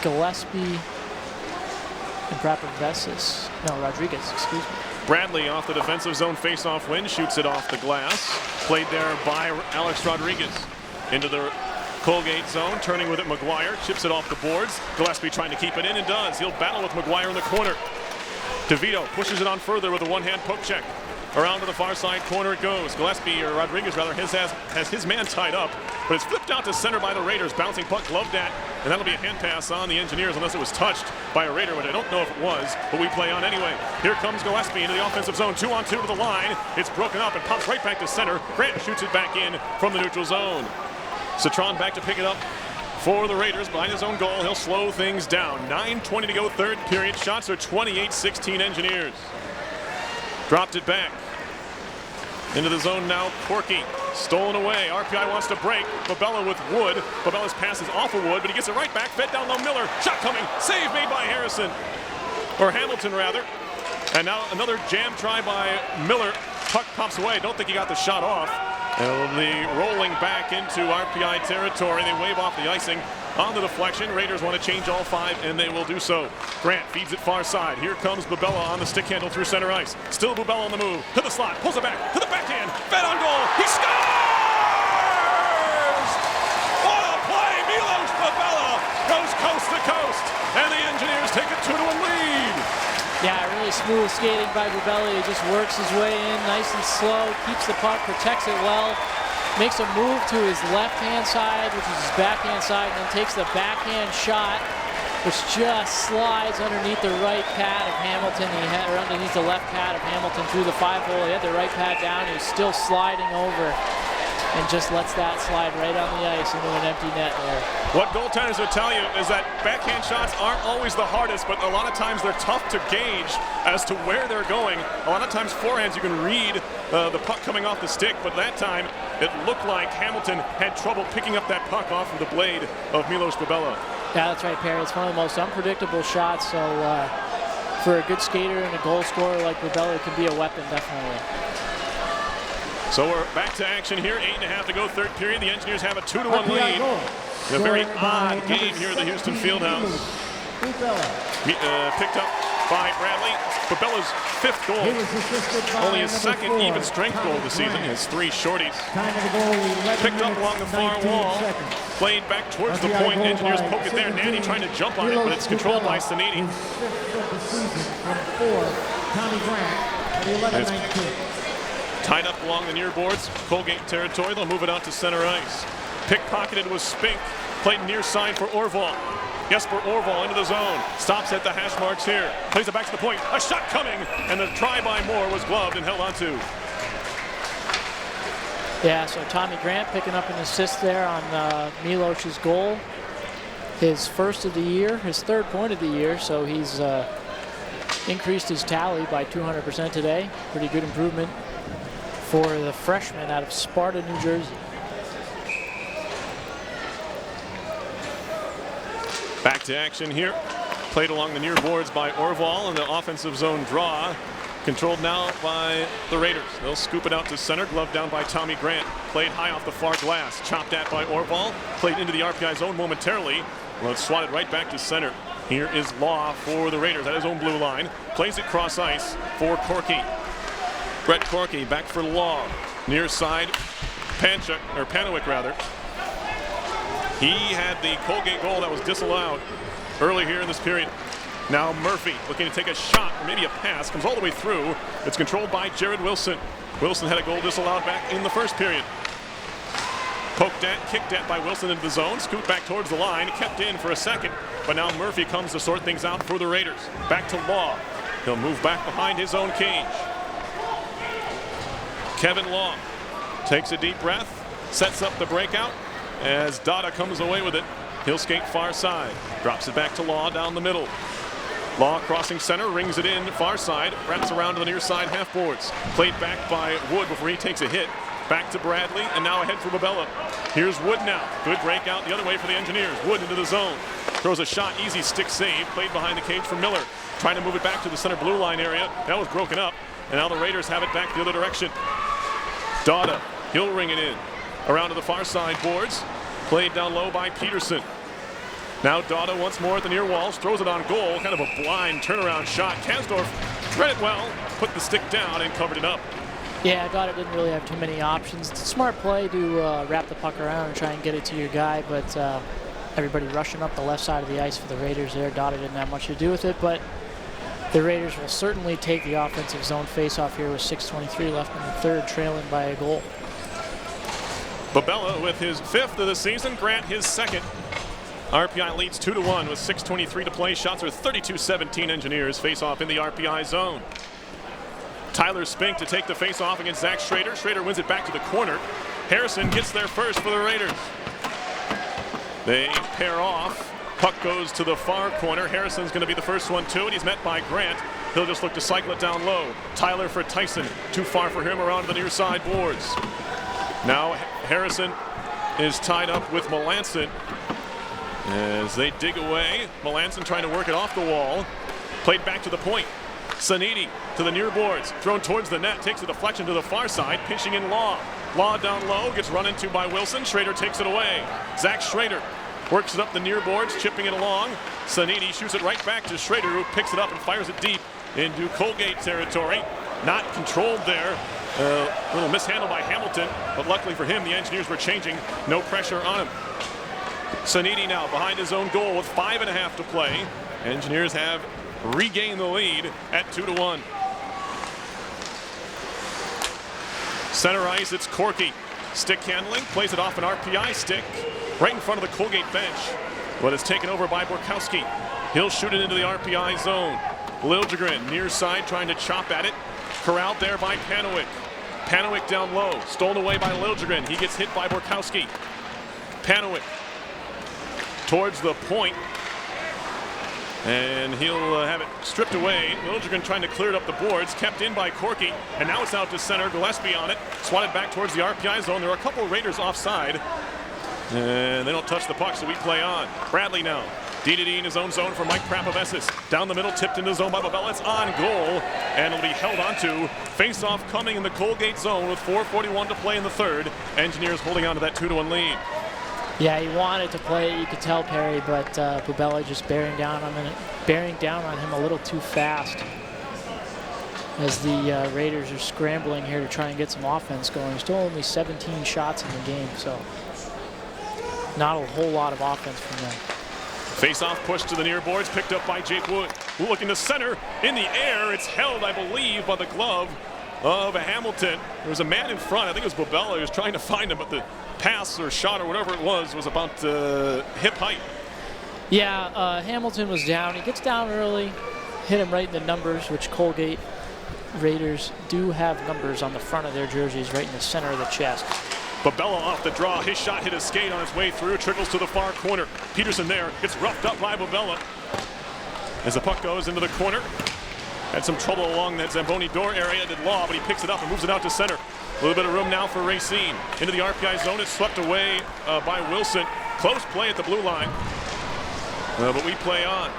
Gillespie, and Rodriguez, excuse me. Bradley off the defensive zone face-off win, shoots it off the glass. Played there by Alex Rodriguez. Into the Colgate zone, turning with it McGuire, chips it off the boards. Gillespie trying to keep it in and does. He'll battle with McGuire in the corner. DeVito pushes it on further with a one-hand poke check. Around to the far side corner it goes. Gillespie, or Rodriguez rather, has his man tied up, but it's flipped out to center by the Raiders. Bouncing puck gloved at, and that'll be a hand pass on the Engineers unless it was touched by a Raider, which I don't know if it was, but we play on anyway. Here comes Gillespie into the offensive zone, 2-on-2 to the line. It's broken up and pops right back to center. Grant shoots it back in from the neutral zone. Citron back to pick it up for the Raiders behind his own goal. He'll slow things down. 9:20 to go, third period. Shots are 28-16 Engineers. Dropped it back. Into the zone now, Corky. Stolen away. RPI wants to break. Babella with Wood. Babella's pass is off of Wood, but he gets it right back. Fed down low, Miller. Shot coming. Save made by Harrison. Or Hamilton, rather. And now another jam try by Miller. Puck pops away. Don't think he got the shot off. It'll be rolling back into RPI territory. They wave off the icing on the deflection. Raiders want to change all five, and they will do so. Grant feeds it far side. Here comes Babella on the stick handle through center ice. Still Babella on the move. To the slot. Pulls it back. To the backhand. Fed on goal. He scores! What a play! Milos Babella goes coast to coast, and the Engineers take a 2-1 lead. Yeah, really smooth skating by Babella. He just works his way in nice and slow, keeps the puck, protects it well, makes a move to his left-hand side, which is his backhand side, and then takes the backhand shot, which just slides underneath the right pad of Hamilton. Or underneath the left pad of Hamilton through the 5-hole. He had the right pad down. He's still sliding over and just lets that slide right on the ice into an empty net there. What goaltenders will tell you is that backhand shots aren't always the hardest, but a lot of times they're tough to gauge as to where they're going. A lot of times forehands you can read the puck coming off the stick, but that time it looked like Hamilton had trouble picking up that puck off of the blade of Milos Babella. Yeah, that's right, Perry. It's one of the most unpredictable shots, so for a good skater and a goal scorer like Babella, it can be a weapon, definitely. So we're back to action here. 8.5 to go, third period. The Engineers have a 2-1 lead. A very odd game here at the Houston Fieldhouse. Picked up by Bradley. Babella's fifth goal. Only his second even strength goal of the season. His 3 shorties. Picked up along the far wall. Played back towards the point. Engineers poke it there. Nanny trying to jump on it, but it's controlled by Sanini. Tied up along the near boards, Colgate territory. They'll move it out to center ice. Pickpocketed was Spink. Played near side for Orval. Jesper Orval into the zone. Stops at the hash marks here. Plays it back to the point. A shot coming, and the try by Moore was gloved and held onto. Yeah, so Tommy Grant picking up an assist there on Milos's goal. His first of the year, his third point of the year, so he's increased his tally by 200% today. Pretty good improvement for the freshman out of Sparta, New Jersey. Back to action here. Played along the near boards by Orval, and the offensive zone draw. Controlled now by the Raiders. They'll scoop it out to center. Glove down by Tommy Grant. Played high off the far glass. Chopped at by Orval. Played into the RPI zone momentarily. Well, it's swatted right back to center. Here is Law for the Raiders at his own blue line. Plays it cross ice for Corky. Brett Corky back for Law. Near side, Panowick rather. He had the Colgate goal that was disallowed early here in this period. Now Murphy looking to take a shot, or maybe a pass, comes all the way through. It's controlled by Jared Wilson. Wilson had a goal disallowed back in the first period. Poked at, kicked at by Wilson into the zone, scooped back towards the line, kept in for a second, but now Murphy comes to sort things out for the Raiders. Back to Law. He'll move back behind his own cage. Kevin Law takes a deep breath, sets up the breakout. As Dada comes away with it, he'll skate far side. Drops it back to Law down the middle. Law crossing center, rings it in far side, wraps around to the near side half boards. Played back by Wood before he takes a hit. Back to Bradley, and now ahead for Babella. Here's Wood now. Good breakout the other way for the Engineers. Wood into the zone. Throws a shot, easy stick save. Played behind the cage for Miller. Trying to move it back to the center blue line area. That was broken up, and now the Raiders have it back the other direction. Dada, he'll ring it in. around to the far side boards. Played down low by Peterson. Now Dada once more at the near walls, throws it on goal. Kind of a blind turnaround shot. Kasdorf read it well, put the stick down and covered it up. Yeah, Dada didn't really have too many options. It's a smart play to wrap the puck around and try and get it to your guy, but everybody rushing up the left side of the ice for the Raiders there. Dada didn't have much to do with it, but the Raiders will certainly take the offensive zone faceoff here with 6:23 left in the third, trailing by a goal. Babella with his 5th of the season, Grant his 2nd. RPI leads 2-1 with 6:23 to play. Shots are 32-17 Engineers. Face-off in the RPI zone. Tyler Spink to take the face-off against Zach Schrader. Schrader wins it back to the corner. Harrison gets there first for the Raiders. They pair off. Puck goes to the far corner. Harrison's going to be the first one too, and he's met by Grant. He'll just look to cycle it down low. Tyler for Tyson. Too far for him around to the near side boards. Now Harrison is tied up with Melanson as they dig away. Melanson trying to work it off the wall. Played back to the point. Saniti to the near boards. Thrown towards the net. Takes a deflection to the far side. Pinching in Law. Law down low. Gets run into by Wilson. Schrader takes it away. Zach Schrader works it up the near boards. Chipping it along. Saniti shoots it right back to Schrader, who picks it up and fires it deep into Colgate territory. Not controlled there. A little mishandle by Hamilton, but luckily for him, the Engineers were changing. No pressure on him. Saniti now behind his own goal with 5.5 to play. Engineers have regained the lead at 2-1. Center ice, it's Corky. Stick handling, plays it off an RPI stick right in front of the Colgate bench. But it's taken over by Borkowski. He'll shoot it into the RPI zone. Liljegren near side trying to chop at it. Corralled there by Panowick. Panowick down low, stolen away by Liljegren. He gets hit by Borkowski. Panowick towards the point, and he'll have it stripped away. Liljegren trying to clear it up the boards, kept in by Corky, and now it's out to center. Gillespie on it, swatted back towards the RPI zone. There are a couple of Raiders offside, and they don't touch the puck, so we play on. Bradley now. D-to-D in his own zone for Mike Prapovesis. Down the middle, tipped into the zone by Babella. It's on goal, and it'll be held onto. Face-off coming in the Colgate zone with 4:41 to play in the third. Engineers holding on to that 2-1 lead. Yeah, he wanted to play it, you could tell, Perry, but Babella just bearing down on him a little too fast. As the Raiders are scrambling here to try and get some offense going. Still only 17 shots in the game, so not a whole lot of offense from them. Face-off push to the near boards, picked up by Jake Wood. Looking to center, in the air. It's held, I believe, by the glove of Hamilton. There was a man in front. I think it was Babella. He was trying to find him, but the pass or shot or whatever it was about hip height. Yeah, Hamilton was down. He gets down early, hit him right in the numbers, which Colgate Raiders do have numbers on the front of their jerseys, right in the center of the chest. Babella off the draw. His shot hit his skate on its way through. Trickles to the far corner. Peterson there. Gets roughed up by Babella. As the puck goes into the corner. Had some trouble along that Zamboni door area. Did Law, but he picks it up and moves it out to center. A little bit of room now for Racine. Into the RPI zone. It's swept away by Wilson. Close play at the blue line. But we play on.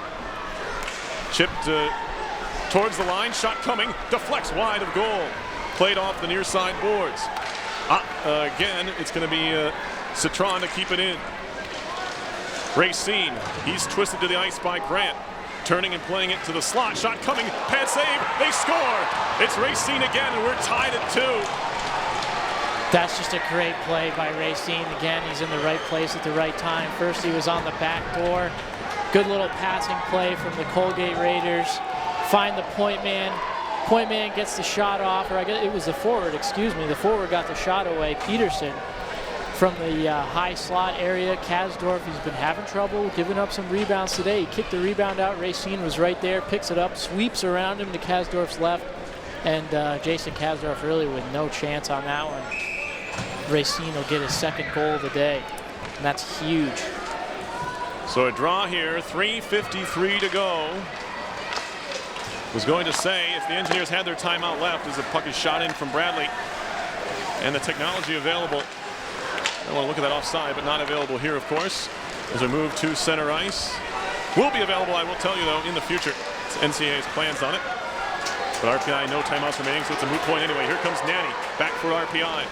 Chipped towards the line. Shot coming. Deflects wide of goal. Played off the near side boards. Again, it's going to be Citron to keep it in. Racine, he's twisted to the ice by Grant. Turning and playing it to the slot. Shot coming, pad save, they score! It's Racine again, and we're tied at 2. That's just a great play by Racine. Again, he's in the right place at the right time. First, he was on the back door. Good little passing play from the Colgate Raiders. Find the point man. Point man gets the shot off, or I guess it was the forward, excuse me. The forward got the shot away. Peterson from the high slot area. Kasdorf, he's been having trouble giving up some rebounds today. He kicked the rebound out. Racine was right there, picks it up, sweeps around him to Kasdorf's left, and Jason Kasdorf really with no chance on that one. Racine will get his second goal of the day, and that's huge. So a draw here, 3:53 to go. Was going to say, if the Engineers had their timeout left as the puck is shot in from Bradley, and the technology available, I want to look at that offside, but not available here, of course, as we move to center ice. Will be available, I will tell you, though, in the future. It's NCAA's plans on it. But RPI, no timeouts remaining, so it's a moot point anyway. Here comes Nanny, back for RPI.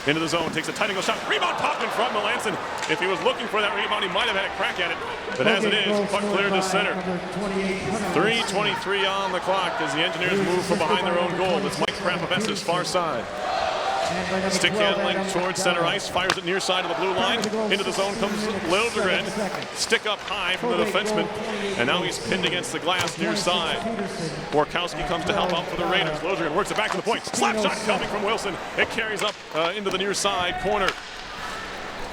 into the zone, takes a tight angle shot, rebound popped in front. Melanson, if he was looking for that rebound, he might have had a crack at it. But as it is, puck cleared to center. 3:23 on the clock as the Engineers move from behind their own goal. It's Mike Krapavets's far side. Stick handling towards center ice, fires it near side of the blue line. Into the zone comes Liljegren. Stick up high from the defenseman. And now he's pinned against the glass near side. Borkowski comes to help out for the Raiders. Liljegren works it back to the point. Slap shot coming from Wilson. It carries up into the near side corner.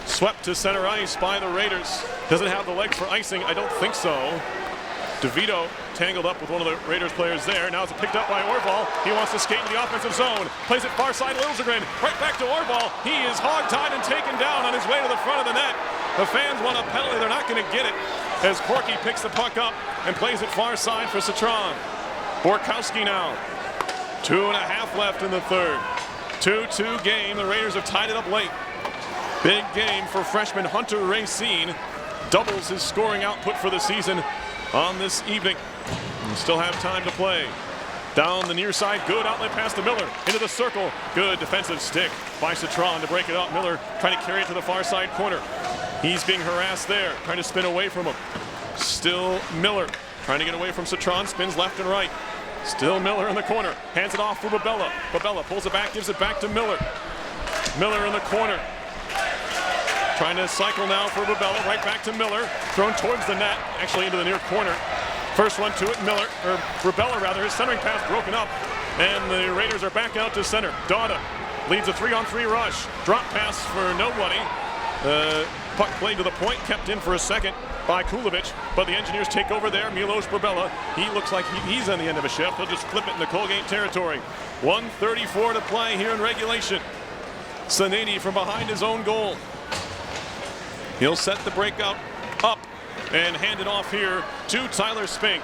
Swept to center ice by the Raiders. Does it have the legs for icing? I don't think so. DeVito tangled up with one of the Raiders players there. Now it's picked up by Orval. He wants to skate in the offensive zone. Plays it far side, Liljegren. Right back to Orval. He is hog-tied and taken down on his way to the front of the net. The fans want a penalty. They're not going to get it as Corky picks the puck up and plays it far side for Citron. Borkowski now. 2.5 left in the third. 2-2 game. The Raiders have tied it up late. Big game for freshman Hunter Racine. Doubles his scoring output for the season on this evening. We still have time to play. Down the near side, good outlet pass to Miller. Into the circle, good defensive stick by Citron to break it up. Miller trying to carry it to the far side corner. He's being harassed there, trying to spin away from him. Still Miller, trying to get away from Citron, spins left and right. Still Miller in the corner, hands it off for Babella. Babella pulls it back, gives it back to Miller. Miller in the corner. Trying to cycle now for Babella, right back to Miller. Thrown towards the net, actually into the near corner. First one to it, Miller, or Rabella rather, his centering pass broken up. And the Raiders are back out to center. Dauda leads a 3-on-3 rush. Drop pass for nobody. Puck played to the point, kept in for a second by Kulovic, but the Engineers take over there. Milos Brabella, he looks like he's on the end of a shift. He'll just flip it into Colgate territory. 1:34 to play here in regulation. Sanady from behind his own goal. He'll set the breakout up and hand it off here to Tyler Spink.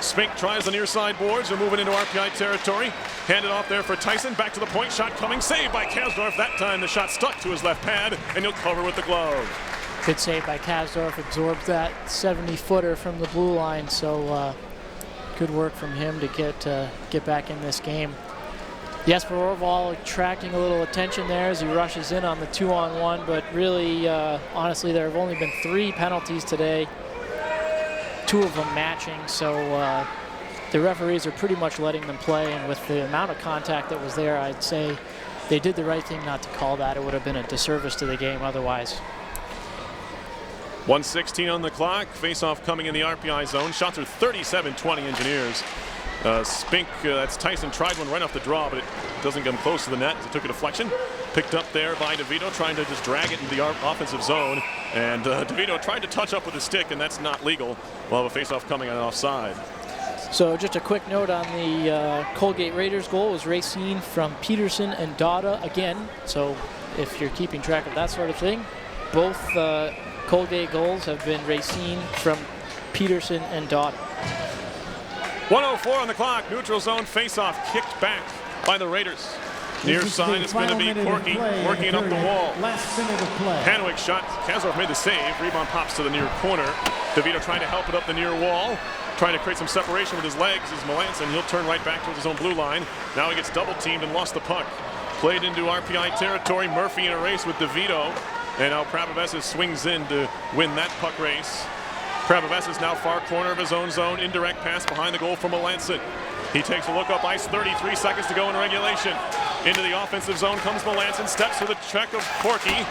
Spink tries the near side boards. They're moving into RPI territory. Hand it off there for Tyson. Back to the point. Shot coming. Saved by Kasdorf. That time the shot stuck to his left pad, and he'll cover with the glove. Good save by Kasdorf. Absorbs that 70-footer from the blue line. So good work from him to get back in this game. Jesper Orval attracting a little attention there as he rushes in on the 2-on-1, but really, honestly, there have only been 3 penalties today, 2 of them matching, so the referees are pretty much letting them play, and with the amount of contact that was there, I'd say they did the right thing not to call that. It would have been a disservice to the game otherwise. 1:16 on the clock. Face-off coming in the RPI zone. Shots are 37-20 Engineers. Spink, that's Tyson, tried one right off the draw, but it doesn't come close to the net as it took a deflection. Picked up there by DeVito, trying to just drag it into the offensive zone. And DeVito tried to touch up with his stick, and that's not legal. We'll have a face-off coming on offside. So just a quick note on the Colgate Raiders goal was Racine from Peterson and Dauda again. So if you're keeping track of that sort of thing, both Colgate goals have been Racine from Peterson and Dauda. 1:04 on the clock. Neutral zone face-off kicked back by the Raiders. Near side, it's going to be Corky working it up the wall. Last minute of play. Hanwick shot. Kasdorf made the save. Rebound pops to the near corner. DeVito trying to help it up the near wall. Trying to create some separation with his legs is Melanson. He'll turn right back towards his own blue line. Now he gets double-teamed and lost the puck. Played into RPI territory. Murphy in a race with DeVito. And now Krapavetsas swings in to win that puck race. Krapavetsas now far corner of his own zone. Indirect pass behind the goal from Melanson. He takes a look up ice. 33 seconds to go in regulation. Into the offensive zone comes Melanson. Steps for the check of Corky.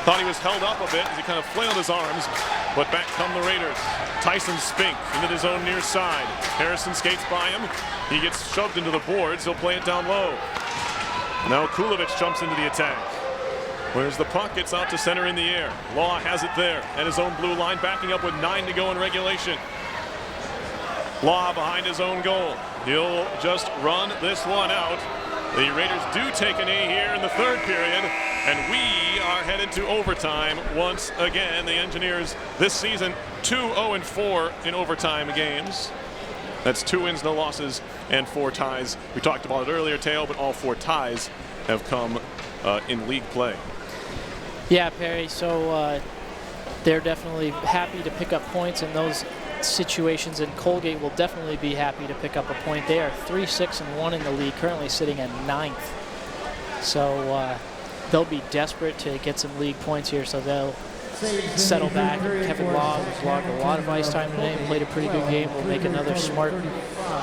Thought he was held up a bit as he kind of flailed his arms. But back come the Raiders. Tyson Spink into his own near side. Harrison skates by him. He gets shoved into the boards. He'll play it down low. Now Kulovic jumps into the attack. Where's the puck? It's out to center in the air. Law has it there at his own blue line, backing up with 9 to go in regulation. Law behind his own goal. He'll just run this one out. The Raiders do take an A here in the third period, and we are headed to overtime once again. The Engineers this season 2-0-4 in overtime games. That's 2 wins, no losses, and 4 ties. We talked about it earlier, Teo, but all 4 ties have come in league play. Yeah, Perry, so they're definitely happy to pick up points in those situations, and Colgate will definitely be happy to pick up a point. They are 3-6-1 in the league, currently sitting at 9th. So they'll be desperate to get some league points here, so they'll settle back. Kevin Long has logged a lot of ice time today and played a pretty good game. We'll make another smart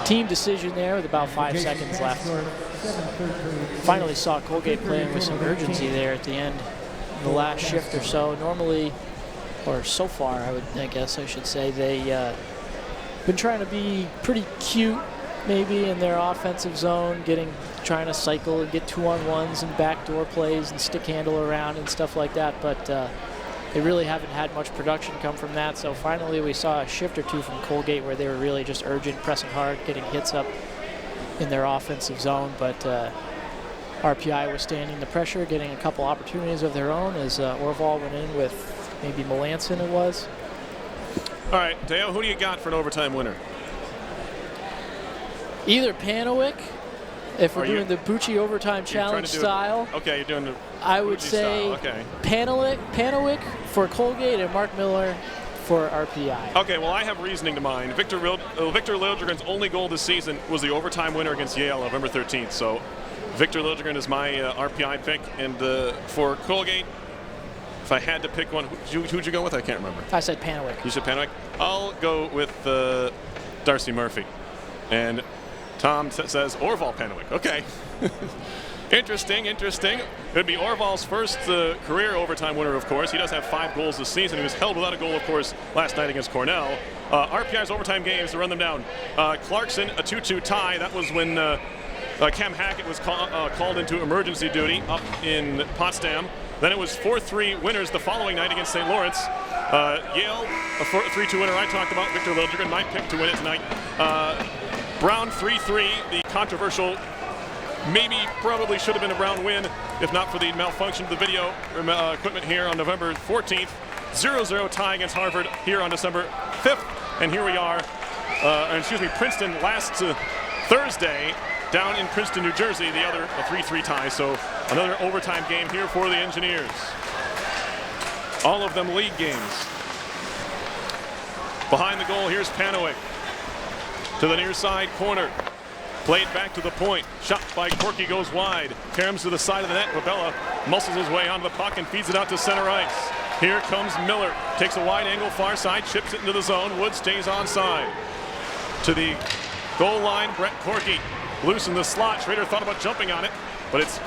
team decision there with about 5 seconds left. Finally saw Colgate playing with some urgency there at the end of the last shift or so. Normally, or so far, I guess I should say, they been trying to be pretty cute maybe in their offensive zone, trying to cycle and get 2-on-1s and backdoor plays and stick handle around and stuff like that, but they really haven't had much production come from that. So finally we saw a shift or two from Colgate where they were really just urgent, pressing hard, getting hits up in their offensive zone, but RPI was standing the pressure, getting a couple opportunities of their own as Orval went in with maybe Melanson it was. All right, Dale, who do you got for an overtime winner? Either Panowick, if we're doing the Bucci overtime challenge style. Okay, you're doing the I would Bucci say style. Okay. Panowick for Colgate and Mark Miller for RPI. Okay, well, I have reasoning to mind. Victor Liljegren's only goal this season was the overtime winner against Yale November 13th. So Victor Liljegren is my RPI pick. And for Colgate, if I had to pick one, who'd you go with? I can't remember. I said Panowick. You said Panowick? I'll go with Darcy Murphy. And Tom says Orval Panowick. Okay. Interesting. It'd be Orval's first career overtime winner, of course. He does have 5 goals this season. He was held without a goal, of course, last night against Cornell. RPI's overtime games, to run them down. Clarkson, a 2-2 tie. That was when Cam Hackett was called into emergency duty up in Potsdam. Then it was 4-3 winners the following night against St. Lawrence. Yale, a 3-2 winner I talked about. Victor Liljegren, my pick to win it tonight. Brown 3-3, the controversial, probably should have been a Brown win if not for the malfunction of the video equipment here on November 14th. 0-0 tie against Harvard here on December 5th. And here we are, Princeton last Thursday down in Princeton, New Jersey, the other a 3-3 tie. So another overtime game here for the Engineers. All of them league games. Behind the goal, here's Panowick. To the near side corner. Played back to the point. Shot by Corky goes wide. Caroms to the side of the net. Babella muscles his way onto the puck and feeds it out to center ice. Here comes Miller. Takes a wide angle far side. Chips it into the zone. Wood stays onside. To the goal line, Brett Corky. Loose in the slot. Schrader thought about jumping on it, but it's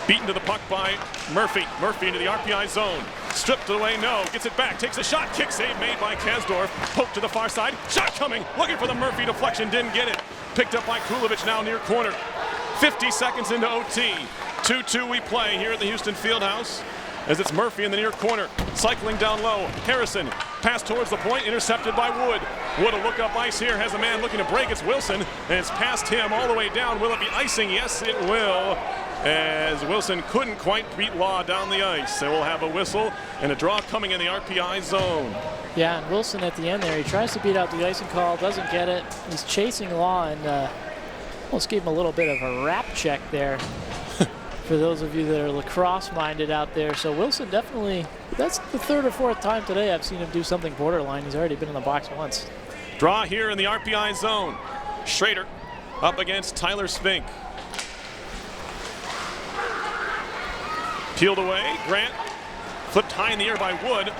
beaten to the puck by Murphy. Murphy into the RPI zone. Stripped away, no. Gets it back. Takes a shot. Kick save made by Kasdorf. Poke to the far side. Shot coming. Looking for the Murphy deflection. Didn't get it. Picked up by Kulovich now near corner. 50 seconds into OT. 2-2 we play here at the Houston Fieldhouse as it's Murphy in the near corner. Cycling down low. Harrison. Pass towards the point. Intercepted by Wood. Wood a look up ice here. Has a man looking to break. It's Wilson. And it's past him all the way down. Will it be icing? Yes, it will. As Wilson couldn't quite beat Law down the ice. So we'll have a whistle and a draw coming in the RPI zone. Yeah, and Wilson at the end there, he tries to beat out the icing call, doesn't get it. He's chasing Law and almost gave him a little bit of a rap check there for those of you that are lacrosse-minded out there. So Wilson definitely, that's the 3rd or 4th time today I've seen him do something borderline. He's already been in the box once. Draw here in the RPI zone. Schrader up against Tyler Spink. Peeled away, Grant flipped high in the air by Wood.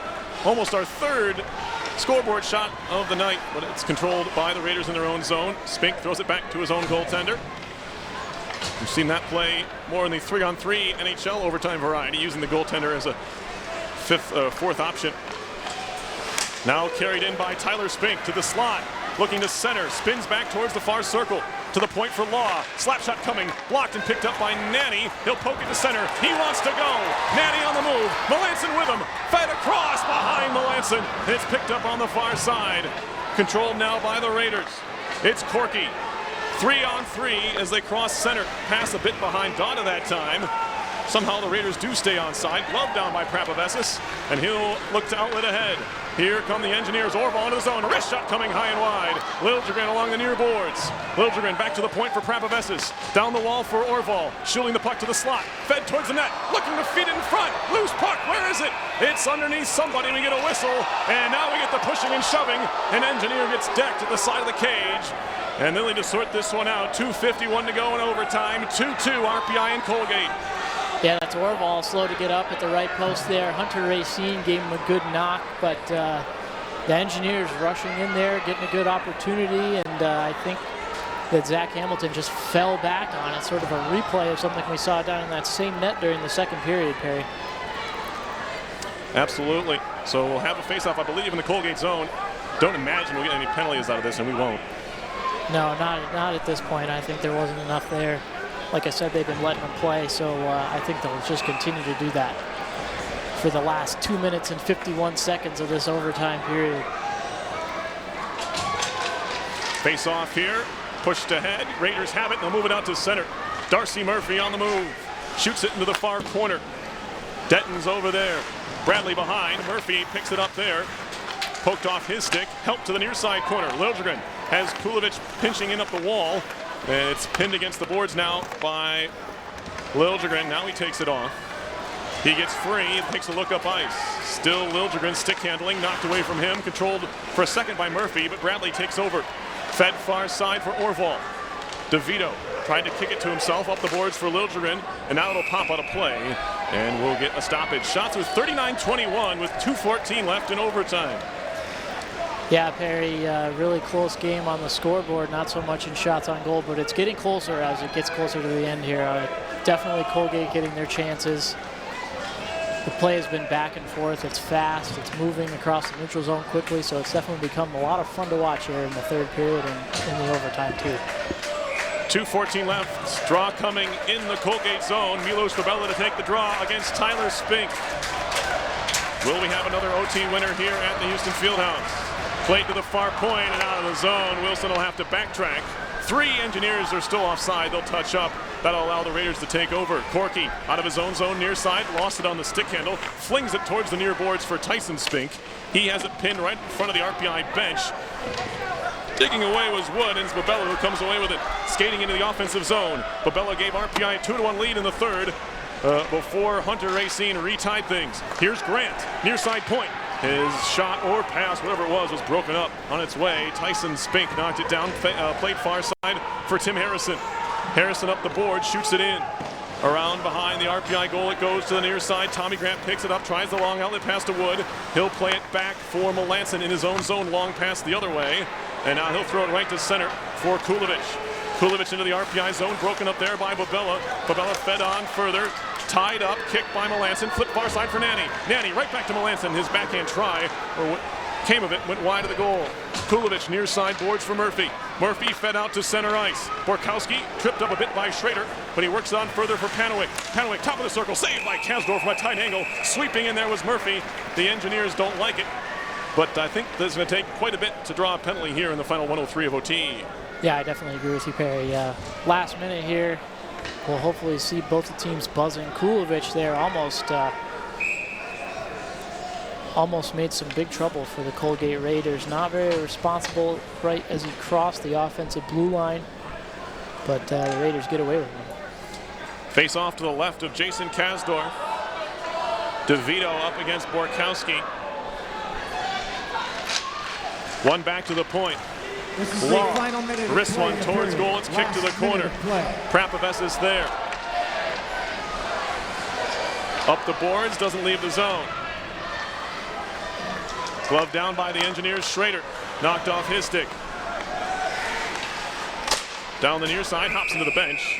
Almost our 3rd scoreboard shot of the night, but it's controlled by the Raiders in their own zone. Spink throws it back to his own goaltender. We've seen that play more in the 3-on-3 NHL overtime variety, using the goaltender as a 4th option. Now carried in by Tyler Spink to the slot, looking to center, spins back towards the far circle. To the point for Law. Slap shot coming. Blocked and picked up by Nanny. He'll poke it to center. He wants to go. Nanny on the move. Melanson with him. Fed across behind Melanson. It's picked up on the far side. Controlled now by the Raiders. It's Corky. 3-on-3 as they cross center. Pass a bit behind Donna that time. Somehow the Raiders do stay onside. Glove down by Prapavesis. And he'll look to outlet ahead. Here come the Engineers. Orval into the zone. Wrist shot coming high and wide. Liljegren along the near boards. Liljegren back to the point for Prapavesis. Down the wall for Orval. Shooting the puck to the slot. Fed towards the net. Looking to feed it in front. Loose puck. Where is it? It's underneath somebody. We get a whistle. And now we get the pushing and shoving. An Engineer gets decked at the side of the cage. And they'll need to sort this one out. 2:51 to go in overtime. 2-2 RPI and Colgate. Yeah, that's Orval, slow to get up at the right post there. Hunter Racine gave him a good knock, but the Engineers rushing in there, getting a good opportunity, and I think that Zach Hamilton just fell back on it, sort of a replay of something we saw down in that same net during the second period, Perry. Absolutely. So we'll have a face-off, I believe, in the Colgate zone. Don't imagine we'll get any penalties out of this, and we won't. No, not at this point. I think there wasn't enough there. Like I said, they've been letting them play, so I think they'll just continue to do that for the last 2 minutes and 51 seconds of this overtime period. Face off here, pushed ahead. Raiders have it, they'll move it out to center. Darcy Murphy on the move, shoots it into the far corner. Denton's over there. Bradley behind, Murphy picks it up there. Poked off his stick, help to the near side corner. Liljegren has Kulovic pinching in up the wall. And it's pinned against the boards now by Liljegren. Now he takes it off. He gets free and takes a look up ice. Still Liljegren stick handling, knocked away from him. Controlled for a second by Murphy, but Bradley takes over. Fed far side for Orval. DeVito tried to kick it to himself up the boards for Liljegren, and now it'll pop out of play. And we'll get a stoppage. Shots with 39-21 with 2:14 left in overtime. Yeah, Perry, really close game on the scoreboard, not so much in shots on goal, but it's getting closer as it gets closer to the end here. Definitely Colgate getting their chances. The play has been back and forth. It's fast. It's moving across the neutral zone quickly, so it's definitely become a lot of fun to watch here in the third period and in the overtime, too. 2:14 left. Draw coming in the Colgate zone. Milos Fabella to take the draw against Tyler Spink. Will we have another OT winner here at the Houston Fieldhouse? Played to the far point and out of the zone. Wilson will have to backtrack. 3 Engineers are still offside. They'll touch up. That'll allow the Raiders to take over. Corky out of his own zone near side. Lost it on the stick handle. Flings it towards the near boards for Tyson Spink. He has it pinned right in front of the RPI bench. Digging away was Wood, and it's Babella who comes away with it. Skating into the offensive zone. Babella gave RPI a 2-1 lead in the third before Hunter Racine retied things. Here's Grant, near side point. His shot or pass, whatever it was broken up on its way. Tyson Spink knocked it down, played far side for Tim Harrison. Harrison up the board, shoots it in. Around behind the RPI goal, it goes to the near side. Tommy Grant picks it up, tries the long outlet pass to Wood. He'll play it back for Melanson in his own zone, long pass the other way. And now he'll throw it right to center for Kulovic. Kulovic into the RPI zone, broken up there by Babella. Babella fed on further. Tied up, kicked by Melanson, flipped far side for Nanny. Nanny right back to Melanson, his backhand try, or what came of it, went wide of the goal. Kulovic near side boards for Murphy. Murphy fed out to center ice. Borkowski tripped up a bit by Schrader, but he works on further for Panowick. Panowick top of the circle, saved by Kasdorf from a tight angle. Sweeping in there was Murphy. The Engineers don't like it, but I think this is going to take quite a bit to draw a penalty here in the final 103 of OT. Yeah, I definitely agree with you, Perry. Last minute here. We'll hopefully see both the teams buzzing. Kulovic there almost made some big trouble for the Colgate Raiders. Not very responsible right as he crossed the offensive blue line, but the Raiders get away with him. Face off to the left of Jason Kasdorf. DeVito up against Borkowski. One back to the point. This is the Long final minute. wrist one towards goal. It's kicked to the corner. Prapavesis there. Up the boards, doesn't leave the zone. Glove down by the Engineers. Schrader knocked off his stick. Down the near side, hops into the bench,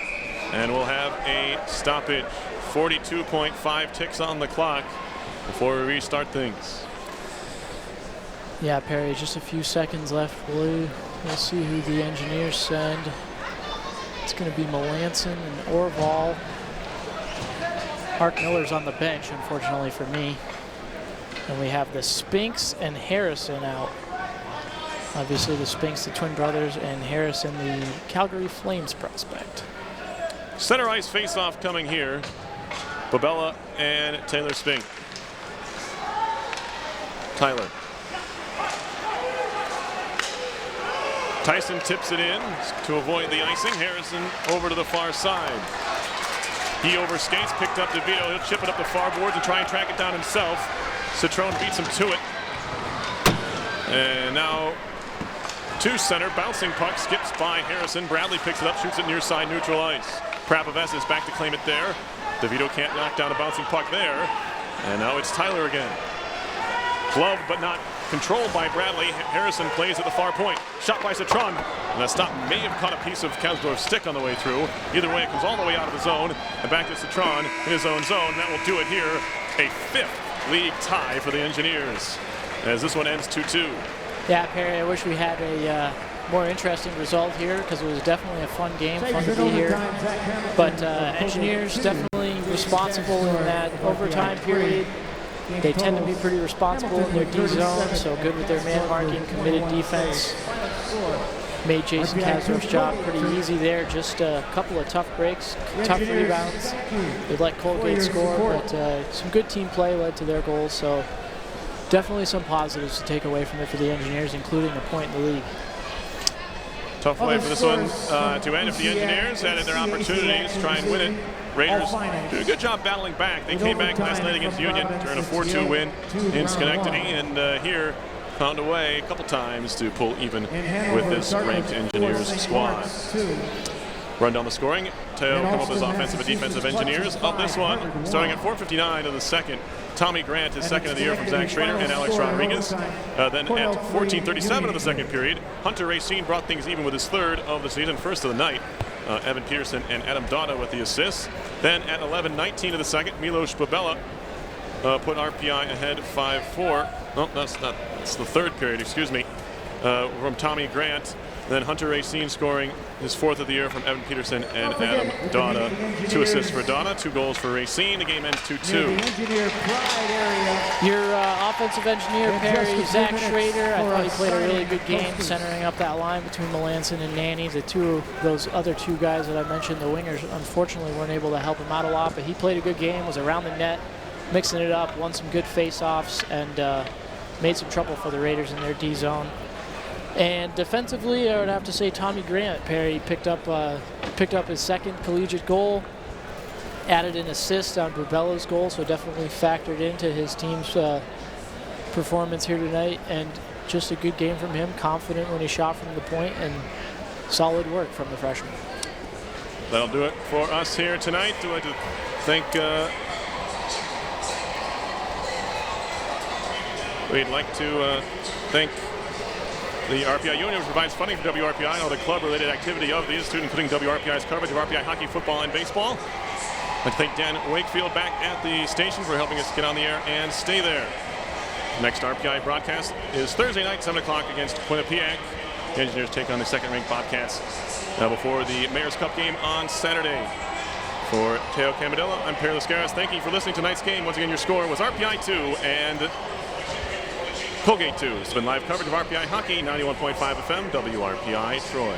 and we'll have a stoppage. 42.5 ticks on the clock before we restart things. Yeah, Perry, just a few seconds left. We'll see who the Engineers send. It's going to be Melanson and Orval. Mark Miller's on the bench, unfortunately for me. And we have the Spinks and Harrison out. Obviously the Spinks, the twin brothers, and Harrison, the Calgary Flames prospect. Center ice face-off coming here. Babella and Taylor Spink. Tyler. Tyson tips it in to avoid the icing. Harrison over to the far side. He overskates, picked up DeVito. He'll chip it up the far boards and try and track it down himself. Citrone beats him to it. And now to center, bouncing puck, skips by Harrison. Bradley picks it up, shoots it near side neutral ice. Prapavesis back to claim it there. DeVito can't knock down a bouncing puck there. And now it's Tyler again. Gloved but not controlled by Bradley. Harrison plays at the far point. Shot by Citron. And that stop may have caught a piece of Kasdorf's stick on the way through. Either way, it comes all the way out of the zone. And back to Citron in his own zone. That will do it here. A 5th league tie for the Engineers, as this one ends 2-2. Yeah, Perry, I wish we had a more interesting result here, because it was definitely a fun game, fun to be here. But Engineers definitely responsible in that overtime period. They tend to be pretty responsible in their D zone, so good with their man marking, committed defense. Made Jason Kasdorf's job pretty easy there. Just a couple of tough breaks, tough rebounds. They let Colgate score, but some good team play led to their goals. So definitely some positives to take away from it for the Engineers, including a point in the league. Tough way for this one to end if the Engineers had their opportunities to try and win it. Raiders do a good job battling back. They came back last night against Union, turned a 4-2 win in Schenectady, and here found a way a couple times to pull even with this ranked Engineers squad. Run down the scoring. Teo come up as offensive and defensive Engineers. Up this one, starting at 4:59 of the second. Tommy Grant, his second of the year from Zach Schrader and Alex Rodriguez. Then at 14:37 of the second period, Hunter Racine brought things even with his 3rd of the season, first of the night. Evan Peterson and Adam Dada with the assists. Then at 11:19 of the second, Milos Pabella put RPI ahead 5-4. Oh, that's the 3rd period, excuse me, from Tommy Grant. Then Hunter Racine scoring his 4th of the year from Evan Peterson and Adam Dada. 2 assists for Dada, 2 goals for Racine. The game ends 2-2. Your offensive engineer, Perry, Zach Schrader, I thought he played a really good game centering up that line between Melanson and Nanny. Those other two guys that I mentioned, the wingers, unfortunately weren't able to help him out a lot, but he played a good game, was around the net, mixing it up, won some good face-offs, and made some trouble for the Raiders in their D zone. And defensively, I would have to say Tommy Grant. Perry picked up his 2nd collegiate goal, added an assist on Brubella's goal, so definitely factored into his team's performance here tonight. And just a good game from him, confident when he shot from the point, and solid work from the freshman. That'll do it for us here tonight. I'd like to thank we'd like to thank the RPI Union, which provides funding for WRPI and all the club-related activity of the Institute, including WRPI's coverage of RPI hockey, football, and baseball. I'd like to thank Dan Wakefield back at the station for helping us get on the air and stay there. Next RPI broadcast is Thursday night, 7 o'clock against Quinnipiac. The Engineers take on the second-ranked Bobcats before the Mayor's Cup game on Saturday. For Teo Camadilla, I'm Perry Lascaris. Thank you for listening to tonight's game. Once again, your score was RPI 2 and Colgate 2. It's been live coverage of RPI Hockey, 91.5 FM, WRPI Troy.